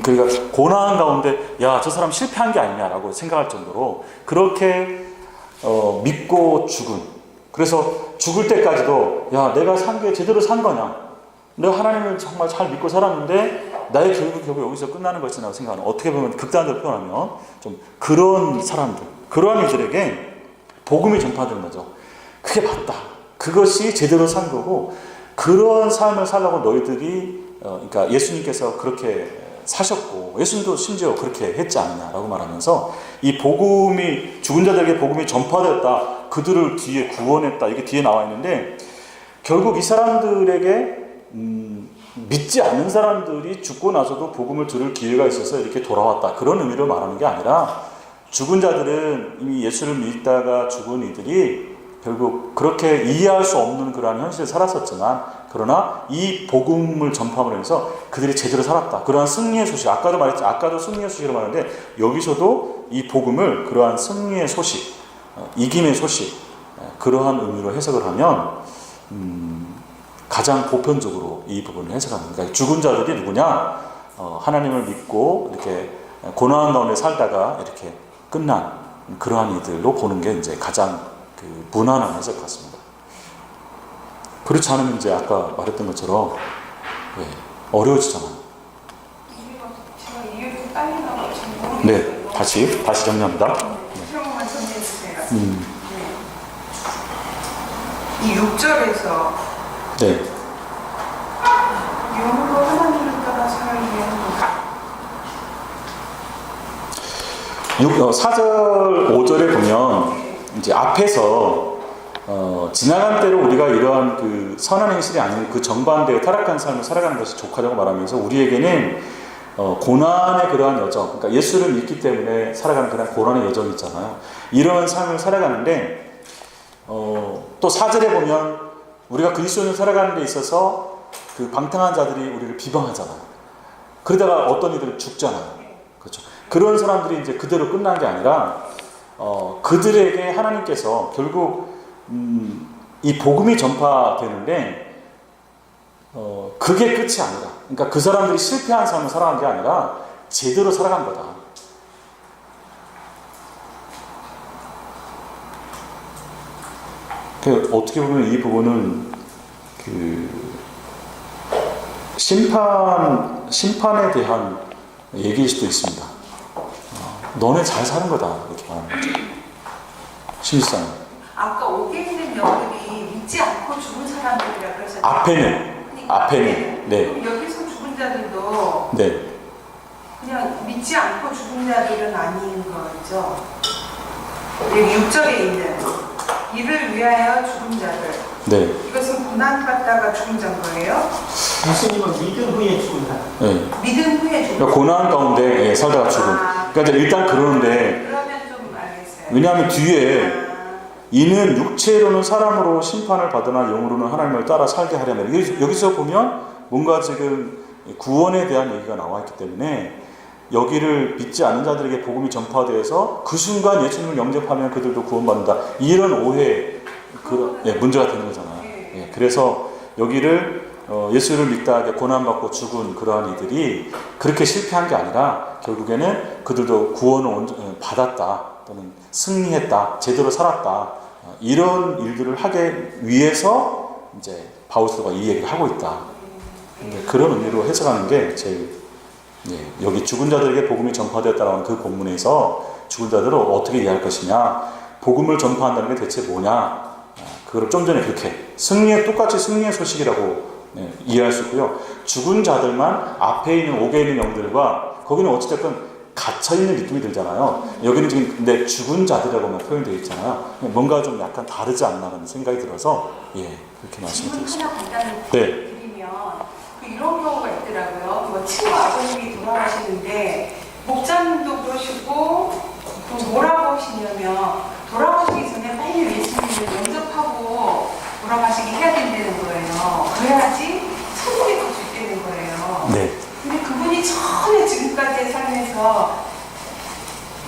그러니까 고난 가운데 야, 저 사람 실패한 게 아니냐라고 생각할 정도로 그렇게 믿고 죽은. 그래서 죽을 때까지도 야, 내가 산 게 제대로 산 거냐, 내가 하나님을 정말 잘 믿고 살았는데 나의 결국 여기서 끝나는 것이라고 생각하는, 어떻게 보면 극단적으로 표현하면 좀 그런 사람들, 그러한 이들에게 복음이 전파되는 거죠. 그게 맞다, 그것이 제대로 산 거고, 그런 삶을 살라고 너희들이 그러니까 예수님께서 그렇게 사셨고 예수님도 심지어 그렇게 했지 않느냐라고 말하면서 이 복음이, 죽은 자들에게 복음이 전파되었다, 그들을 뒤에 구원했다, 이게 뒤에 나와 있는데, 결국 이 사람들에게 믿지 않는 사람들이 죽고 나서도 복음을 들을 기회가 있어서 이렇게 돌아왔다, 그런 의미로 말하는 게 아니라, 죽은 자들은 이미 예수를 믿다가 죽은 이들이 결국 그렇게 이해할 수 없는 그러한 현실을 살았었지만, 그러나 이 복음을 전파하면서 그들이 제대로 살았다, 그러한 승리의 소식, 아까도 말했지, 아까도 승리의 소식이라고 하는데 여기서도 이 복음을 그러한 승리의 소식, 이김의 소식, 그러한 의미로 해석을 하면 가장 보편적으로 이 부분을 해석합니다. 그러니까 죽은 자들이 누구냐? 하나님을 믿고 이렇게 고난 가운데 살다가 이렇게 끝난 그러한 이들로 보는 게 이제 가장 무난한 해석 같습니다. 그렇지 않으면 이제 아까 말했던 것처럼 어려워지잖아요. 제가 이유를 빨리 나가고 네, 다시 정리합니다. 설명만 정리해주세요. 이 6절에서 네. 영으로 하나님을 따라 살기 위한 4절, 5절에 보면 이제 앞에서 지나간 때로 우리가 이러한 그 선한 행실이 아닌 그 정반대의 타락한 삶을 살아가는 것이 족하다고 말하면서 우리에게는 고난의 그러한 여정, 그러니까 예수를 믿기 때문에 살아가는 그런 고난의 여정이 있잖아요. 이런 삶을 살아가는데 또 4절에 보면 우리가 그리스도인을 살아가는 데 있어서 그 방탕한 자들이 우리를 비방하잖아요. 그러다가 어떤 이들은 죽잖아요. 그렇죠. 그런 사람들이 이제 그대로 끝난 게 아니라 그들에게 하나님께서 결국 이 복음이 전파되는데 그게 끝이 아니라, 그러니까 그 사람들이 실패한 삶을 살아간 게 아니라 제대로 살아간 거다. 어떻게 보면 이 부분은 그 심판에 대한 얘기일 수도 있습니다. 너네 잘 사는 거다, 이렇게 말하는 거죠. 실상 아까 오게 있는 영들이 믿지 않고 죽은 사람들이라 그러셨잖아요. 앞에는 네. 그럼 여기서 죽은 자들도 네. 그냥 믿지 않고 죽은 자들은 아닌 거죠. 여기 6절에 있는 이를 위하여 죽은 자들. 네. 이것은 고난받다가 죽은 자인 거예요? 예수님은 믿음 후에 죽은 자. 네. 믿음 후에 죽은 그러니까 고난 가운데 살다가 죽은. 그러니까 일단 그러는데, 그러면 좀 알겠어요. 왜냐하면 뒤에 이는 육체로는 사람으로 심판을 받으나 영으로는 하나님을 따라 살게 하려면, 여기서 보면 뭔가 지금 구원에 대한 얘기가 나와 있기 때문에 여기를 믿지 않는 자들에게 복음이 전파되어서 그 순간 예수님을 영접하면 그들도 구원받는다, 이런 오해, 문제가 되는 거잖아요. 그래서 여기를 예수를 믿다 고난받고 죽은 그러한 이들이 그렇게 실패한 게 아니라 결국에는 그들도 구원을 받았다, 또는 승리했다, 제대로 살았다, 이런 일들을 하기 위해서 이제 바울서가 이 얘기를 하고 있다. 그런 의미로 해석하는 게 제일, 여기 죽은 자들에게 복음이 전파되었다라는 그 본문에서 죽은 자들을 어떻게 이해할 것이냐, 복음을 전파한다는 게 대체 뭐냐, 그걸 좀 전에 그렇게 똑같이 승리의 소식이라고 이해할 수 있고요. 죽은 자들만 앞에 있는 옥에 있는 영들과, 거기는 어찌됐든 갇혀있는 느낌이 들잖아요. 여기는 지금 근데 죽은 자들이라고만 표현되어 있잖아요. 뭔가 좀 약간 다르지 않나라는 생각이 들어서 그렇게 말씀드리겠습니다. 하나 간단히 네. 드리면 이런 경우가 있더라고요. 뭐 친구 아버님이 돌아가시는데 목사님도 그러시고 또 뭐라고 하시냐면 돌아가시기 전에 빨리 예수님을 영접하고 돌아가시게 해야 된다는 거예요. 그래야지 천국에 갈 수 있다는 네. 근데 그분이 전혀 지금까지의 삶에서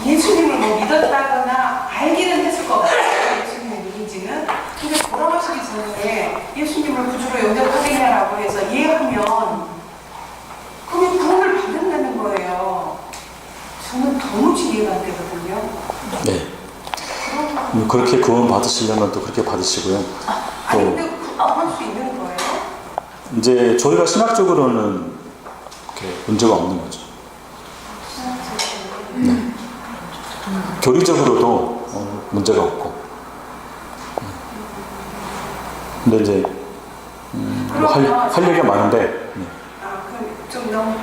예수님을 뭐 믿었다거나 알기는 했을 것 같아요. 예수님이 누군지는. 근데 돌아가시기 전에 예수님을 구주로 영접하겠냐라고 해서 예하면 그게 구원을 받는다는 거예요. 저는 도무지 이해가 안 되거든요. 네. 그렇게 구원 받으시려면 또 그렇게 받으시고요. 아니 또 근데 구원할 수 있는 거예요? 이제 저희가 신학적으로는 이렇게 문제가 없는 거죠. 네. 교리적으로도 문제가 없고. 근데 이제 할 얘기가 많은데. 네. 아, 그럼 좀 너무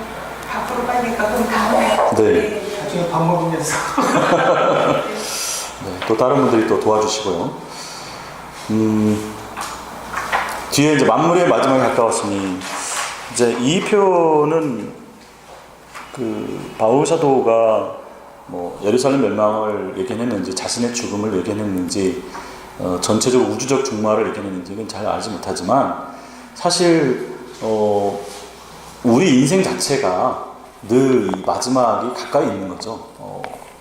밖으로 빠지니까 그럼 다음에. 네. 나중에 밥 먹으면서. 네, 또 다른 분들이 또 도와주시고요. 뒤에 이제 만물의 마지막에 가까웠으니 이제 이 표는 그 바울 사도가 뭐 예루살렘 멸망을 예견했는지 자신의 죽음을 예견했는지 전체적으로 우주적 종말을 예견했는지는 잘 알지 못하지만 사실 우리 인생 자체가 늘 이 마지막이 가까이 있는 거죠.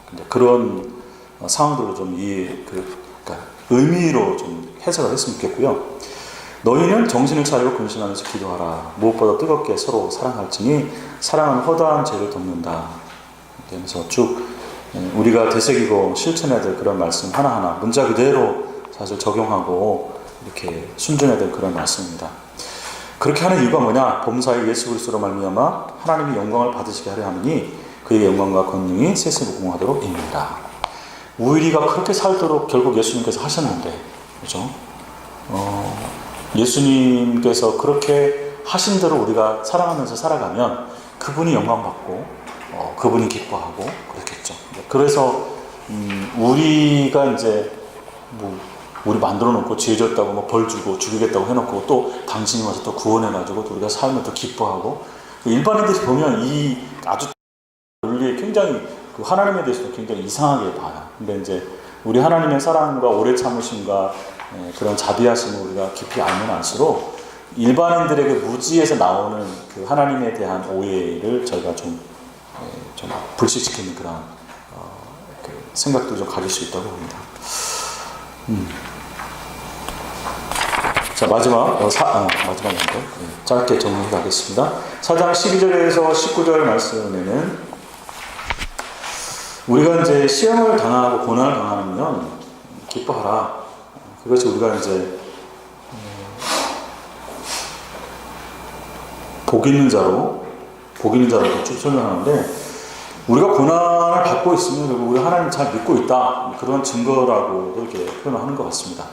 근데 그런 상황들로 좀 그러니까 의미로 좀 해석을 했으면 좋겠고요. 너희는 정신을 차리고 근신하면서 기도하라. 무엇보다 뜨겁게 서로 사랑할지니 사랑은 허다한 죄를 덮는다. 그래서 쭉 우리가 되새기고 실천해야 될 그런 말씀 하나하나 문자 그대로 사실 적용하고 이렇게 순종해야 될 그런 말씀입니다. 그렇게 하는 이유가 뭐냐? 범사의 예수 그리스도로 말미암아 하나님이 영광을 받으시게 하려 함이니 그의 영광과 권능이 세세로 공하도록 입니다. 우리가 그렇게 살도록 결국 예수님께서 하셨는데, 그죠? 예수님께서 그렇게 하신 대로 우리가 사랑하면서 살아가면 그분이 영광받고 그분이 기뻐하고 그렇겠죠. 그래서 우리가 이제 뭐 우리 만들어 놓고 지혜 줬다고 뭐 벌 주고 죽이겠다고 해놓고 또 당신이 와서 또 구원해가지고 또 우리가 살면 또 기뻐하고 일반인들이 보면 이 아주 논리에 굉장히 그 하나님에 대해서도 굉장히 이상하게 봐요. 근데 이제 우리 하나님의 사랑과 오래 참으심과 그런 자비하심을 우리가 깊이 알면 알수록 일반인들에게 무지에서 나오는 그 하나님에 대한 오해를 저희가 좀 불식시키는 그런 그 생각도 좀 가질 수 있다고 봅니다. 자, 마지막인데 짧게 정리해 가겠습니다. 4장 12절에서 19절 말씀에는 우리가 이제 시험을 당하고 고난을 당하면 기뻐하라. 그것이 우리가 이제 복 있는 자로 쭉 설명하는데 우리가 고난을 받고 있으면 결국 우리가 하나님을 잘 믿고 있다. 그런 증거라고도 이렇게 표현을 하는 것 같습니다.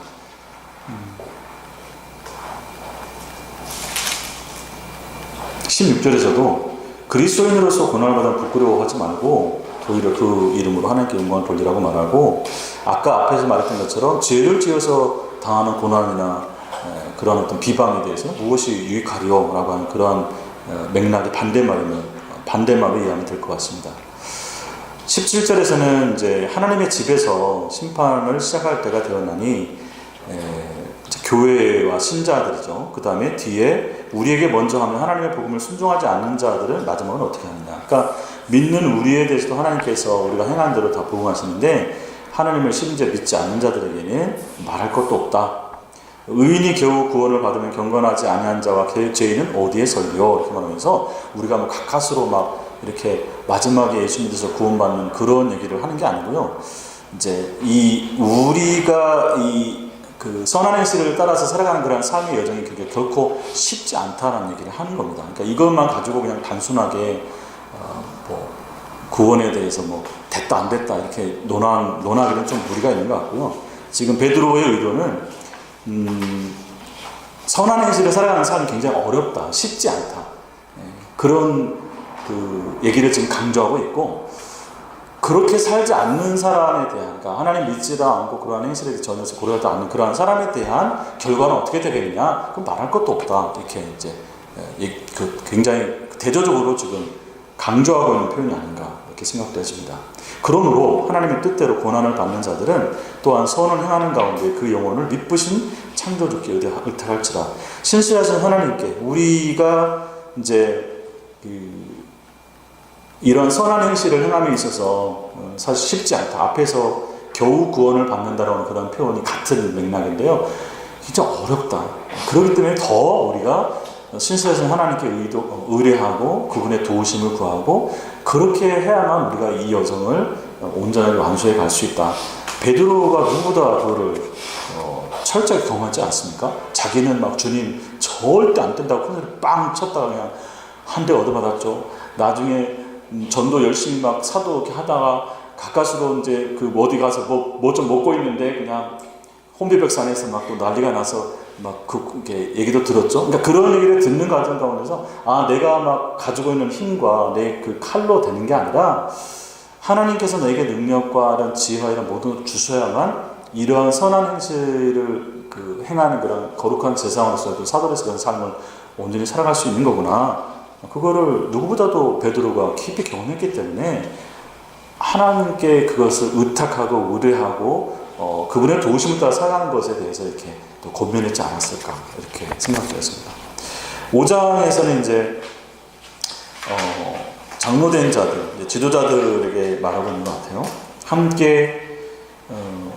16절에서도 그리스도인으로서 고난을 받으면 부끄러워하지 말고 오히려 그 이름으로 하나님께 영광을 돌리라고 말하고 아까 앞에서 말했던 것처럼 죄를 지어서 당하는 고난이나 그런 어떤 비방에 대해서 무엇이 유익하리요? 라고 하는 그런 맥락이 반대말로 이해하면 될 것 같습니다. 17절에서는 이제 하나님의 집에서 심판을 시작할 때가 되었나니 교회와 신자들이죠. 그 다음에 뒤에 우리에게 먼저 하면 하나님의 복음을 순종하지 않는 자들은 마지막은 어떻게 하느냐. 그러니까 믿는 우리에 대해서도 하나님께서 우리가 행한 대로 다 복음하시는데 하나님을 심지어 믿지 않는 자들에게는 말할 것도 없다. 의인이 겨우 구원을 받으면 경건하지 아니한 자와 죄인은 어디에 설리요? 이렇게 말하면서 우리가 뭐 가까스로 막 이렇게 마지막에 예수 믿어서 구원받는 그런 얘기를 하는 게 아니고요. 이제 우리가 그 선한 행실을 따라서 살아가는 그런 삶의 여정이 그게 결코 쉽지 않다는 얘기를 하는 겁니다. 그러니까 이것만 가지고 그냥 단순하게 뭐 구원에 대해서 뭐 됐다 안 됐다 이렇게 논하기는 좀 무리가 있는 것 같고요. 지금 베드로의 의도는 선한 행실을 살아가는 삶이 굉장히 어렵다, 쉽지 않다. 그런 그 얘기를 지금 강조하고 있고 그렇게 살지 않는 사람에 대한, 그러니까 하나님 믿지도 않고 그러한 행실에 전혀 고려하지 않는 그러한 사람에 대한 결과는 어떻게 되겠느냐? 그럼 말할 것도 없다. 이렇게 이제 굉장히 대조적으로 지금 강조하고 있는 표현이 아닌가 이렇게 생각도 해집니다. 그러므로 하나님의 뜻대로 고난을 받는 자들은 또한 선을 행하는 가운데 그 영혼을 미쁘신 창조주께 의탁할지라. 신실하신 하나님께 우리가 이제 이런 선한 행실을 행함에 있어서 사실 쉽지 않다. 앞에서 겨우 구원을 받는다라는 그런 표현이 같은 맥락인데요. 진짜 어렵다. 그렇기 때문에 더 우리가 신실하신 하나님께 의뢰하고 그분의 도우심을 구하고 그렇게 해야만 우리가 이 여정을 온전하게 완수해 갈 수 있다. 베드로가 누구보다 그거를 철저히 경험하지 않습니까? 자기는 막 주님 절대 안 된다고 큰소리 빵 쳤다가 그냥 한 대 얻어받았죠. 나중에 전도 열심히 막 사도 이렇게 하다가 가까스로 이제 그 어디 가서 뭐 좀 먹고 있는데 그냥 혼비백산에서 막 또 난리가 나서 막 그렇게 얘기도 들었죠. 그러니까 그런 얘기를 듣는 과정 가운데서 내가 막 가지고 있는 힘과 내 그 칼로 되는 게 아니라 하나님께서 너에게 능력과 이런 지혜와 이런 모든 걸 주셔야만 이러한 선한 행실을 행하는 그런 거룩한 제사장으로서도 사도로서 그런 삶을 온전히 살아갈 수 있는 거구나. 그거를 누구보다도 베드로가 깊이 경험했기 때문에 하나님께 그것을 의탁하고 의뢰하고 그분의 도우심을 따라 살아가는 것에 대해서 이렇게 또 권면했지 않았을까 이렇게 생각되었습니다. 5장에서는 이제 장로된 자들, 지도자들에게 말하고 있는 것 같아요.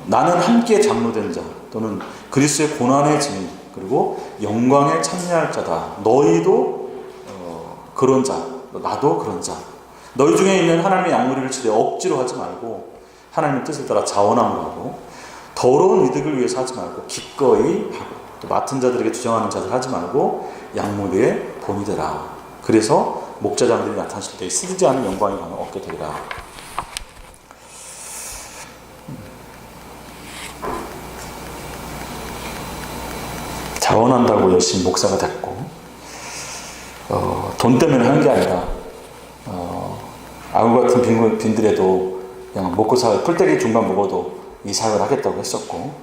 나는 함께 장로된 자 또는 그리스도의 고난의 증인 그리고 영광에 참여할 자다. 너희도 그런 자, 나도 그런 자. 너희 중에 있는 하나님의 양무리를 치되 억지로 하지 말고 하나님의 뜻에 따라 자원함으로 하고 더러운 이득을 위해서 하지 말고 기꺼이 하고 또 맡은 자들에게 주정하는 자들 하지 말고 양무리의 본이 되라. 그래서 목자장들이 나타나실 때 쓰지 않은 영광이 얻게 되리라. 자원한다고 열심히 목사가 됐고 돈 때문에 하는 게 아니라 아구 같은 빈들에도 그냥 먹고 살 풀떼기 중간 먹어도 이 사역을 하겠다고 했었고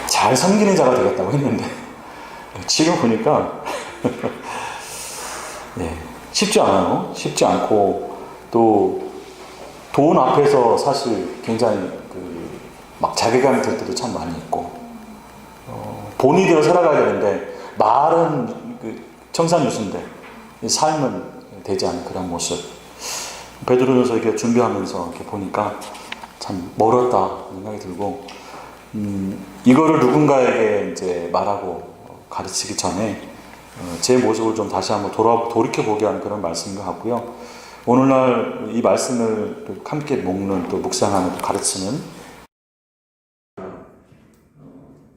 잘 섬기는 자가 되겠다고 했는데 지금 보니까 쉽지 않아요. 쉽지 않고 또 돈 앞에서 사실 굉장히 막 자괴감이 들 때도 참 많이 있고 본이 되어 살아가야 되는데 말은 청산유수인데 삶은 되지 않은 그런 모습. 베드로전서 이렇게 준비하면서 이렇게 보니까 참 멀었다 생각이 들고 이거를 누군가에게 이제 말하고 가르치기 전에 제 모습을 좀 다시 한번 돌이켜 보게 하는 그런 말씀인 것 같고요. 오늘날 이 말씀을 또 함께 먹는 또 묵상하는 또 가르치는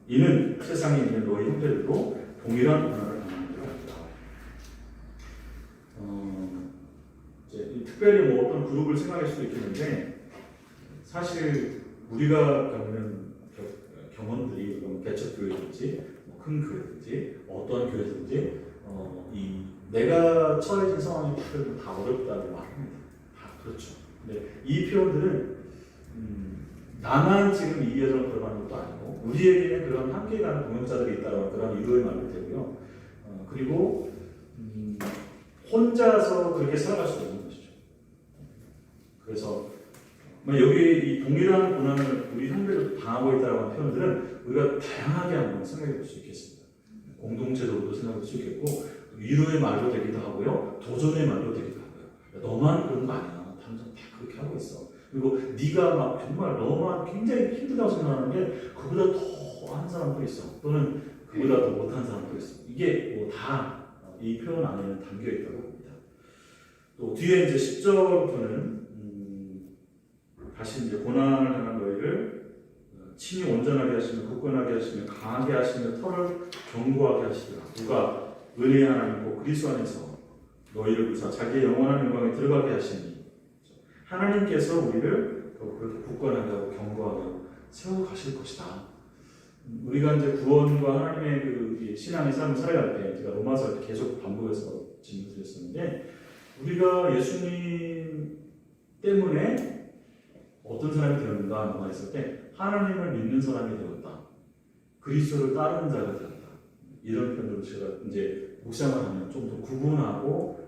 이는 세상에 있는 너희 형제들도 동일한 고난을 당하는 줄 알다. 특별히 뭐 어떤 그룹을 생각할 수도 있겠는데 사실 우리가 겪는 경험들이 개척교회든지 큰 교회든지 어떤 교회든지 내가 처해진 상황이 다 어렵다고 말합니다. 다 그렇죠. 근데 이 표현들은 나만 지금 이 여정을 걸어가는 것도 아니고 우리에게는 그런 함께 가는 동역자들이 있다는 그런 의도의 말도 되고요. 그리고 혼자서 그렇게 살아갈 수도 있는 것이죠. 그래서 여기 이 동일한 고난을 우리 형제도 당하고 있다는 표현들은 우리가 다양하게 한번 생각해 볼 수 있겠습니다. 공동체적으로도 생각할 수 있겠고 위로의 말도 되기도 하고요. 도전의 말도 되기도 하고요. 너만 그런 거 아니야. 다른 사람 다 그렇게 하고 있어. 그리고 네가 막 정말 너만 굉장히 힘들다고 생각하는데 그보다 더 한 사람도 있어. 또는 그보다 더 못한 사람도 있어. 이게 뭐 다 이 표현 안에는 담겨 있다고 합니다. 또 뒤에 이제 10절부터는 다시 이제 고난을 당한 너희를 친히 온전하게 하시며 굳건하게 하시며 강하게 하시며 털을 견고하게 하시리라. 누가 은혜의 하나님고 그리스도 안에서 너희를 부사 자기의 영원한 영광에 들어가게 하시니 하나님께서 우리를 그렇게 굳건하게 하고 견고하게 하고 세워 가실 것이다. 우리가 이제 구원과 하나님의 그 신앙의 삶을 살아갈 때 제가 로마서 계속 반복해서 질문드렸었는데 우리가 예수님 때문에 어떤 사람이 되었는가 했을 때 하나님을 믿는 사람이 되었다. 그리스도를 따르는 자가 되었다. 이런 표현으로 제가 이제 묵상을 하면 좀 더 구분하고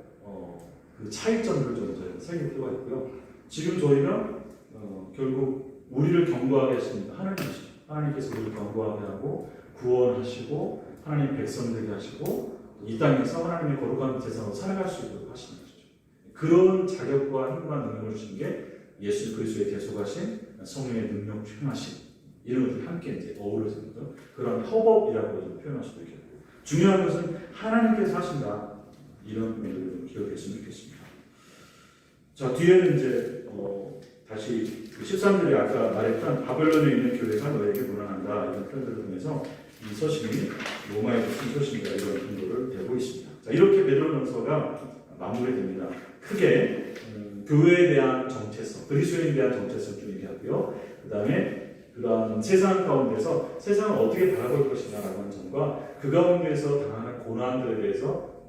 그 차이점을 좀 저희가 살릴 필요가 있고요. 지금 저희가 결국 우리를 견고하게 하십니다. 하나님이시죠. 하나님께서 우리를 견고하게 하고 구원하시고 하나님 백성 되게 하시고 이 땅에서 하나님의 거룩한 제사로 살아갈 수 있도록 하시는 것이죠. 그런 자격과 힘과 능력을 주신 게 예수 그리스도의 대속하신 성령의 능력 표현하신 이런 것들이 함께 이제 어우러져 있는 그런 협업이라고 표현할 수도 있겠고, 중요한 것은 하나님께서 하신다, 이런 부분들을 기억했으면 좋겠습니다. 자, 뒤에는 이제 다시 13절에 아까 말했던 바벨론에 있는 교회가 너에게 무난한다, 이런 표현들을 통해서 이 서신이 로마에서 쓴 서신이다, 이런 근거를 대고 있습니다. 자, 이렇게 베드로전서가 마무리됩니다. 크게 교회에 대한 정체성, 그리스도인에 대한 정체성 좀 얘기하고요. 그 다음에 그런 세상 가운데서 세상을 어떻게 바라볼 것이냐라고 하는 점과 그 가운데서 당하는 고난들에 대해서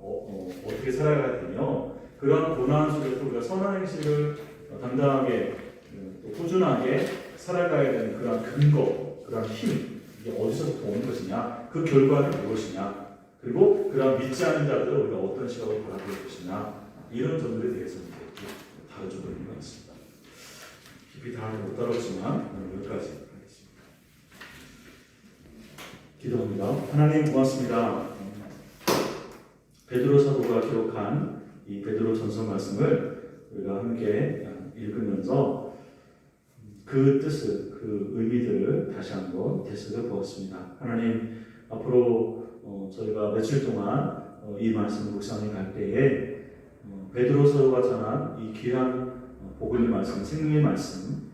어떻게 살아가야 되며, 그러한 고난 속에서 우리가 선한 행실을 당당하게 또 꾸준하게 살아가야 되는 그러한 근거, 그러한 힘, 이게 어디서부터 오는 것이냐, 그 결과는 무엇이냐, 그리고 그러한 믿지 않는 자들을 우리가 어떤 시각으로 바라볼 것이냐, 이런 점들에 대해서 이제 다뤄주고 있는 것 같습니다. 깊이 다 못 다뤘지만 여기까지 하겠습니다. 기도합니다. 하나님 고맙습니다. 베드로 사도가 기록한 이 베드로 전서 말씀을 우리가 함께 읽으면서 그 뜻을, 그 의미들을 다시 한번 되새겨 보았습니다. 하나님, 앞으로 저희가 며칠 동안 이 말씀을 묵상해 갈 때에 베드로 사도가 전한 이 귀한 복음의 말씀, 생명의 말씀,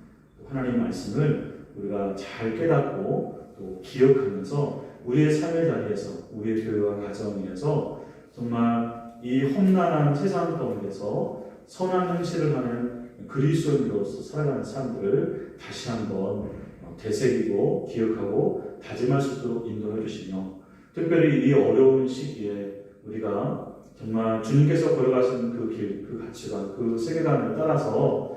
하나님 말씀을 우리가 잘 깨닫고 또 기억하면서 우리의 삶의 자리에서, 우리의 교회와 가정에서 정말 이 험난한 세상 가운데서 선한 행실을 하는 그리스도인으로서 살아가는 사람들을 다시 한번 되새기고 기억하고 다짐할 수 있도록 인도해 주시며, 특별히 이 어려운 시기에 우리가 정말 주님께서 걸어가신 그 길, 그 가치관, 그 세계관을 따라서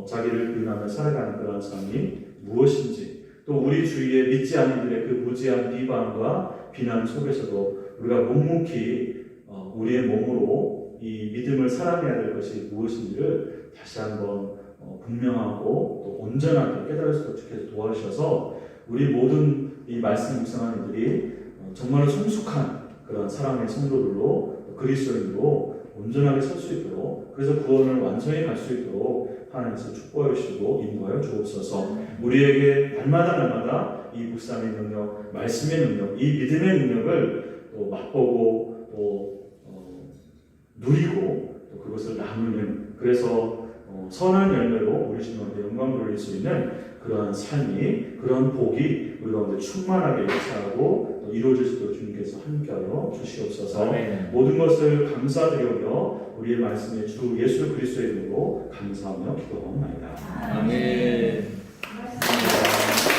자기를 부인하며 살아가는 그런 삶이 무엇인지, 또 우리 주위에 믿지 않는 이들의 그 무지한 비방과 비난 속에서도 우리가 묵묵히 우리의 몸으로 이 믿음을 살아내야 될 것이 무엇인지를 다시 한번 분명하고 또 온전하게 깨달을 수 있게 도와주셔서 우리 모든 이 말씀 묵상하는 이들이 정말 성숙한 그런 사랑의 성도들로 그리스도인으로 온전하게 설 수 있도록, 그래서 구원을 완성해 갈 수 있도록 하나님께서 축복하여 주시고 인도하여 주옵소서. 우리에게 날마다 이 묵상의 능력, 말씀의 능력, 이 믿음의 능력을 또 맛보고 또 누리고 또 그것을 나누는, 그래서 선한 열매로 우리 주님한테 영광 돌릴 수 있는 그러한 삶이, 그런 복이 우리 가운데 충만하게 역사하고 또 이루어질 수 있도록 주님께서 함께하여 주시옵소서. 아멘. 모든 것을 감사드리며 우리의 말씀의 주 예수 그리스도의 이름으로 감사하며 기도하옵나이다. 아멘. 고맙습니다.